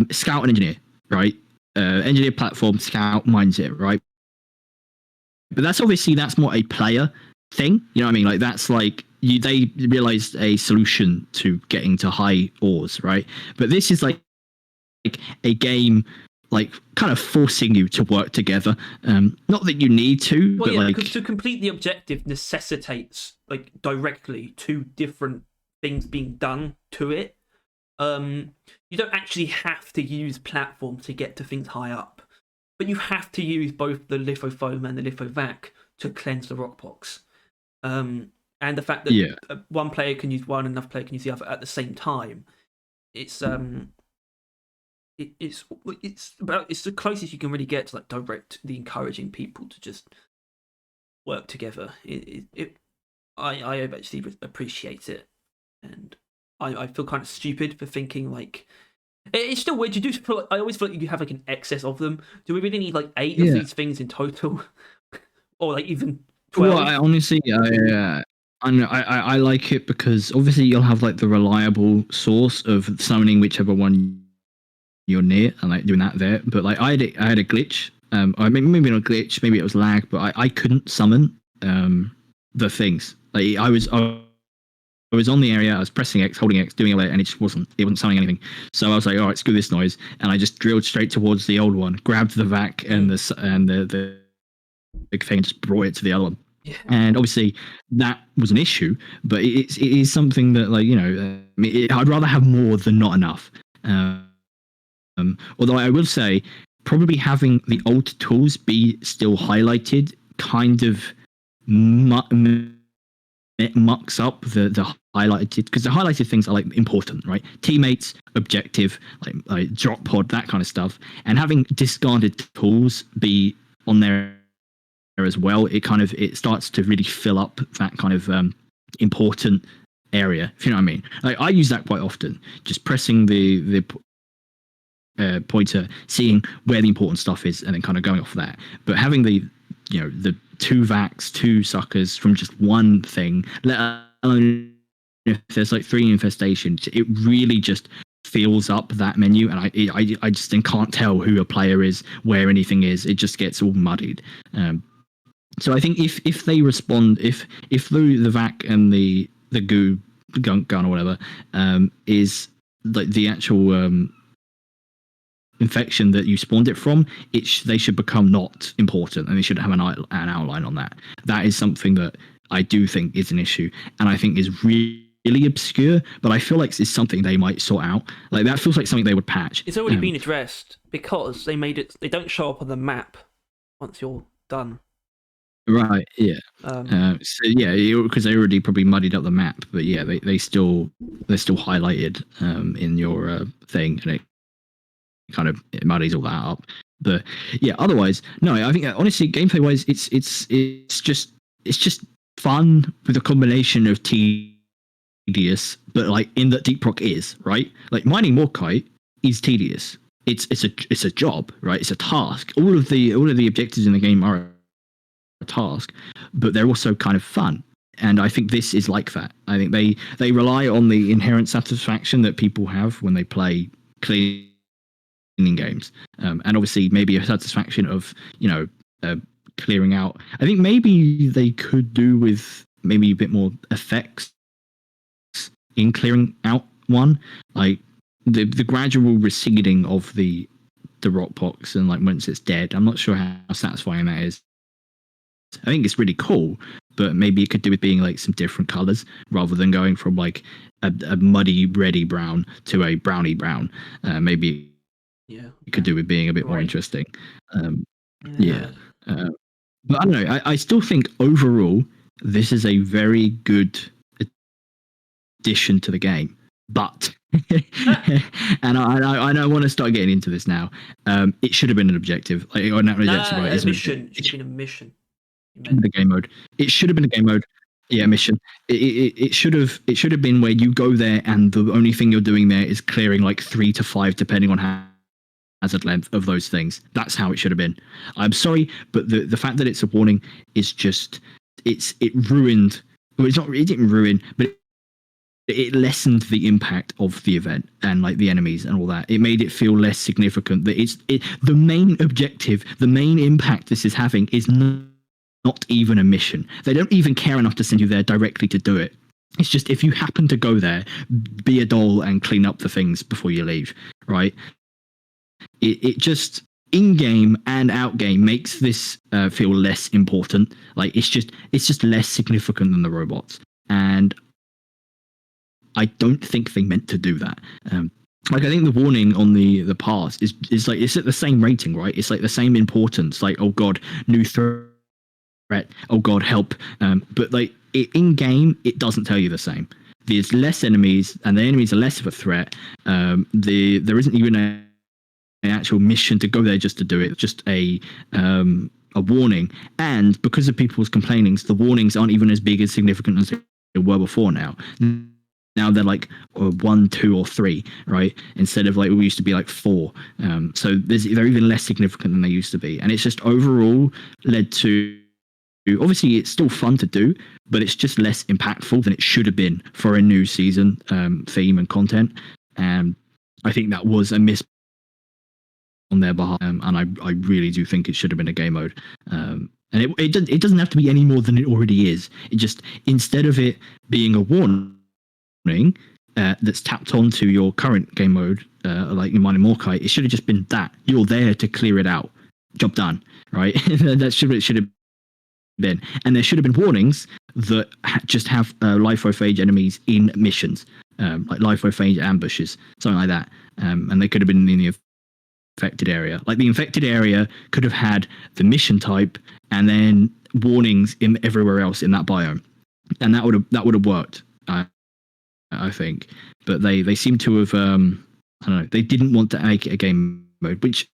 [SPEAKER 2] scout and engineer, right? Engineer platform, scout mines it, right? But that's more a player thing, you know what I mean? Like that's like they realized a solution to getting to high ores, right? But this is like a game. Like kind of forcing you to work together. Not that you need to, but
[SPEAKER 1] because to complete the objective necessitates like directly two different things being done to it. You don't actually have to use platform to get to things high up, but you have to use both the lithofoam and the lithovac to cleanse the rock box. And the fact that one player can use one and another player can use the other at the same time, it's the closest you can really get to like directly encouraging people to just work together. I actually appreciate it, and I feel kind of stupid for thinking like it's still weird. You do feel like, I always feel like you have like an excess of them. Do we really need like 8 of these things in total, or like even 12?
[SPEAKER 2] Well, I honestly, I like it because obviously you'll have like the reliable source of summoning whichever one you're near and like doing that there, but like I had a glitch. Maybe not a glitch, maybe it was lag, but I couldn't summon the things. Like I was on the area, I was pressing X, holding X, doing it, and it wasn't summoning anything. So I was like, all right, screw this noise, and I just drilled straight towards the old one, grabbed the vac and the big thing, and just brought it to the other one.
[SPEAKER 1] Yeah.
[SPEAKER 2] And obviously that was an issue, but it is something that like I'd rather have more than not enough. Although I will say, probably having the old tools be still highlighted kind of it mucks up the highlighted, because the highlighted things are like important, right? Teammates, objective, like drop pod, that kind of stuff, and having discarded tools be on there as well, it starts to really fill up that kind of important area, if you know what I mean. Like, I use that quite often, just pressing the pointer, seeing where the important stuff is, and then kind of going off that. But having the two vacs, two suckers from just one thing, let alone if there's like 3 infestations, it really just fills up that menu, and I just then can't tell who a player is, where anything is. It just gets all muddied. So I think if they respond, if the vac and the goo gun or whatever is like the actual infection that you spawned it from, they should become not important, and they should have an outline on that. That is something that I do think is an issue, and I think is really obscure, but I feel like it's something they might sort out. Like, that feels like something they would patch.
[SPEAKER 1] It's already been addressed, because they made it. They don't show up on the map once you're done.
[SPEAKER 2] Right. Yeah. So yeah, because they already probably muddied up the map, but yeah, they're still highlighted in your thing, and it muddies all that up. But yeah, otherwise, no, I think honestly, gameplay wise, it's just fun with a combination of tedious, but like in that Deep Rock is right. Like, mining Morkite is tedious. It's a job, right? It's a task. All of the objectives in the game are a task, but they're also kind of fun. And I think this is like that. I think they rely on the inherent satisfaction that people have when they play cleaning games, and obviously maybe a satisfaction of clearing out. I think maybe they could do with maybe a bit more effects in clearing out one, like the gradual receding of the rock box, and like once it's dead. I'm not sure how satisfying that is. I think it's really cool, but maybe it could do with being like some different colors rather than going from like a muddy reddy brown to a browny brown. Maybe it could do with being a bit more interesting. But I don't know. I still think overall this is a very good addition to the game. But and I want to start getting into this now. It should have been an objective. Like, or not objective, right?
[SPEAKER 1] It should have been a mission.
[SPEAKER 2] The game mode. It should have been a game mode. Yeah, mission. It should have been where you go there and the only thing you're doing there is clearing like 3 to 5, depending on hazard length of those things. That's how it should have been. I'm sorry, but the fact that it's a warning is just it ruined. Well, it didn't ruin, but it lessened the impact of the event and like the enemies and all that. It made it feel less significant. That the main objective, the main impact this is having is not even a mission. They don't even care enough to send you there directly to do it. It's just, if you happen to go there, be a doll and clean up the things before you leave, right? It just, in-game and out-game, makes this feel less important. Like, it's just less significant than the robots. And I don't think they meant to do that. Like, I think the warning on the pass is like, it's at the same rating, right? It's like the same importance. Like, oh god, new threat. Oh god, help. But like, in game, it doesn't tell you the same. There's less enemies, and the enemies are less of a threat. There isn't even an actual mission to go there just to do it. It's just a warning. And because of people's complainings, the warnings aren't even as big as significant as they were before now. Now they're like 1, 2, or 3, right? Instead of like, we used to be like 4. So they're even less significant than they used to be. And it's just overall led to, obviously it's still fun to do, but it's just less impactful than it should have been for a new season theme and content. And I think that was a miss on their behalf. And I really do think it should have been a game mode. And it doesn't have to be any more than it already is. It just, instead of it being a warning that's tapped onto your current game mode, like in Mining Morkite, it should have just been that. You're there to clear it out. Job done, right? That's it should have been. And there should have been warnings that just have life-or-phage enemies in missions, like life-or-phage ambushes, something like that. And they could have been in the infected area. Like, the infected area could have had the mission type and then warnings in everywhere else in that biome. and that would have worked. I think, but they seem to have I don't know. They didn't want to make it a game mode, which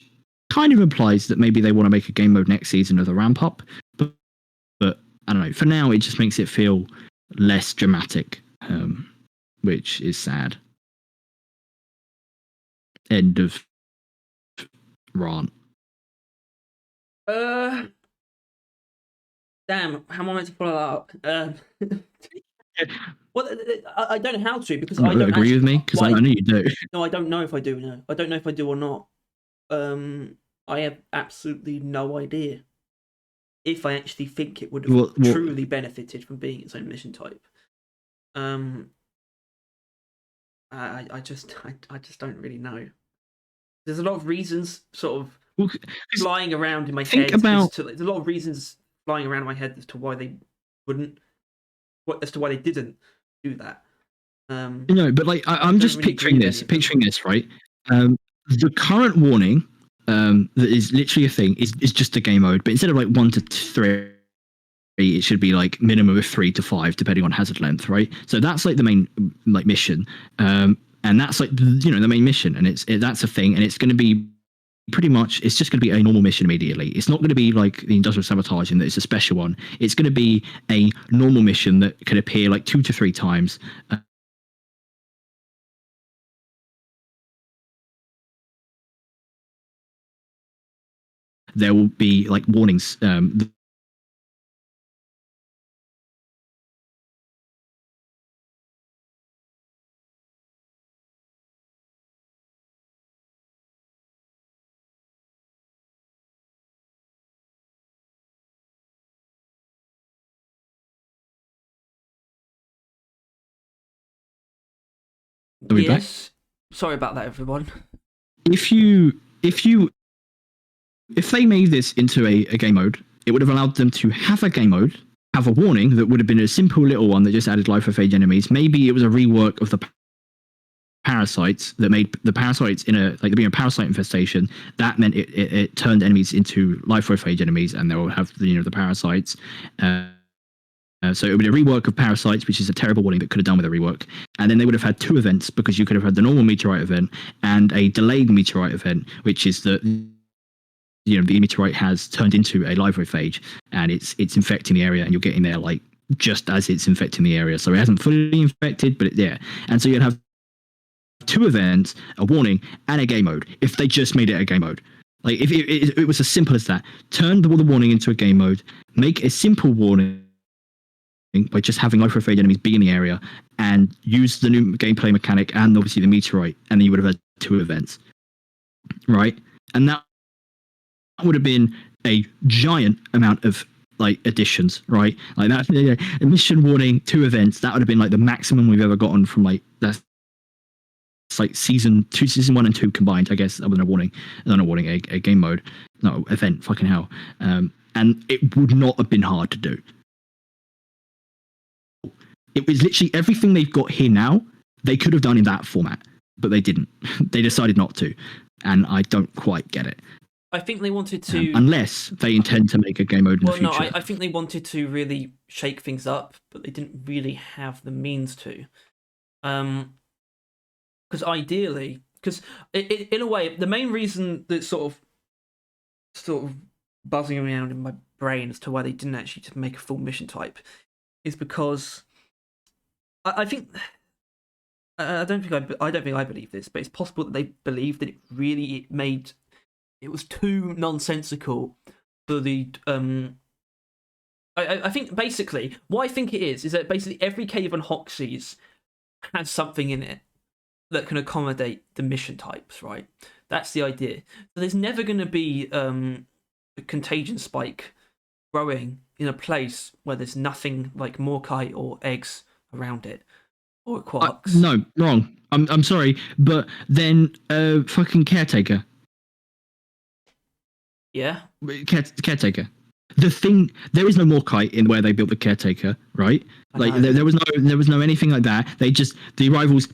[SPEAKER 2] kind of implies that maybe they want to make a game mode next season as a ramp up. But I don't know. For now, it just makes it feel less dramatic, which is sad. End of rant.
[SPEAKER 1] Damn, how am I meant to follow that up? Well, I don't know how to, because
[SPEAKER 2] I don't agree with me, because I know you do.
[SPEAKER 1] No, I don't know if I do. No, I don't know if I do or not. I have absolutely no idea if I actually think it would have truly benefited from being its own mission type. I just don't really know. There's a lot of reasons sort of flying around in my head. There's a lot of reasons flying around in my head as to why they wouldn't, as to why they didn't do that.
[SPEAKER 2] No, but like I'm just really picturing this, right? The current warning that is literally a thing is just a game mode, but instead of like 1 to 3, it should be like minimum of 3 to 5 depending on hazard length, right? So that's like the main like mission, and that's like the main mission, and that's a thing, and it's going to be pretty much, it's just going to be a normal mission immediately. It's not going to be like the industrial sabotage and that it's a special one. It's going to be a normal mission that could appear like 2 to 3 times. There will be like warnings. Are we back?
[SPEAKER 1] Sorry about that, everyone.
[SPEAKER 2] If they made this into a game mode, it would have allowed them to have a game mode, have a warning that would have been a simple little one that just added life or phage enemies. Maybe it was a rework of the parasites that made the parasites in a like being a parasite infestation. That meant it turned enemies into life or phage enemies, and they'll have the parasites. So it would be a rework of parasites, which is a terrible warning that could have done with a rework. And then they would have had 2 events, because you could have had the normal meteorite event and a delayed meteorite event, which is that the meteorite has turned into a livophage and it's infecting the area, and you're getting there like just as it's infecting the area. So it hasn't fully infected, but and so you'd have 2 events, a warning, and a game mode if they just made it a game mode. Like if it was as simple as that, turn the warning into a game mode, make a simple warning by just having life-phage enemies be in the area, and use the new gameplay mechanic and obviously the meteorite, and then you would have had 2 events, right? And that would have been a giant amount of like additions, right? Like that, a mission warning, 2 events, that would have been like the maximum we've ever gotten from like that's like season 1 and 2 combined, I guess, other than a warning, a game mode, no event, fucking hell. And it would not have been hard to do. It was literally everything they've got here now, they could have done in that format, but they didn't. They decided not to, and I don't quite get it.
[SPEAKER 1] I think they wanted to...
[SPEAKER 2] unless they intend to make a game mode in the future.
[SPEAKER 1] No, I think they wanted to really shake things up, but they didn't really have the means to. Because ideally... Because in a way, the main reason that sort of buzzing around in my brain as to why they didn't actually just make a full mission type is because... I think I don't think I believe this, but it's possible that they believe that it was too nonsensical for the I think basically what I think it is that basically every cave on Hoxie's has something in it that can accommodate the mission types, right? That's the idea. So there's never going to be a contagion spike growing in a place where there's nothing like Morkite or eggs around it, or quarks.
[SPEAKER 2] No, wrong. I'm sorry, but then fucking caretaker.
[SPEAKER 1] Yeah,
[SPEAKER 2] caretaker. The thing, there is no Morkite in where they built the caretaker, right? Like there was no anything like that. The rivals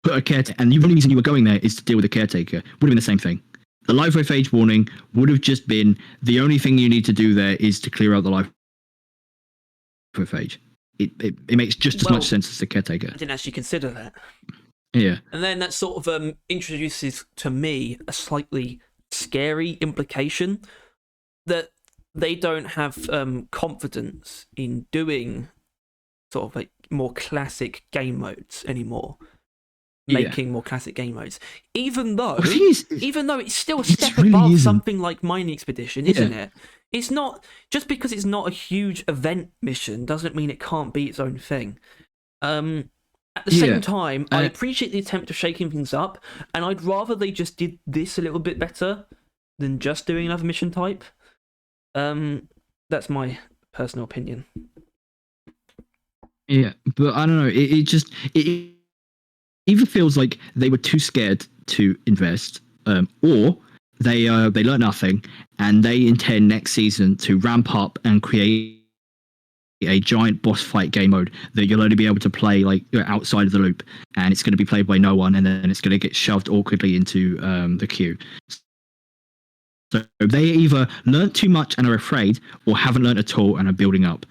[SPEAKER 2] put a caretaker, and the only reason you were going there is to deal with the caretaker. Would have been the same thing. The livophage warning would have just been the only thing you need to do there is to clear out the life with age. It makes just as much sense as the caretaker.
[SPEAKER 1] I didn't actually consider that.
[SPEAKER 2] Yeah.
[SPEAKER 1] And then that sort of introduces to me a slightly scary implication that they don't have confidence in doing sort of like more classic game modes anymore. Making more classic game modes, even though it's still a step above something like Mining Expedition, isn't it? It's not just because it's not a huge event mission doesn't mean it can't be its own thing. At the same time, I appreciate the attempt of shaking things up, and I'd rather they just did this a little bit better than just doing another mission type. That's my personal opinion.
[SPEAKER 2] Yeah, but I don't know. It either feels like they were too scared to invest, or they learned nothing, and they intend next season to ramp up and create a giant boss fight game mode that you'll only be able to play like outside of the loop, and it's going to be played by no one, and then it's going to get shoved awkwardly into the queue. So they either learned too much and are afraid, or haven't learned at all and are building up.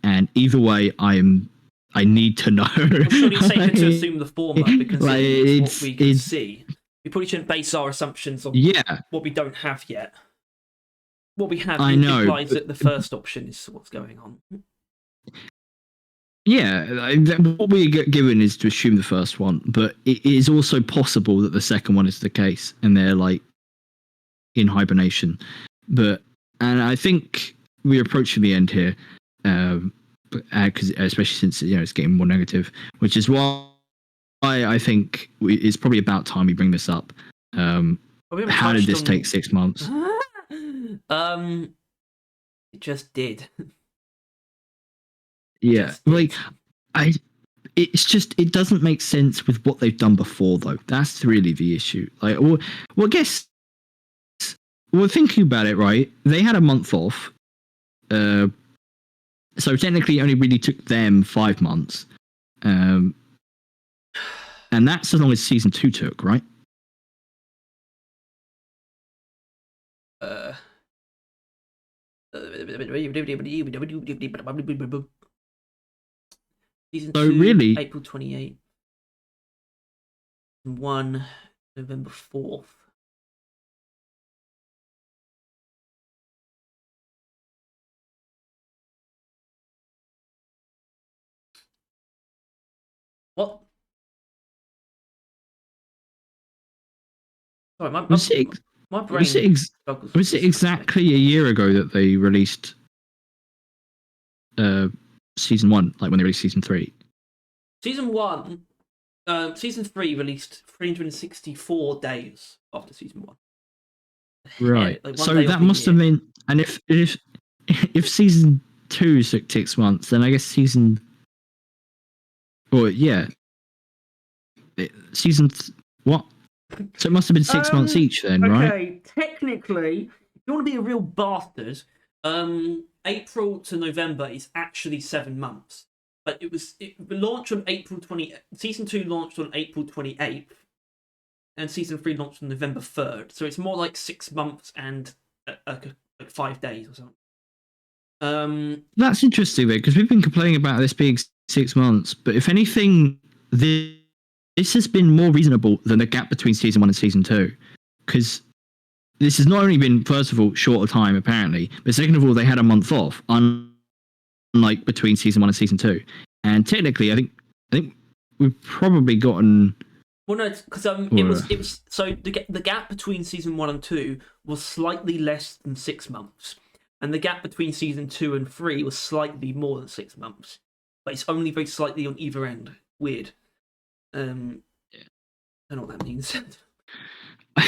[SPEAKER 2] And either way, I need to know.
[SPEAKER 1] It's surely safer to assume the former because it's what we can see. We probably shouldn't base our assumptions on what we don't have yet. What we have implies that the first option is what's going on.
[SPEAKER 2] Yeah, what we get given is to assume the first one, but it is also possible that the second one is the case, and they're like in hibernation. And I think we're approaching the end here. Because especially since it's getting more negative, which is why I think it's probably about time we bring this up. How did this take 6 months?
[SPEAKER 1] It just did.
[SPEAKER 2] Yeah, it doesn't make sense with what they've done before, though. That's really the issue. Like, well, I guess. Well, thinking about it, right? They had a month off. So technically, it only really took them 5 months, and that's as long as season 2 took, right?
[SPEAKER 1] Season 2, really, April 28th, 1 November 4th. What? Sorry, my brain.
[SPEAKER 2] Was it exactly a year ago that they released season 1? Like when they released season 3?
[SPEAKER 1] Season 1, season 3 released 364 days after season 1.
[SPEAKER 2] Right. Like so that must have been. And if season 2 took 6 months, then I guess season. Well, yeah. What? So it must have been 6 months each then, right?
[SPEAKER 1] Okay, technically, if you want to be a real bastard, April to November is actually 7 months. But it launched on April 20. Season 2 launched on April 28th, and season 3 launched on November 3rd. So it's more like 6 months and like 5 days or something.
[SPEAKER 2] That's interesting, though, because we've been complaining about this being 6 months, but if anything, this has been more reasonable than the gap between season 1 and season 2, because this has not only been, first of all, shorter time apparently, but second of all, they had a month off, unlike between season 1 and season 2. And technically, I think we've probably gotten.
[SPEAKER 1] Well, no, because it was so the gap between season 1 and 2 was slightly less than 6 months, and the gap between season 2 and 3 was slightly more than 6 months, but it's only very slightly on either end. Weird. I don't know what that means.
[SPEAKER 2] I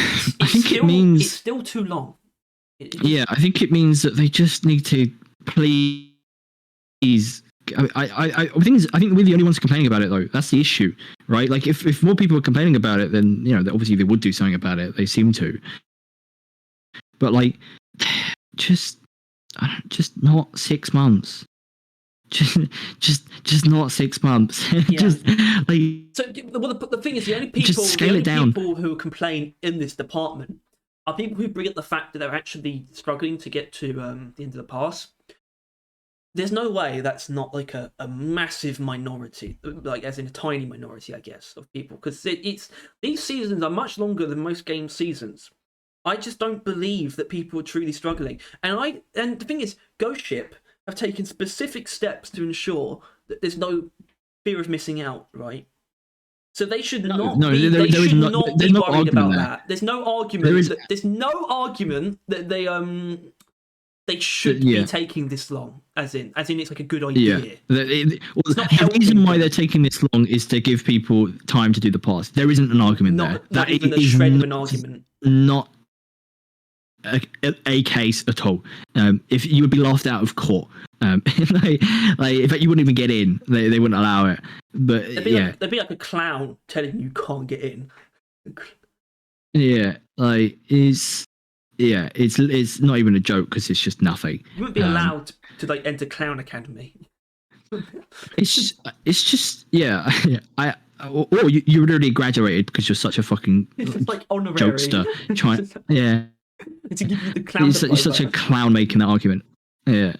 [SPEAKER 2] think it means
[SPEAKER 1] it's still too long.
[SPEAKER 2] I think it means that they just need to please. I think we're the only ones complaining about it, though. That's the issue, right? Like if more people are complaining about it, then obviously they would do something about it. They seem to, but like just not 6 months. Just not 6 months.
[SPEAKER 1] Yeah.
[SPEAKER 2] Just like
[SPEAKER 1] the thing is, the only people who complain in this department are people who bring up the fact that they're actually struggling to get to the end of the pass. there's no way that's not like a massive minority, like as in a tiny minority, I guess, of people, because it's these seasons are much longer than most game seasons. I just don't believe that people are truly struggling, and the thing is, Ghost Ship have taken specific steps to ensure that there's no fear of missing out, right? So they should not be. They should not be worried about that. There's no argument. There's no argument that they should be taking this long, as in it's like a good idea.
[SPEAKER 2] Yeah. The reason why they're taking this long is to give people time to do the parts. There isn't an argument there.
[SPEAKER 1] Not even a shred of an argument.
[SPEAKER 2] Not a case at all. If you would be laughed out of court, in fact, you wouldn't even get in. They wouldn't allow it. But
[SPEAKER 1] there'd be like a clown telling you can't get in.
[SPEAKER 2] Yeah, it's not even a joke because it's just nothing.
[SPEAKER 1] You wouldn't be allowed to like enter Clown Academy.
[SPEAKER 2] it's just or you literally graduated because you're such a fucking
[SPEAKER 1] like honorary
[SPEAKER 2] jokester.
[SPEAKER 1] To give you the clown.
[SPEAKER 2] You're such a clown making that argument. Yeah,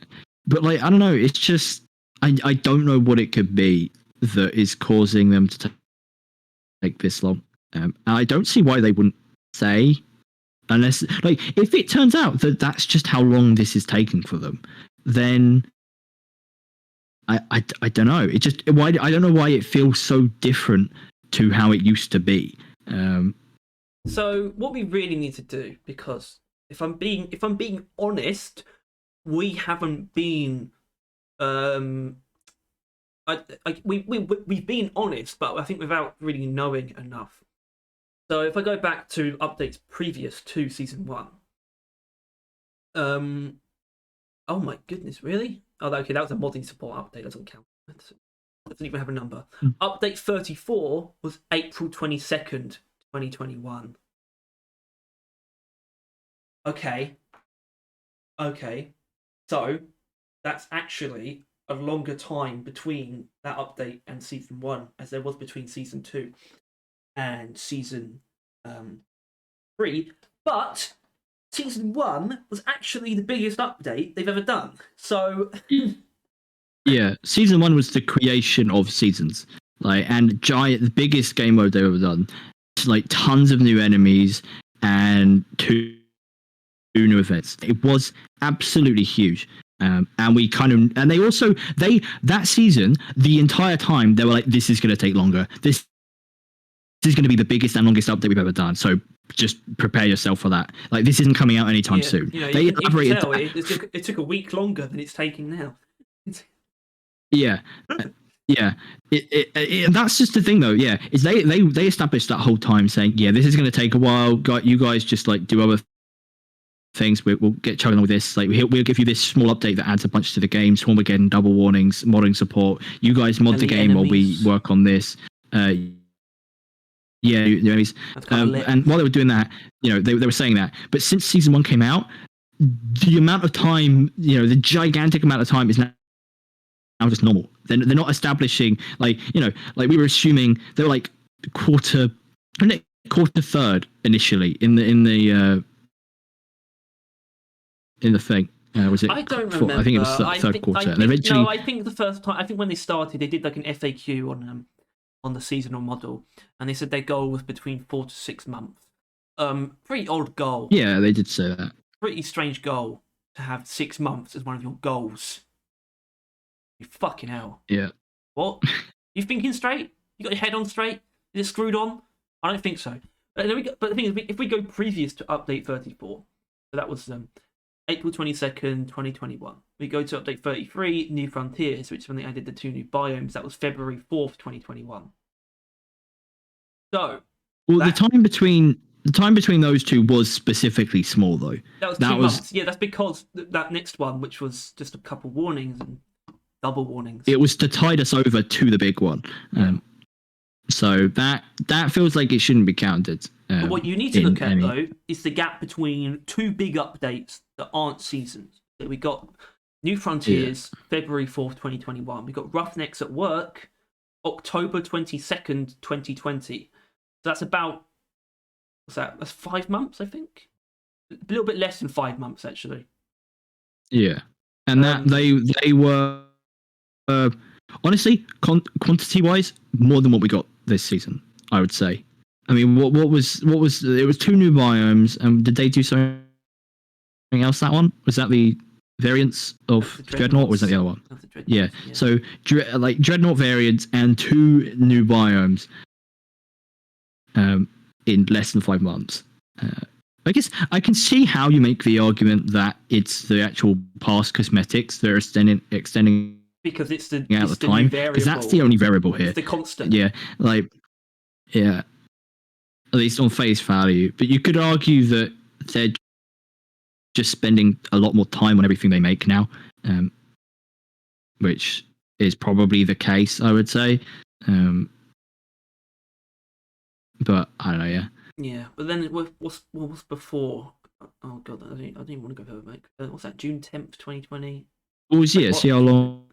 [SPEAKER 2] but like I don't know. It's just I don't know what it could be that is causing them to take this long. And I don't see why they wouldn't say. Unless, like, if it turns out that that's just how long this is taking for them, then I don't know. It just I don't know why it feels so different to how it used to be.
[SPEAKER 1] So what we really need to do, because if I'm being honest, we haven't been we've been honest, but I think without really knowing enough. So if I go back to updates previous to Season 1, oh my goodness, really? Oh, okay, that was a modding support update, that doesn't count. That doesn't even have a number. Update 34 was April 22nd, 2021. Okay. So that's actually a longer time between that update and Season 1 as there was between Season 2 and Season 3. But Season 1 was actually the biggest update they've ever done. So
[SPEAKER 2] yeah, Season 1 was the creation of seasons. And the biggest game mode they've ever done. Like tons of new enemies and two new events. It was absolutely huge. And that season, the entire time they were like, this is going to take longer. This is going to be the biggest and longest update we've ever done. So just prepare yourself for that. Like, this isn't coming out anytime soon.
[SPEAKER 1] They elaborated. It took a week longer than it's taking now.
[SPEAKER 2] Yeah. Yeah, that's just the thing, though. Yeah, is they established that whole time saying, yeah, this is going to take a while. You guys just like do other things. We'll get chugging on with this. Like we'll give you this small update that adds a bunch to the game. Swarmageddon, double warnings, modding support. You guys mod the game while we work on this. Yeah, the enemies. And while they were doing that, they were saying that. But since Season 1 came out, the amount of time, the gigantic amount of time is now just normal. They're not establishing like we were assuming they were like quarter third initially in the thing. Was it?
[SPEAKER 1] I don't remember.
[SPEAKER 2] I think it was third quarter.
[SPEAKER 1] I think the first time. I think when they started, they did like an FAQ on the seasonal model, and they said their goal was between 4 to 6 months. Pretty odd goal.
[SPEAKER 2] Yeah, they did say that.
[SPEAKER 1] Pretty strange goal to have 6 months as one of your goals. You fucking hell.
[SPEAKER 2] Yeah.
[SPEAKER 1] What? You thinking straight? You got your head on straight? Is it screwed on? I don't think so. But the thing is, if we go previous to update 34, so that was April 22nd, 2021. We go to update 33, New Frontiers, which is when they added the 2 new biomes. That was February 4th, 2021. So,
[SPEAKER 2] the time between those two was specifically small, though.
[SPEAKER 1] That was 2 months. Yeah, that's because that next one, which was just a couple warnings and double warnings. It was to tide
[SPEAKER 2] us over to the big one. So that feels like it shouldn't be counted.
[SPEAKER 1] But what you need to look at, though, is the gap between 2 big updates that aren't seasons. So we got New Frontiers, February 4th, 2021. We got Roughnecks at Work, October 22nd, 2020. So that's about, what's that? That's 5 months, I think? A little bit less than 5 months, actually.
[SPEAKER 2] Yeah. and that they were honestly quantity wise more than what we got this season, I would say. I mean, what was it was 2 new biomes, and did they do something else? That one was that the variants of Dreadnought, or was that the other one? Yeah. So like Dreadnought variants and 2 new biomes in less than 5 months. I guess I can see how you make the argument that it's the actual past cosmetics that are extending
[SPEAKER 1] because it's the
[SPEAKER 2] time, because that's the only variable here.
[SPEAKER 1] It's the constant.
[SPEAKER 2] Yeah, at least on face value. But you could argue that they're just spending a lot more time on everything they make now, which is probably the case, I would say. But I don't know, yeah.
[SPEAKER 1] Yeah, but then what's before? Oh god, I didn't want to go over, mate. What's that? June 10th, 2020.
[SPEAKER 2] Well, yeah. See how long.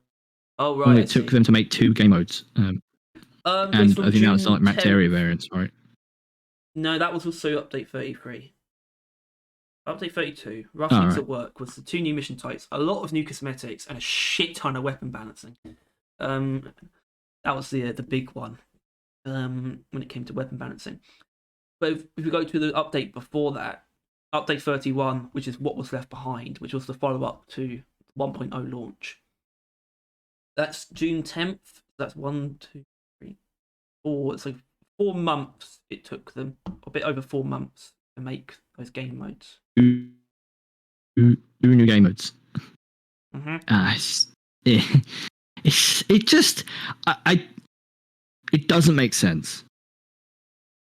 [SPEAKER 1] Oh right.
[SPEAKER 2] It took them to make 2 game modes. And I think that was like max area variants, right?
[SPEAKER 1] No, that was also update 33. Update 32, roughly at work, was the 2 new mission types, a lot of new cosmetics, and a shit ton of weapon balancing. That was the big one when it came to weapon balancing. But if we go to the update before that, update 31, which is what was left behind, which was the follow-up to 1.0 launch. That's June 10th. That's 1, 2, 3, 4. It's like 4 months it took them, a bit over 4 months to make those game modes.
[SPEAKER 2] 2 new game modes.
[SPEAKER 1] Mm-hmm.
[SPEAKER 2] It just it doesn't make sense.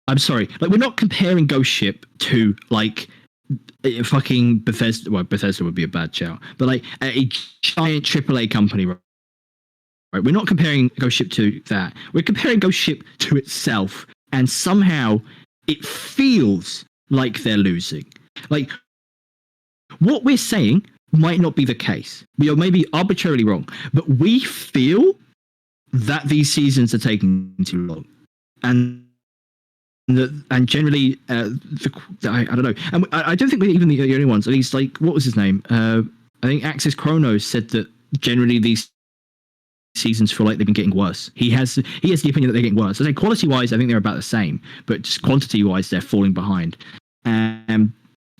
[SPEAKER 2] I'm sorry. Like, we're not comparing Ghost Ship to like fucking Bethesda. Well, Bethesda would be a bad shout, but like a giant AAA company, right? We're not comparing Ghost Ship to that. We're comparing Ghost Ship to itself, and somehow it feels like they're losing. Like, what we're saying might not be the case. We are maybe arbitrarily wrong, but we feel that these seasons are taking too long, and generally, I don't know. And I don't think we're even the only ones. At least, like, what was his name? I think Axis Chronos said that generally these seasons feel like they've been getting worse. He has the opinion that they're getting worse. I think quality-wise, I think they're about the same, but just quantity-wise, they're falling behind.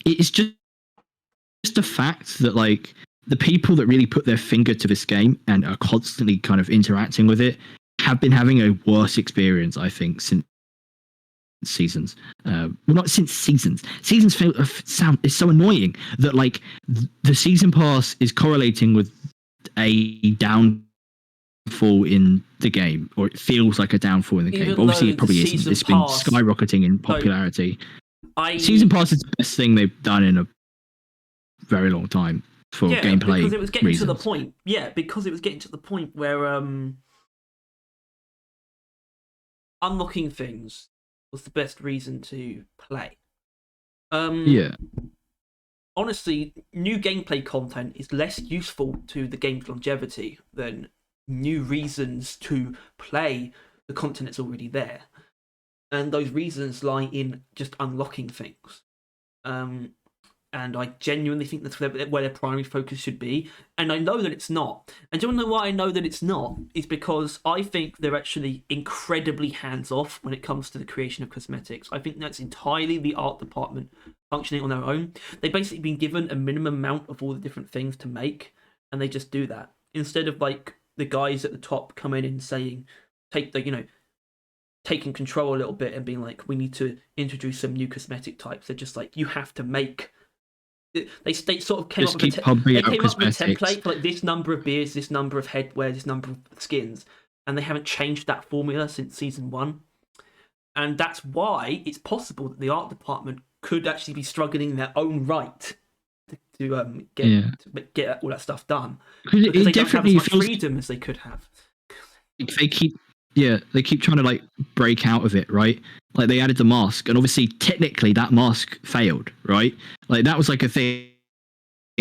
[SPEAKER 2] It's just the fact that, like, the people that really put their finger to this game and are constantly kind of interacting with it have been having a worse experience, I think, since seasons. Well, not since seasons. Seasons sound is so annoying that, like, the season pass is correlating with a downfall in the game, or it feels like a downfall in the game. But obviously, it probably isn't. It's been skyrocketing in popularity. Season pass is the best thing they've done in a very long time for gameplay
[SPEAKER 1] because it was getting
[SPEAKER 2] reasons.
[SPEAKER 1] To the point. Yeah, because it was getting to the point where unlocking things was the best reason to play. Honestly, new gameplay content is less useful to the game's longevity than new reasons to play the content that's already there. And those reasons lie in just unlocking things. And I genuinely think that's where their primary focus should be. And I know that it's not. And do you want to know why I know that it's not? Is because I think they're actually incredibly hands-off when it comes to the creation of cosmetics. I think that's entirely the art department functioning on their own. They've basically been given a minimum amount of all the different things to make, and they just do that. Instead of, like, the guys at the top coming in and saying, taking control a little bit and being like, we need to introduce some new cosmetic types. They're just like, you have to make... They sort of came up with a template for, like, this number of beers, this number of headwear, this number of skins, and they haven't changed that formula since season 1. And that's why it's possible that the art department could actually be struggling in their own right to get all that stuff done, because they don't have as much freedom as they could have.
[SPEAKER 2] They keep trying to, like, break out of it, right? Like, they added the mask, and obviously technically that mask failed, right? Like, that was like a thing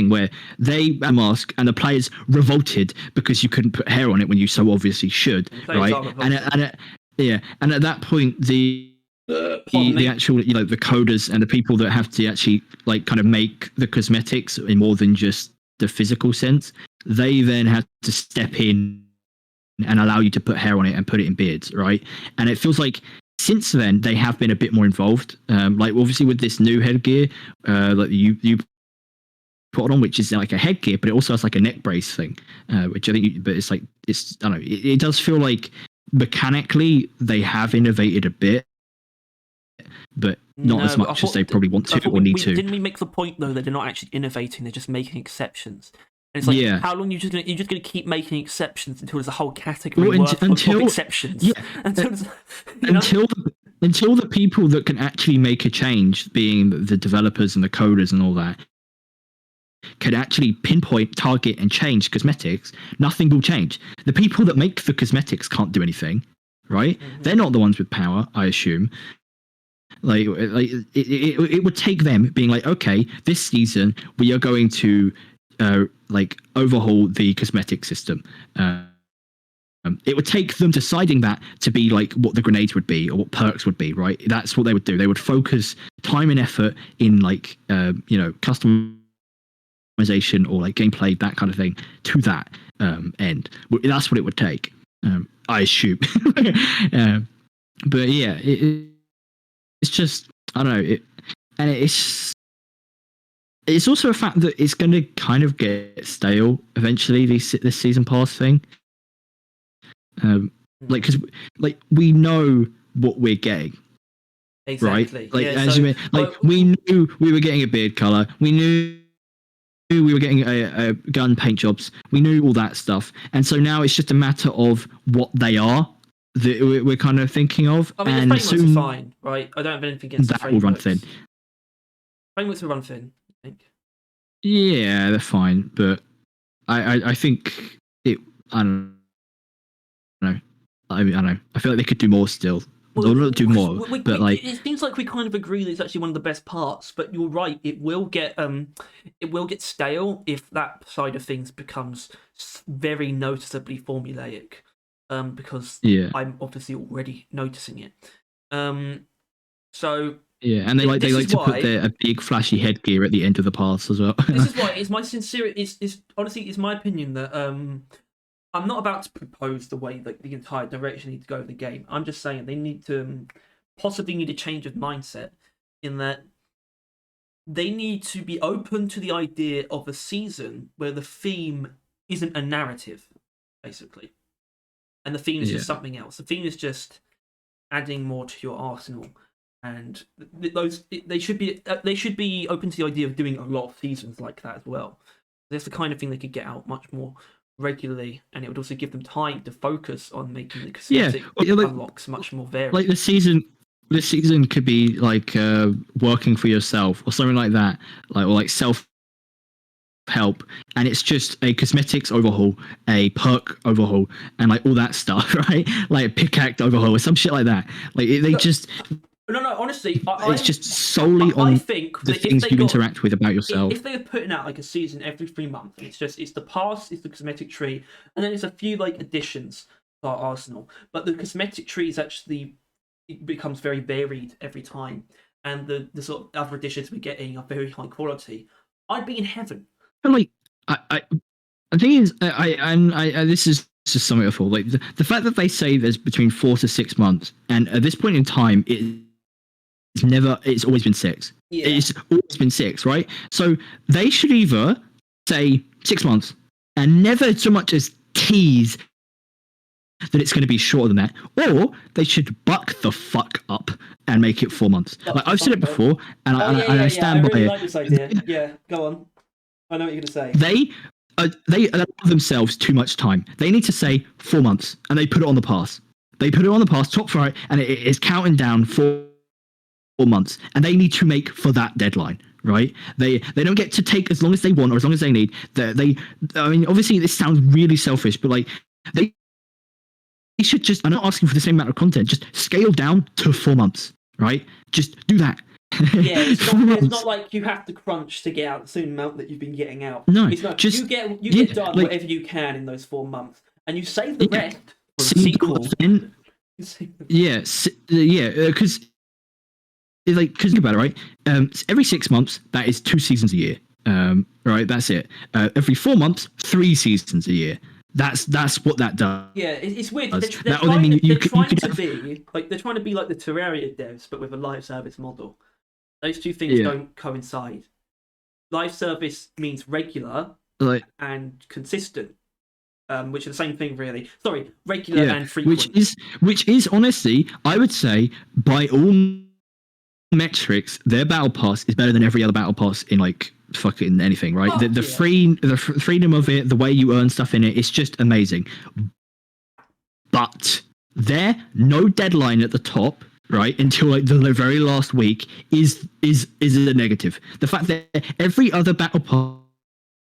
[SPEAKER 2] where they had a mask and the players revolted because you couldn't put hair on it when you so obviously should, right? And at that point the actual, the coders and the people that have to actually, like, kind of make the cosmetics in more than just the physical sense, they then had to step in and allow you to put hair on it and put it in beards, right? And it feels like since then they have been a bit more involved. Like obviously with this new headgear, like you put on, which is like a headgear, but it also has like a neck brace thing, which I think, but it's like I don't know. It does feel like mechanically they have innovated a bit, but not as much as they probably want to or need to.
[SPEAKER 1] Didn't we make the point though that they're not actually innovating; they're just making exceptions? And it's like, how long are you just going to keep making exceptions until there's a whole category worth of exceptions?
[SPEAKER 2] Yeah, until the people that can actually make a change, being the developers and the coders and all that, can actually pinpoint, target, and change cosmetics, nothing will change. The people that make the cosmetics can't do anything, right? Mm-hmm. They're not the ones with power, I assume. Like it would take them being like, okay, this season we are going to like overhaul the cosmetic system. It would take them deciding that to be like what the grenades would be or what perks would be, right? That's what they would do. They would focus time and effort in like customization or like gameplay, that kind of thing, to that end. That's what it would take, I assume. But yeah, it's just, I don't know, it's also a fact that it's going to kind of get stale eventually, this season pass thing. Like, because like we know what we're getting,
[SPEAKER 1] exactly,
[SPEAKER 2] right? Like, as you mean, like we knew we were getting a beard color, we knew we were getting a gun paint jobs, we knew all that stuff, and so now it's just a matter of what they are that we're kind of thinking of.
[SPEAKER 1] I mean,
[SPEAKER 2] and
[SPEAKER 1] the frameworks are fine, right? I don't have anything against
[SPEAKER 2] that
[SPEAKER 1] the frameworks.
[SPEAKER 2] will run thin.
[SPEAKER 1] Frameworks will run thin, I think.
[SPEAKER 2] Yeah, they're fine, but I think it. I don't know. I don't know. I feel like they could do more still. Well, not do more, but like
[SPEAKER 1] it seems like we kind of agree that it's actually one of the best parts. But you're right; it will get stale if that side of things becomes very noticeably formulaic. Because I'm obviously already noticing it. So
[SPEAKER 2] yeah, and they like to put a big flashy headgear at the end of the pass as well.
[SPEAKER 1] This is why it's my sincere. It's honestly, it's my opinion that I'm not about to propose the way that the entire direction needs to go of the game. I'm just saying they need to possibly need a change of mindset in that they need to be open to the idea of a season where the theme isn't a narrative, basically. And the theme is just something else. The theme is just adding more to your arsenal, and they should be open to the idea of doing a lot of seasons like that as well. That's the kind of thing they could get out much more regularly, and it would also give them time to focus on making the cosmetic unlocks much more varied.
[SPEAKER 2] Like this season could be like working for yourself or something like that, like or like self help, and it's just a cosmetics overhaul, a perk overhaul, and like all that stuff, right? Like a pickaxe overhaul or some shit like that. Like they just
[SPEAKER 1] no, honestly,
[SPEAKER 2] it's just solely on the things you interact with about yourself.
[SPEAKER 1] If they were putting out like a season every 3 months, and it's the pass, it's the cosmetic tree, and then it's a few like additions to our arsenal, but the cosmetic tree is actually, it becomes very varied every time, and the sort of other additions we're getting are very high quality, I'd be in heaven.
[SPEAKER 2] But like, the thing is, this is just something awful. Like the fact that they say there's between 4 to 6 months, and at this point in time, it's always been 6. Yeah. It's always been 6, right? So they should either say 6 months and never so much as tease that it's going to be shorter than that, or they should buck the fuck up and make it 4 months. Like I've said it before, and I stand by it.
[SPEAKER 1] Like this idea. Yeah, go on. I know what you're going to say.
[SPEAKER 2] They allow themselves too much time. They need to say 4 months, and they put it on the pass. They put it on the pass, top right, and it is counting down 4 months, and they need to make for that deadline, right? They don't get to take as long as they want or as long as they need. I mean, obviously, this sounds really selfish, but like they should just. I'm not asking for the same amount of content. Just scale down to 4 months, right? Just do that.
[SPEAKER 1] Yeah, it's not like you have to crunch to get out the same amount that you've been getting out.
[SPEAKER 2] No,
[SPEAKER 1] it's not. You get done like, whatever you can in those 4 months, and you save the rest for the sequel.
[SPEAKER 2] Because think about it, right? Every 6 months, that is 2 seasons a year. Right, that's it. Every 4 months, 3 seasons a year. That's what that does.
[SPEAKER 1] Yeah, it's weird.
[SPEAKER 2] They're trying
[SPEAKER 1] to be like the Terraria devs, but with a live service model. Those two things don't coincide. Live service means regular and consistent, which are the same thing, really. Sorry, regular and frequent.
[SPEAKER 2] Which is honestly, I would say, by all metrics, their battle pass is better than every other battle pass in like fucking anything, right? The freedom of it, the way you earn stuff in it, it's just amazing. But there, no deadline at the top, right, until like the very last week is a negative. The fact that every other battle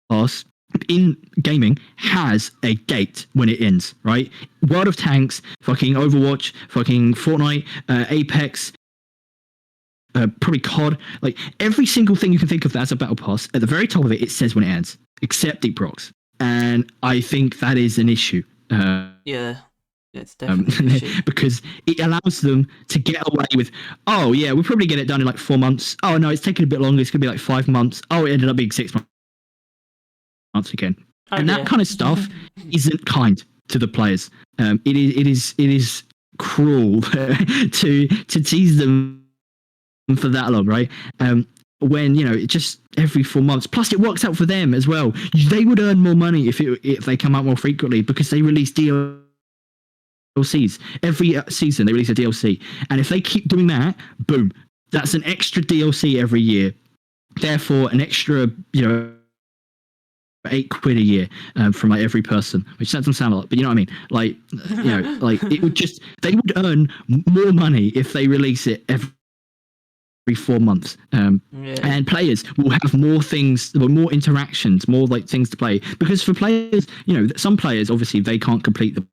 [SPEAKER 2] pass in gaming has a date when it ends, right? World of Tanks, fucking Overwatch, fucking Fortnite, Apex, probably COD, like every single thing you can think of that as a battle pass, at the very top of it, it says when it ends, except Deep Rocks. And I think that is an issue.
[SPEAKER 1] It's definitely an issue.
[SPEAKER 2] Because it allows them to get away with, oh yeah, we'll probably get it done in like 4 months. Oh no, it's taking a bit longer. It's going to be like 5 months. Oh, it ended up being 6 months again. That kind of stuff isn't kind to the players. It is cruel to tease them for that long, right? When it just every 4 months. Plus, it works out for them as well. They would earn more money if they come out more frequently because they release DLCs every season. They release a DLC, and if they keep doing that, boom, that's an extra DLC every year. Therefore, an extra £8 a year from like every person, which doesn't sound a lot, but you know what I mean. Like like it would just they would earn more money if they release it every 4 months, and players will have more things, more interactions, more like things to play. Because for players, some players obviously they can't complete the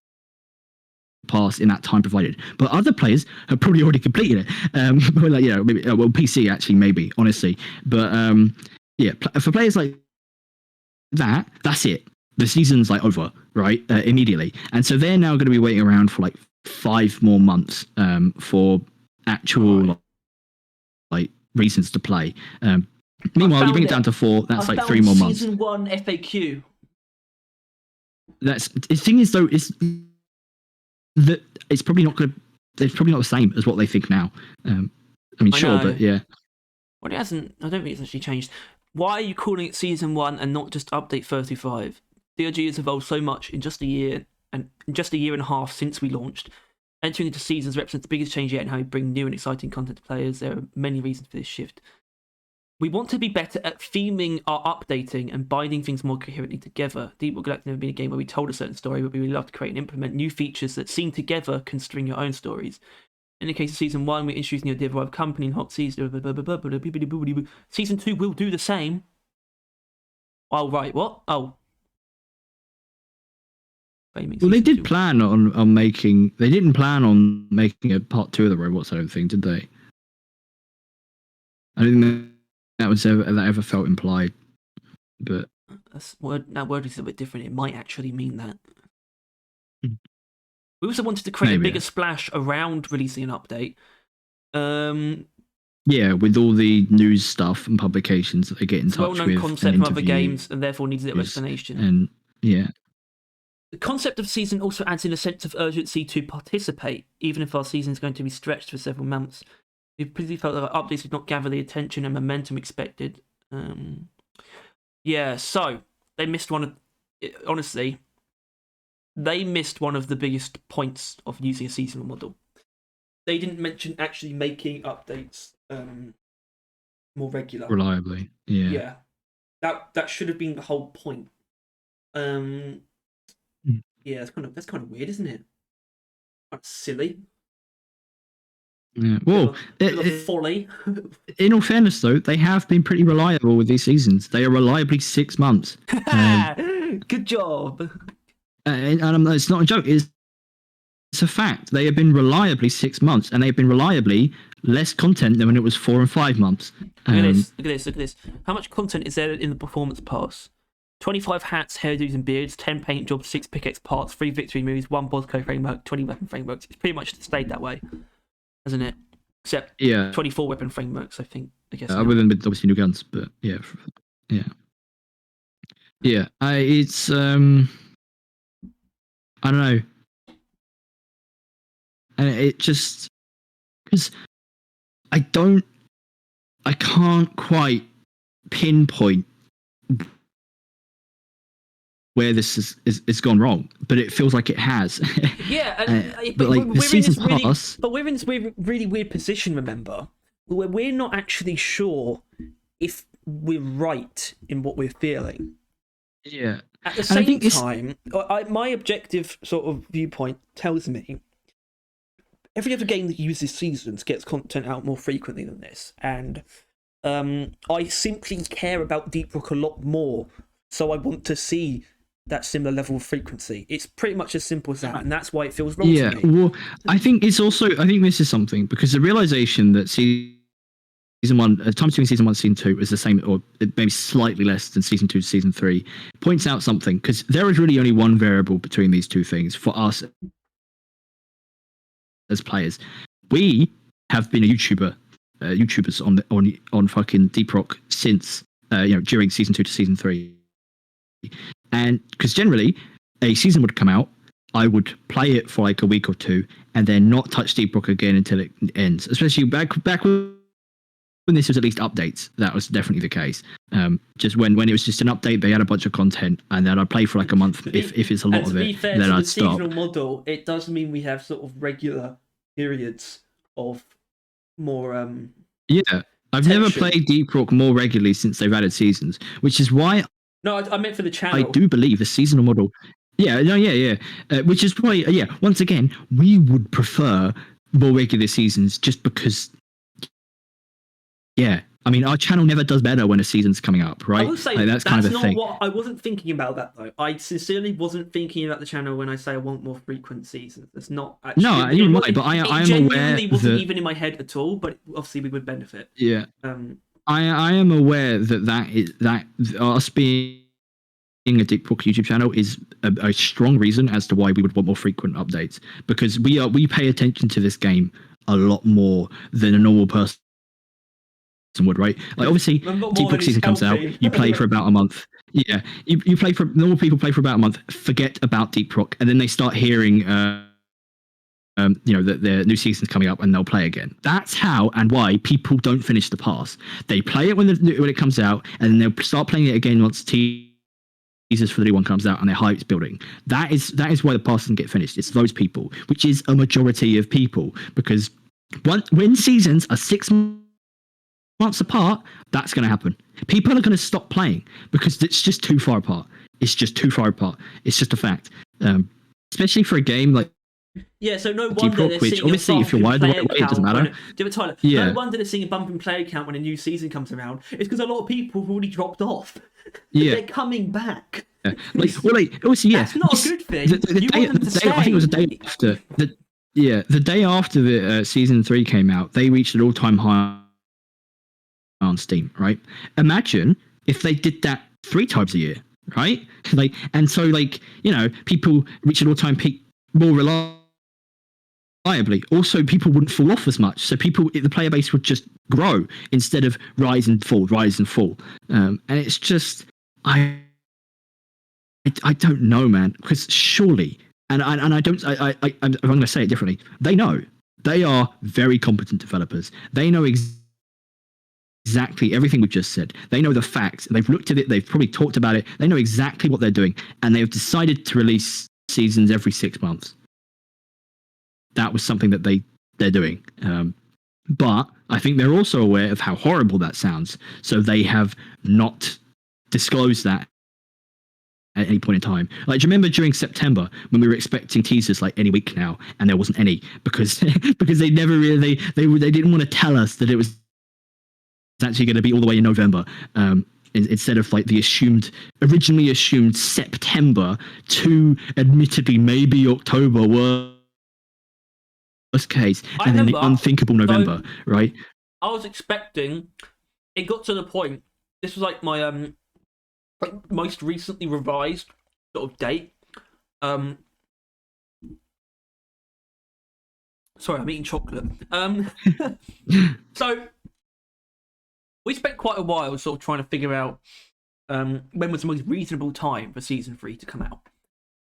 [SPEAKER 2] pass in that time provided, but other players have probably already completed it. Like maybe PC actually, maybe honestly, but for players like that, that's it. The season's like over, right? Immediately, and so they're now going to be waiting around for like 5 more months for actual like reasons to play. Meanwhile, you bring it down to 4. That's like 3 more months.
[SPEAKER 1] Season 1 FAQ.
[SPEAKER 2] That's the thing is though is that it's probably not good. It's probably not the same as what they think now. I mean, sure, but yeah.
[SPEAKER 1] Well, it hasn't. I don't think it's actually changed. Why are you calling it Season 1 and not just Update 35? DRG has evolved so much in just a year and a half since we launched. Entering into seasons represents the biggest change yet in how we bring new and exciting content to players. There are many reasons for this shift. We want to be better at theming our updating and binding things more coherently together. Rock Galactic has never been a game where we told a certain story, but we really love to create and implement new features that seen together can string your own stories. In the case of Season 1, we're introducing the idea of company and hot season. Season 2 will do the same. Oh, right, what? Oh.
[SPEAKER 2] Well, they did plan on making. They didn't plan on making a part 2 of the robots. I don't think, did they? I didn't think that ever felt implied. But
[SPEAKER 1] that word is a bit different. It might actually mean that. We also wanted to create a bigger splash around releasing an update.
[SPEAKER 2] Yeah, with all the news stuff and publications that they get in touch with.
[SPEAKER 1] Well-known concept from other games, and therefore needs a little explanation.
[SPEAKER 2] And yeah.
[SPEAKER 1] The concept of season also adds in a sense of urgency to participate, even if our season is going to be stretched for several months. We've previously felt that our updates did not gather the attention and momentum expected. So they missed honestly, they missed one of the biggest points of using a seasonal model. They didn't mention actually making updates more regular.
[SPEAKER 2] Reliably, yeah.
[SPEAKER 1] Yeah. That should have been the whole point. Yeah, that's kind of weird, isn't it? Kind of silly.
[SPEAKER 2] Yeah. Well,
[SPEAKER 1] folly.
[SPEAKER 2] In all fairness, though, they have been pretty reliable with these seasons. They are reliably 6 months.
[SPEAKER 1] Good job.
[SPEAKER 2] And it's not a joke. It's a fact. They have been reliably 6 months, and they have been reliably less content than when it was 4 and 5 months.
[SPEAKER 1] Look at this. How much content is there in the performance pass? 25 hats, hairdos and beards, 10 paint jobs, 6 pickaxe parts, 3 victory moves, 1 boss code framework, 20 weapon frameworks. It's pretty much stayed that way, hasn't it? Except 24 weapon frameworks, I guess.
[SPEAKER 2] Other than obviously new guns, but yeah. Yeah. It's I don't know, and it just because I can't quite pinpoint where this is gone wrong, but it feels like it has.
[SPEAKER 1] Yeah,
[SPEAKER 2] but like the season pass,
[SPEAKER 1] but we're in this really weird position. Remember, where we're not actually sure if we're right in what we're feeling.
[SPEAKER 2] Yeah.
[SPEAKER 1] At the same time, my objective sort of viewpoint tells me every other game that uses seasons gets content out more frequently than this, and I simply care about Deep Rock a lot more, so I want to see that similar level of frequency. It's pretty much as simple as that, and that's why it feels wrong to me.
[SPEAKER 2] Well, I think this is something, because the realization that season one, time between season 1 and season 2 is the same, or maybe slightly less than season 2 to season 3, points out something, because there is really only one variable between these two things for us as players. We have been YouTubers on fucking Deep Rock since during season 2 to season 3, and because generally a season would come out, I would play it for like a week or two and then not touch Deep Rock again until it ends. Especially back when this was at least updates, that was definitely the case. Just when it was just an update, they had a bunch of content, and then I'd play for like a month if it's a lot of it.
[SPEAKER 1] To be fair,
[SPEAKER 2] then
[SPEAKER 1] to
[SPEAKER 2] I'd
[SPEAKER 1] the
[SPEAKER 2] stop.
[SPEAKER 1] seasonal model, it does mean we have sort of regular periods of more.
[SPEAKER 2] Yeah, I've never played Deep Rock more regularly since they've added seasons, which is why.
[SPEAKER 1] No, I meant for the channel.
[SPEAKER 2] I do believe the seasonal model. Yeah, no, yeah. Which is why, once again, we would prefer more regular seasons, just because. Yeah, I mean, our channel never does better when a season's coming up, right?
[SPEAKER 1] I will say
[SPEAKER 2] like, that's kind of a thing.
[SPEAKER 1] I wasn't thinking about that though. I sincerely wasn't thinking about the channel when I say I want more frequent seasons. It's not actually.
[SPEAKER 2] No, you're right, but I am aware.
[SPEAKER 1] It wasn't even in my head at all. But obviously, we would benefit.
[SPEAKER 2] Yeah. I am aware that us being a Deep Rock YouTube channel is a strong reason as to why we would want more frequent updates, because we pay attention to this game a lot more than a normal person would, right? Like obviously Deep Rock season comes out, you play for about a month. Yeah, you play for, normal people play for about a month, forget about Deep Rock, and then they start hearing that their new season's coming up and they'll play again. That's how and why people don't finish the pass. They play it when it comes out, and then they'll start playing it again once teasers for the new one comes out and their hype's building. That is why the pass doesn't get finished. It's those people, which is a majority of people, because when seasons are 6 months apart, that's going to happen. People are going to stop playing because it's just too far apart. It's just a fact. Especially for a game like
[SPEAKER 1] so no
[SPEAKER 2] Deep
[SPEAKER 1] wonder
[SPEAKER 2] Rock, which obviously if you're wired the right way, it doesn't matter.
[SPEAKER 1] Tyler, no wonder they're seeing a bump in player count when a new season comes around. It's because a lot of people have already dropped off. They're coming back.
[SPEAKER 2] Yeah. Obviously,
[SPEAKER 1] that's not a good thing.
[SPEAKER 2] I think it was the day after. The day after the season 3 came out, they reached an all-time high on Steam. Right? Imagine if they did that 3 times a year, right? People reach an all-time peak more reliably. Also, people wouldn't fall off as much, so the player base would just grow instead of rise and fall. And it's just I don't know, man, because surely, and I'm going to say it differently. They know, they are very competent developers. They know exactly everything we've just said. They know the facts. They've looked at it. They've probably talked about it. They know exactly what they're doing, and they have decided to release seasons every 6 months. That was something that they're doing. But I think they're also aware of how horrible that sounds. So they have not disclosed that at any point in time. Like, do you remember during September when we were expecting teasers like any week now, and there wasn't any because they never really they didn't want to tell us that it was actually going to be all the way in November. Instead of like the originally assumed September to admittedly maybe October worst case, and then the unthinkable November, right?
[SPEAKER 1] I was expecting, it got to the point, this was like my most recently revised sort of date. Sorry, I'm eating chocolate. So we spent quite a while sort of trying to figure out when was the most reasonable time for season 3 to come out.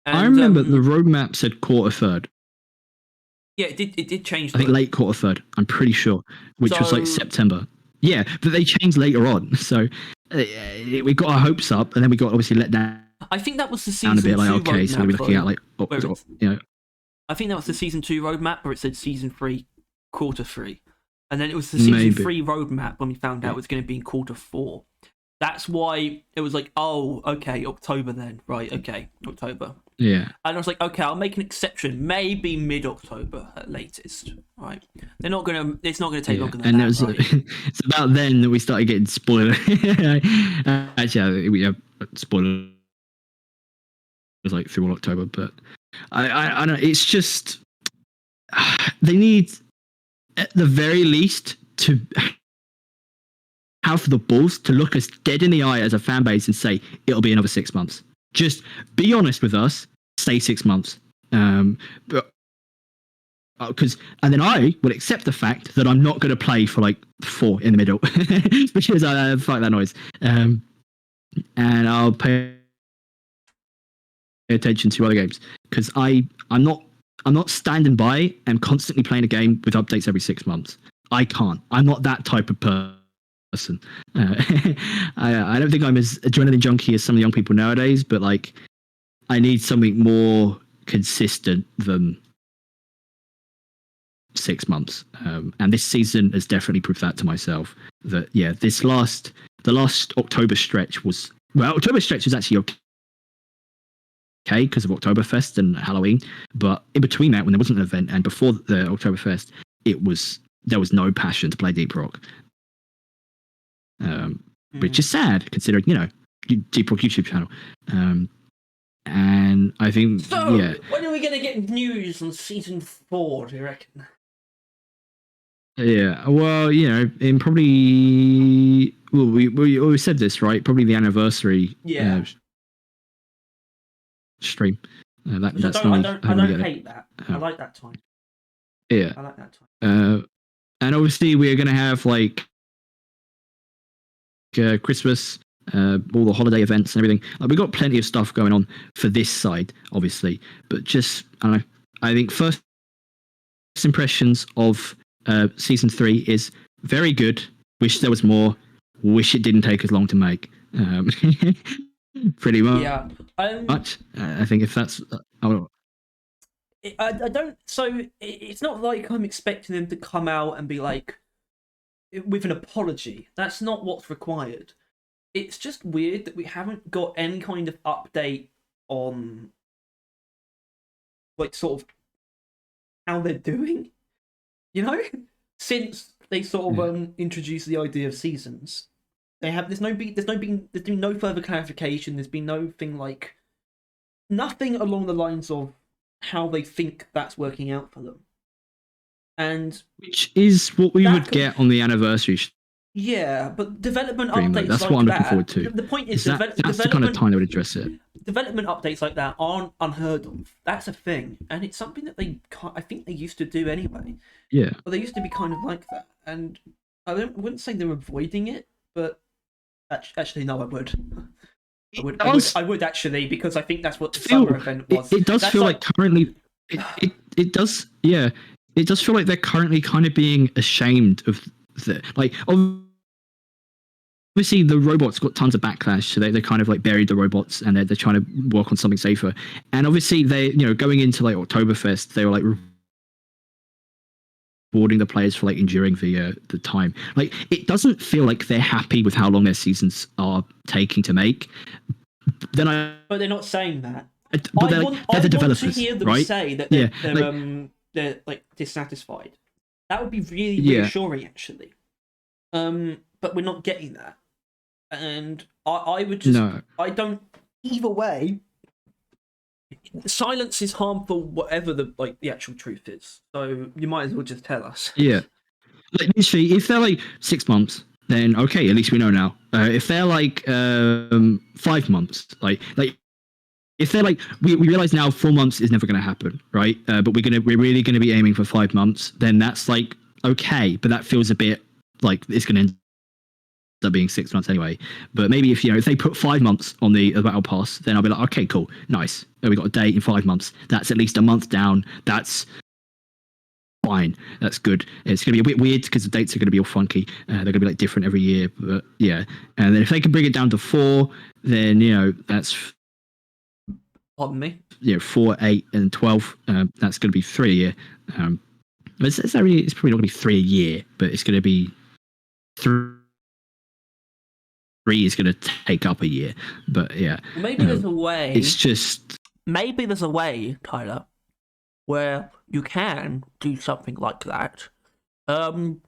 [SPEAKER 1] And,
[SPEAKER 2] I remember the roadmap said quarter third.
[SPEAKER 1] Yeah, it did change.
[SPEAKER 2] I think late quarter third. I'm pretty sure, which was like September. Yeah, but they changed later on, so we got our hopes up, and then we got obviously let down.
[SPEAKER 1] I think that was the season 2
[SPEAKER 2] okay, so we're looking at like,
[SPEAKER 1] I think that was the season 2 roadmap where it said season 3, quarter 3, and then it was the season 3 roadmap when we found out it was going to be in quarter 4. That's why it was like, oh, okay, October then, right? Okay, October.
[SPEAKER 2] Yeah.
[SPEAKER 1] And I was like, okay, I'll make an exception, maybe mid-October at latest, right? It's not gonna take longer than that. Right?
[SPEAKER 2] It's about then that we started getting spoilers. Actually, we have spoilers like through all October, but I don't. It's just they need at the very least to have the balls to look us dead in the eye as a fan base and say it'll be another 6 months. Just be honest with us. Say 6 months. But because and then I would accept the fact that I'm not going to play for like 4 in the middle because I fuck that noise. And I'll pay attention to other games because I'm not standing by and constantly playing a game with updates every 6 months. I can't. I'm not that type of person. I don't think I'm as adrenaline junkie as some of the young people nowadays, but like I need something more consistent than 6 months. And this season has definitely proved that to myself that the last October stretch was actually okay because of Oktoberfest and Halloween, but in between that when there wasn't an event and before the Oktoberfest there was no passion to play Deep Rock. Which is sad considering, Deep Rock YouTube channel. And I think,
[SPEAKER 1] when are we going to get news on season 4, do you reckon?
[SPEAKER 2] Yeah, well, in probably, we said this, right? Probably the anniversary stream. I don't
[SPEAKER 1] hate that. I like that time.
[SPEAKER 2] Yeah.
[SPEAKER 1] I like that time.
[SPEAKER 2] And obviously we're going to have like Christmas, all the holiday events and everything. We've got plenty of stuff going on for this side, obviously, but just I don't know. I think first impressions of season 3 is very good. Wish there was more. Wish it didn't take as long to make. Pretty much.
[SPEAKER 1] Yeah.
[SPEAKER 2] I think if that's.
[SPEAKER 1] I don't. So it's not like I'm expecting them to come out and be like with an apology. That's not what's required. It's just weird that we haven't got any kind of update on, like, sort of how they're doing. Since they sort of introduced the idea of seasons, there's been no further clarification. There's been nothing along the lines of how they think that's working out for them. And
[SPEAKER 2] which is what we would get on the anniversary.
[SPEAKER 1] Yeah, but development updates
[SPEAKER 2] that's what I'm looking forward to.
[SPEAKER 1] The point is
[SPEAKER 2] that's the kind of time they would address it.
[SPEAKER 1] Development updates like that aren't unheard of. That's a thing, and it's something that I think they used to do anyway.
[SPEAKER 2] Yeah.
[SPEAKER 1] But they used to be kind of like that, and I wouldn't say they're avoiding it, but actually, no, I would. I would actually, because I think that's what the summer event was.
[SPEAKER 2] It does feel like currently. It does. Yeah. It does feel like they're currently kind of being ashamed of obviously the robots got tons of backlash, so they kind of like buried the robots and they're trying to work on something safer. And obviously they, going into like Oktoberfest, they were like rewarding the players for like enduring the time. Like it doesn't feel like they're happy with how long their seasons are taking to make.
[SPEAKER 1] But they're not saying that.
[SPEAKER 2] But they're the developers,
[SPEAKER 1] want to hear them
[SPEAKER 2] right?
[SPEAKER 1] say that they're like dissatisfied. That would be really reassuring, actually. But we're not getting that, and I would just I don't. Either way, silence is harmful, whatever the actual truth is. So you might as well just tell us.
[SPEAKER 2] Yeah, like literally, if they're like 6 months, then okay, at least we know now. If they're like 5 months, like. If they're like, we realize now 4 months is never going to happen, right? But we're really going to be aiming for 5 months. Then that's like okay, but that feels a bit like it's going to end up being 6 months anyway. But maybe if they put 5 months on the battle pass, then I'll be like, okay, cool, nice. We got a date in 5 months. That's at least a month down. That's fine. That's good. It's going to be a bit weird because the dates are going to be all funky. They're going to be like different every year. But yeah, and then if they can bring it down to 4, then that's.
[SPEAKER 1] Pardon me.
[SPEAKER 2] 4, 8, and 12. That's going to be 3 a year. It's probably not going to be 3 a year, but it's going to be 3 is going to take up a year. But yeah,
[SPEAKER 1] maybe there's a way.
[SPEAKER 2] It's just
[SPEAKER 1] maybe there's a way, Tyler, where you can do something like that. But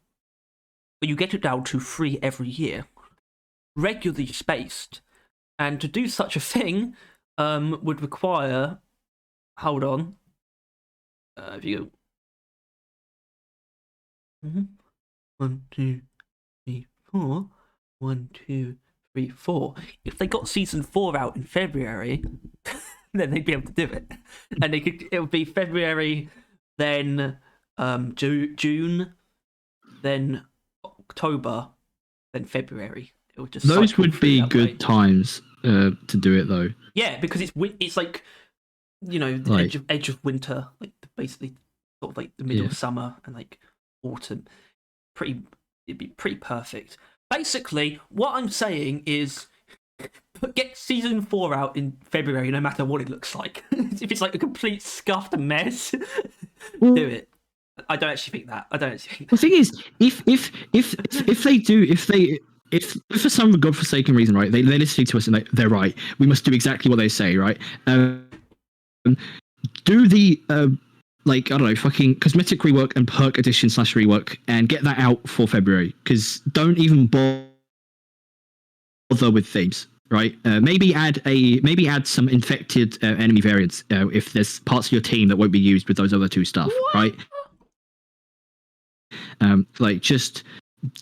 [SPEAKER 1] you get it down to 3 every year, regularly spaced, and to do such a thing would require. Hold on. If you go 1, 2, 3, 4. 1, 2, 3, 4. If they got season 4 out in February, then they'd be able to do it, and it would be February, then June, then October, then February. It would just
[SPEAKER 2] those would be good times to do it though.
[SPEAKER 1] Yeah, because it's like the edge of winter, like basically sort of like the middle of summer and like autumn. It'd be pretty perfect. Basically, what I'm saying is get season 4 out in February, no matter what it looks like. If it's like a complete scuffed mess, do it. I don't actually think that.
[SPEAKER 2] The thing is, if for some godforsaken reason, right, they're listening to us and they're right, we must do exactly what they say, right? Do the I don't know, fucking cosmetic rework and perk edition / rework, and get that out for February. Because don't even bother with themes, right? Maybe add some infected enemy variants if there's parts of your team that won't be used with those other 2 stuff, right? Just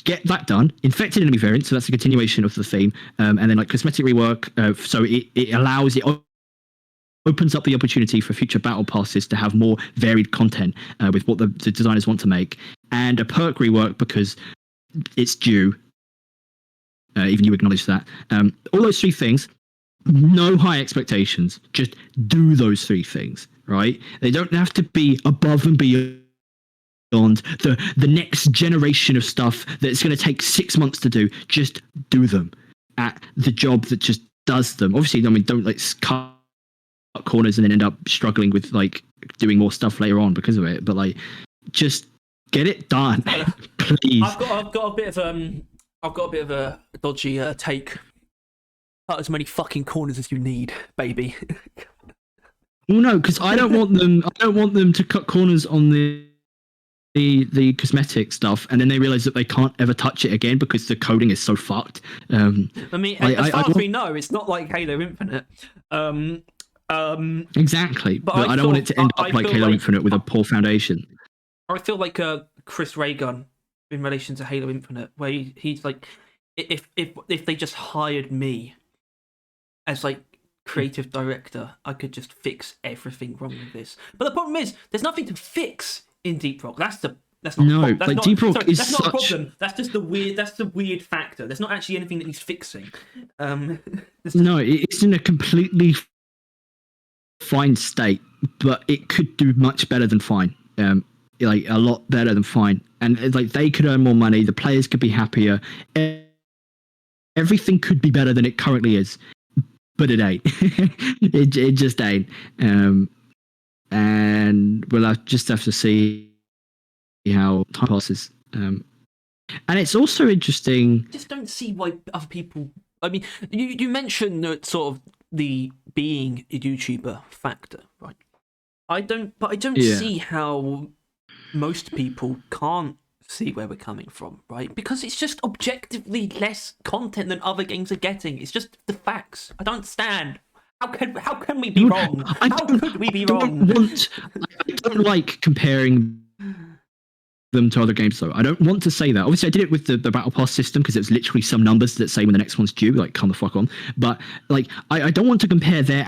[SPEAKER 2] get that done. Infected enemy variants, so that's a continuation of the theme, and then cosmetic rework, so it allows it. Opens up the opportunity for future battle passes to have more varied content with what the designers want to make, and a perk rework because it's due. Even you acknowledge that. All those 3 things, no high expectations. Just do those 3 things, right? They don't have to be above and beyond the next generation of stuff that's going to take 6 months to do. Just do them at the job that just does them. Obviously, don't cut corners and then end up struggling with doing more stuff later on because of it, but just get it done. Please.
[SPEAKER 1] I've got a bit of a dodgy take. Cut as many fucking corners as you need, baby.
[SPEAKER 2] Well, no, because I don't want them to cut corners on the cosmetic stuff, and then they realize that they can't ever touch it again because the coding is so fucked.
[SPEAKER 1] As far as we know, it's not like Halo Infinite.
[SPEAKER 2] Exactly, but I don't want it to end up like Halo Infinite with a poor foundation.
[SPEAKER 1] I feel like Chris Raygun in relation to Halo Infinite, where he's like, if they just hired me as creative director, I could just fix everything wrong with this. But the problem is, there's nothing to fix in Deep Rock. That's not
[SPEAKER 2] Deep Rock is
[SPEAKER 1] not a problem. That's just the weird factor. There's not actually anything that needs fixing.
[SPEAKER 2] No, it's in a completely fine state, but it could do much better than fine. A lot better than fine, and they could earn more money. The players could be happier. Everything could be better than it currently is, but it ain't. it just ain't. And we'll just have to see how time passes. And it's also interesting.
[SPEAKER 1] I just don't see why other people. I mean, you mentioned that sort of the being a YouTuber factor, right? I don't see how most people can't see where we're coming from, right? Because it's just objectively less content than other games are getting. It's just the facts. I don't understand. How can we be wrong? How could we be wrong?
[SPEAKER 2] I don't like comparing them to other games, though. I don't want to say that. Obviously, I did it with the battle pass system because it's literally some numbers that say when the next one's due. Come the fuck on. But I don't want to compare their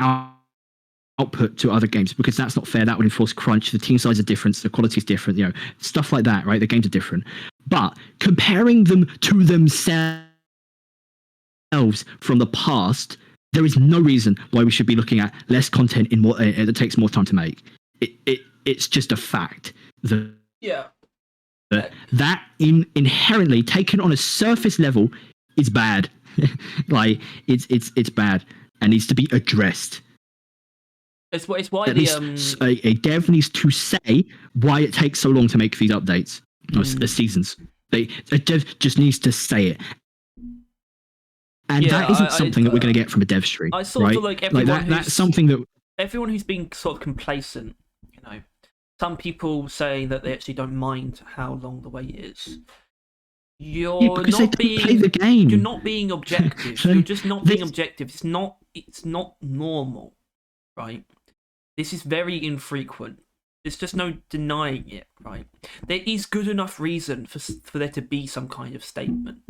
[SPEAKER 2] output to other games because that's not fair. That would enforce crunch. The team size is different. The quality is different. Stuff like that, right? The games are different. But comparing them to themselves elves from the past, there is no reason why we should be looking at less content in more that takes more time to make. It's just a fact. That inherently, taken on a surface level, is bad. Like it's bad and needs to be addressed.
[SPEAKER 1] It's why
[SPEAKER 2] a dev needs to say why it takes so long to make these updates or seasons. A dev just needs to say it. And that isn't something that we're going to get from a dev stream. I sort of feel like everyone that's something that
[SPEAKER 1] everyone who's been sort of complacent, you know, some people say that they actually don't mind how long the wait is. You're not being
[SPEAKER 2] play the game.
[SPEAKER 1] You're not being objective. You're just not being objective. It's not normal, right? This is very infrequent. There's just no denying it, right? There is good enough reason for there to be some kind of statement.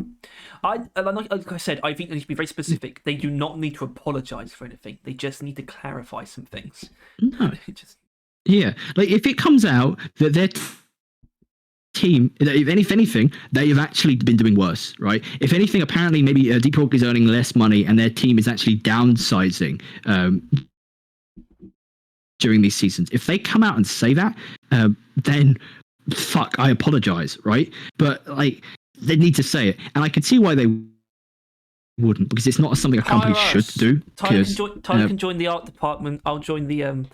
[SPEAKER 1] Like I said, I think they need to be very specific. They do not need to apologise for anything. They just need to clarify some things.
[SPEAKER 2] No. Yeah, like if it comes out that their team, if anything, they've actually been doing worse, right? If anything, apparently maybe Deep Rock is earning less money and their team is actually downsizing during these seasons. If they come out and say that, then fuck, I apologize, right? But like they need to say it, and I can see why they wouldn't, because it's not something a company should do.
[SPEAKER 1] Tyler can join the art department. I'll join the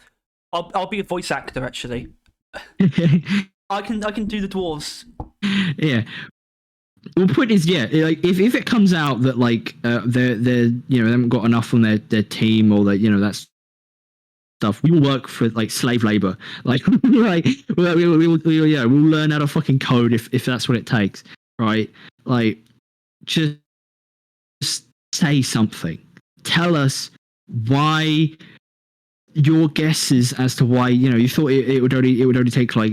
[SPEAKER 1] I'll be a voice actor actually. I can do the dwarves.
[SPEAKER 2] Yeah. Well, the point is, like if it comes out that like they're they haven't got enough on their team, or that that's stuff, we will work for like slave labor. Like we'll learn how to fucking code if that's what it takes, right? Like just say something. Tell us why. Your guesses as to why you thought it would only take like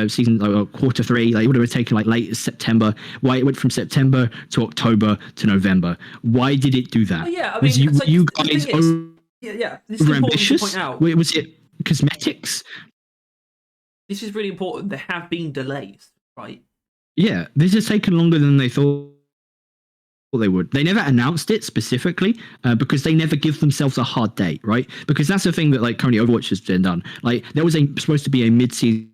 [SPEAKER 2] season quarter 3, like it would have taken like late September. Why it went from September to October to November? Why did it do that?
[SPEAKER 1] I mean,
[SPEAKER 2] was you guys
[SPEAKER 1] this is
[SPEAKER 2] ambitious?
[SPEAKER 1] To point out.
[SPEAKER 2] Was it cosmetics?
[SPEAKER 1] This is really important. There have been delays, right?
[SPEAKER 2] Yeah, this has taken longer than they thought. Well, they would. They never announced it specifically because they never give themselves a hard date, right? Because that's the thing that like currently Overwatch has been done. Like there was supposed to be a mid-season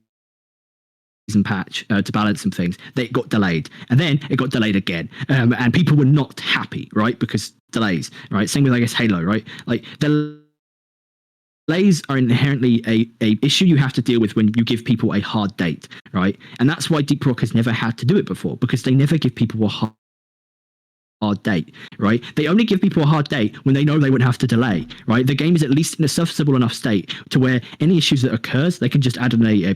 [SPEAKER 2] patch to balance some things. They got delayed, and then it got delayed again, and people were not happy, right? Because delays, right? Same with I guess Halo, right? Like delays are inherently a issue you have to deal with when you give people a hard date, right? And that's why Deep Rock has never had to do it before, because they never give people a hard date, right? They only give people a hard date when they know they wouldn't have to delay, right? The game is at least in a serviceable enough state to where any issues that occurs, they can just add a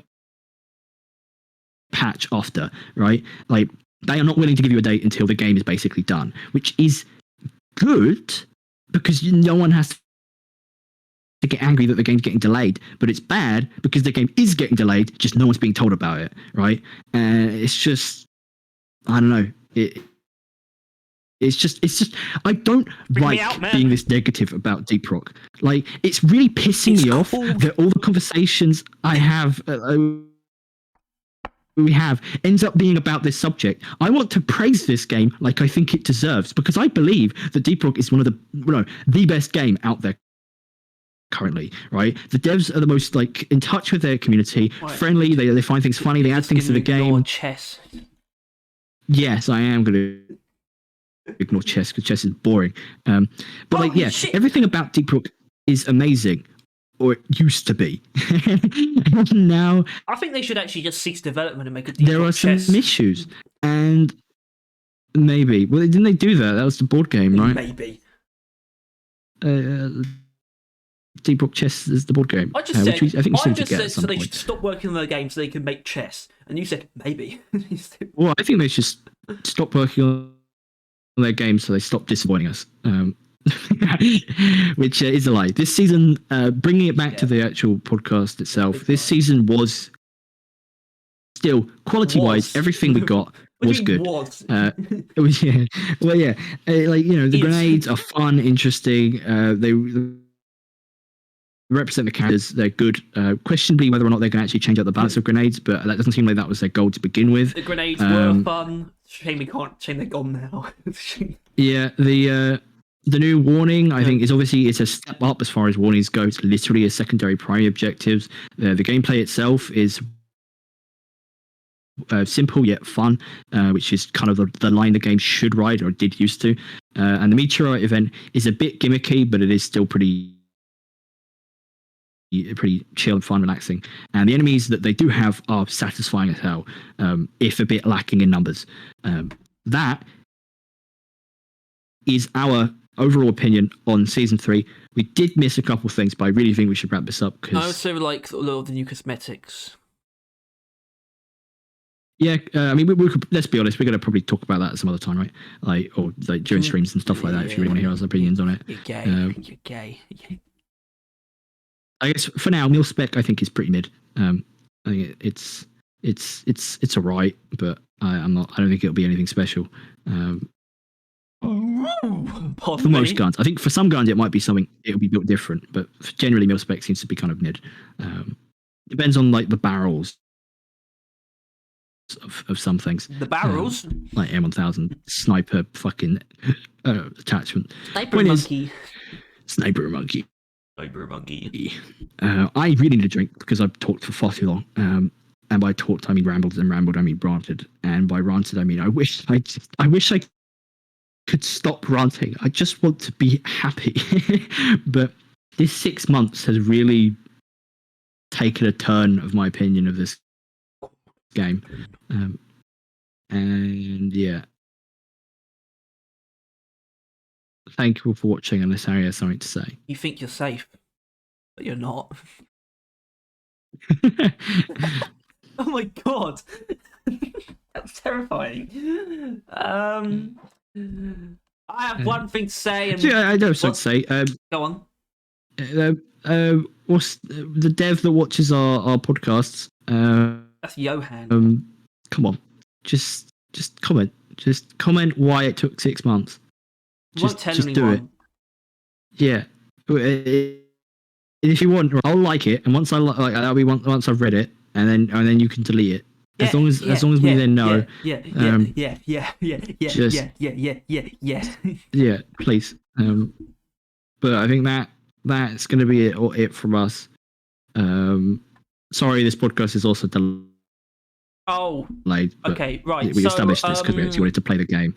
[SPEAKER 2] patch after, right? Like they are not willing to give you a date until the game is basically done, which is good because no one has to get angry that the game's getting delayed, but it's bad because the game is getting delayed, just no one's being told about it, right? It's just, I don't know, It's just. I don't like being this negative about Deep Rock. Like, it's really pissing me off that all the conversations we have ends up being about this subject. I want to praise this game like I think it deserves, because I believe that Deep Rock is one of the best game out there currently, right? The devs are the most like in touch with their community, friendly. They find things funny. They add things to the game.
[SPEAKER 1] Chess.
[SPEAKER 2] Yes, I am going to ignore chess because chess is boring. But everything about Deep Rock is amazing, or it used to be. Now
[SPEAKER 1] I think they should actually just cease development and make a Deep
[SPEAKER 2] Rock. There are
[SPEAKER 1] chess.
[SPEAKER 2] some issues, and maybe didn't they do that? That was the board game, right?
[SPEAKER 1] Maybe.
[SPEAKER 2] Deep Rock Chess is the board game.
[SPEAKER 1] I just said so they should stop working on their game so they can make chess, and you said maybe.
[SPEAKER 2] Well, I think they should stop working on their games so they stop disappointing us, which is a lie. This season, bringing it back to the actual podcast itself, this season was still quality-wise, everything we got was good. It was the grenades are fun, interesting. They represent the characters. They're good. Questionably whether or not they can actually change up the balance of grenades, but that doesn't seem like that was their goal to begin with.
[SPEAKER 1] The grenades were fun. Shame we can't. Shame they're gone now.
[SPEAKER 2] Yeah, the new warning, I think, is obviously it's a step up as far as warnings go. It's literally a secondary primary objectives. The gameplay itself is simple yet fun, which is kind of the line the game should ride or did used to. And the meteorite event is a bit gimmicky, but it is still pretty chill and fun, relaxing. And the enemies that they do have are satisfying as hell, if a bit lacking in numbers. That is our overall opinion on season 3. We did miss a couple of things, but I really think we should wrap this up.
[SPEAKER 1] I also like a lot of the new cosmetics.
[SPEAKER 2] Yeah, I mean, we could, let's be honest, we're going to probably talk about that some other time, right? Like, or like during streams and stuff like that, if you really want to hear our opinions on it.
[SPEAKER 1] You're gay. You're gay.
[SPEAKER 2] I guess for now, Mil Spec I think is pretty mid. I think it's alright, but I don't think it'll be anything special. For most guns, I think for some guns it might be something. It'll be built different, but generally Mil Spec seems to be kind of mid. Depends on like the barrels of some things.
[SPEAKER 1] The barrels,
[SPEAKER 2] like M1000 sniper fucking attachment.
[SPEAKER 1] Sniper monkey.
[SPEAKER 2] Sniper monkey.
[SPEAKER 1] Sniper monkey.
[SPEAKER 2] I really need a drink because I've talked for far too long. And by talked I mean rambled, and rambled I mean ranted, and by ranted I mean I wish I could stop ranting. I just want to be happy. But this 6 months has really taken a turn of my opinion of this game. And yeah. Thank you all for watching, unless Harry has something to say.
[SPEAKER 1] You think you're safe, but you're not. Oh my god. That's terrifying. I have one thing to say. And
[SPEAKER 2] yeah, I know something to say.
[SPEAKER 1] Go on.
[SPEAKER 2] What's the dev that watches our podcasts?
[SPEAKER 1] That's Johan.
[SPEAKER 2] Come on, just comment. Just comment why it took 6 months.
[SPEAKER 1] Just do it.
[SPEAKER 2] Yeah. If you want, I'll like it, and once I like that'll be once I've read it, and then you can delete it. As long as we then know.
[SPEAKER 1] Yeah,
[SPEAKER 2] please. But I think that's going to be it from us. Sorry, this podcast is also delayed.
[SPEAKER 1] Oh, okay, right.
[SPEAKER 2] We established this because we actually wanted to play the game.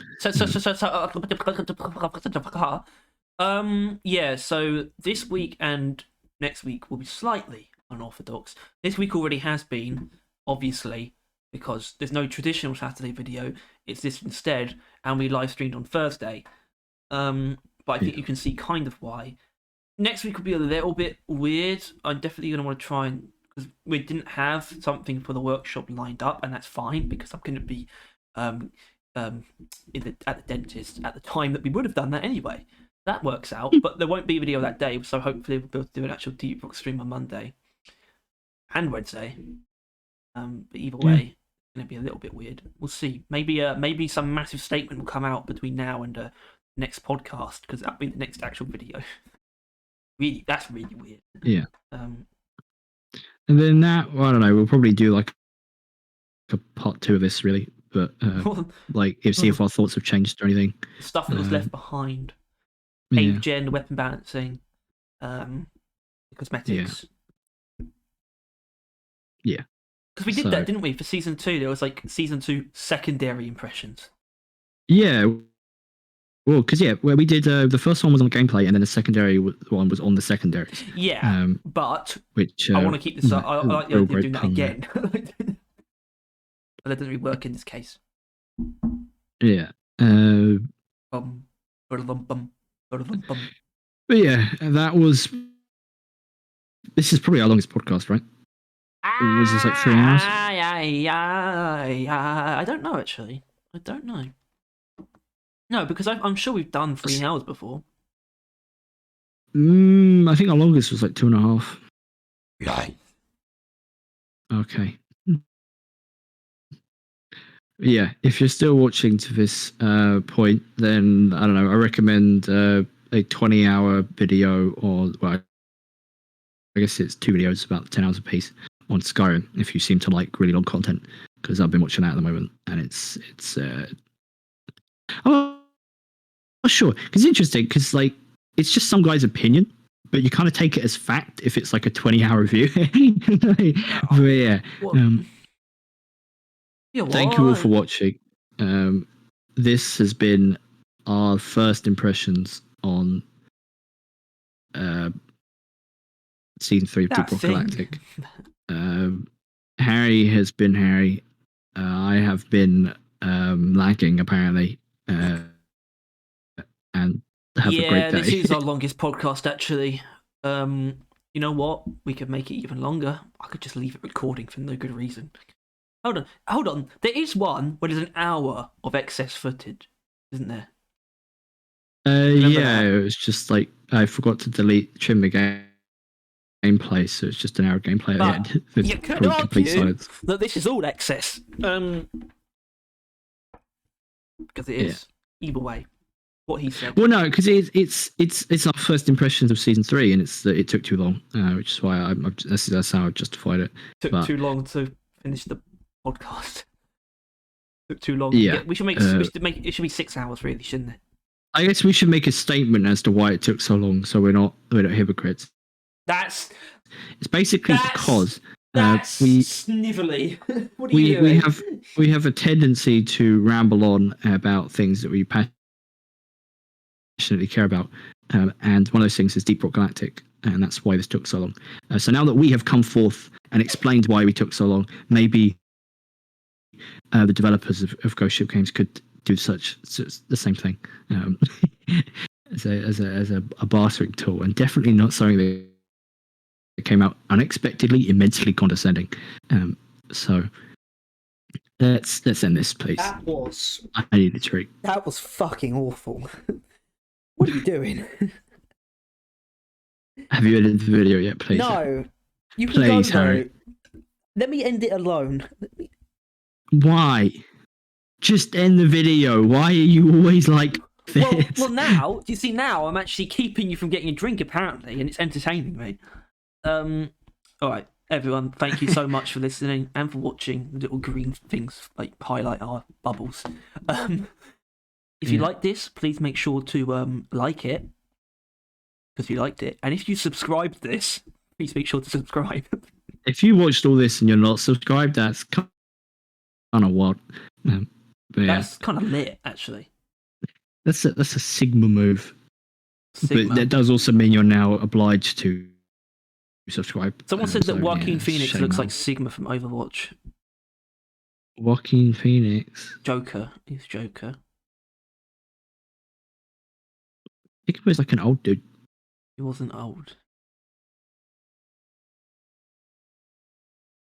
[SPEAKER 1] So this week and next week will be slightly unorthodox. This week already has been, obviously, because there's no traditional Saturday video. It's this instead, and we live streamed on Thursday. But I think you can see kind of why. Next week will be a little bit weird. I'm definitely going to want to try and, because we didn't have something for the workshop lined up, and that's fine because I'm going to be at the dentist at the time that we would have done that anyway. That works out, but there won't be a video that day, so hopefully we'll be able to do an actual Deep Rock stream on Monday and Wednesday. But either way, it's going to be a little bit weird. We'll see. Maybe some massive statement will come out between now and the next podcast, because that'll be the next actual video. Really, that's really weird.
[SPEAKER 2] Yeah. And then I don't know, we'll probably do like a part 2 of this, really. But see if our thoughts have changed or anything.
[SPEAKER 1] Stuff that was left behind. Aim gen, weapon balancing, cosmetics.
[SPEAKER 2] Yeah.
[SPEAKER 1] Because we did that, didn't we? For season 2, there was like season 2 secondary impressions.
[SPEAKER 2] Yeah. Well, because where we did the first one was on the gameplay, and then the secondary one was on the secondaries.
[SPEAKER 1] Yeah, but
[SPEAKER 2] which
[SPEAKER 1] I want to keep this up. I like the idea of doing that again. But that doesn't really work in this case.
[SPEAKER 2] Yeah. But yeah, that was. This is probably our longest podcast, right? Was this like 3 hours?
[SPEAKER 1] I don't know, actually. I don't know. No, because I'm sure we've done 3 hours before.
[SPEAKER 2] I think our longest was like 2.5.
[SPEAKER 1] Yeah.
[SPEAKER 2] Okay. Yeah, if you're still watching to this point, then I don't know. I recommend a 20-hour video, or I guess it's 2 videos about 10 hours a piece on Skyrim. If you seem to like really long content, because I've been watching that at the moment, and it's I'm not sure, because it's interesting, because like it's just some guy's opinion, but you kind of take it as fact if it's like a 20-hour review. But yeah, thank you all for watching. This has been our first impressions on season 3 of Deep Rock Galactic. Harry has been Harry. I have been lagging apparently, and have a great day.
[SPEAKER 1] This is our longest podcast actually. You know what? We could make it even longer. I could just leave it recording for no good reason. Hold on. There is one where there's an hour of excess footage, isn't there?
[SPEAKER 2] Yeah, it was just like I forgot to trim the gameplay, so it's just an hour of gameplay at the end.
[SPEAKER 1] You could argue that this is all excess. Because it is. Either way. What he said.
[SPEAKER 2] Well, no, because it's our first impressions of season 3, and it took too long, which is why that's how I justified it.
[SPEAKER 1] Took too long to finish the podcast. Took too long.
[SPEAKER 2] Yeah,
[SPEAKER 1] we should make it should be 6 hours, really, shouldn't it?
[SPEAKER 2] I guess we should make a statement as to why it took so long, so we're not hypocrites.
[SPEAKER 1] It's
[SPEAKER 2] basically because
[SPEAKER 1] we snivelly. What are you doing?
[SPEAKER 2] We have a tendency to ramble on about things that we passionately care about, and one of those things is Deep Rock Galactic, and that's why this took so long. So now that we have come forth and explained why we took so long, maybe the developers of Ghost Ship Games could do the same thing, as a bartering tool, and definitely not something that came out unexpectedly immensely condescending. So let's end this, please. I need a treat.
[SPEAKER 1] That was fucking awful. What are you doing?
[SPEAKER 2] Have you edited the video yet, please?
[SPEAKER 1] No. You can please, go, Harry. Let me end it alone.
[SPEAKER 2] Why? Just end the video. Why are you always like this?
[SPEAKER 1] Well, now, you see, now I'm actually keeping you from getting a drink, apparently, and it's entertaining me. Alright, everyone, thank you so much for listening and for watching. The little green things like highlight our bubbles. If you like this, please make sure to like it, because you liked it. And if you subscribed this, please make sure to subscribe.
[SPEAKER 2] If you watched all this and you're not subscribed, that's kind of what.
[SPEAKER 1] That's kind of lit, actually.
[SPEAKER 2] That's a Sigma move. But that does also mean you're now obliged to subscribe.
[SPEAKER 1] Someone said that Joaquin Phoenix looks like Sigma from Overwatch.
[SPEAKER 2] Joaquin Phoenix?
[SPEAKER 1] Joker. He's Joker.
[SPEAKER 2] I think he was like an old dude.
[SPEAKER 1] He wasn't old.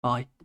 [SPEAKER 1] Bye.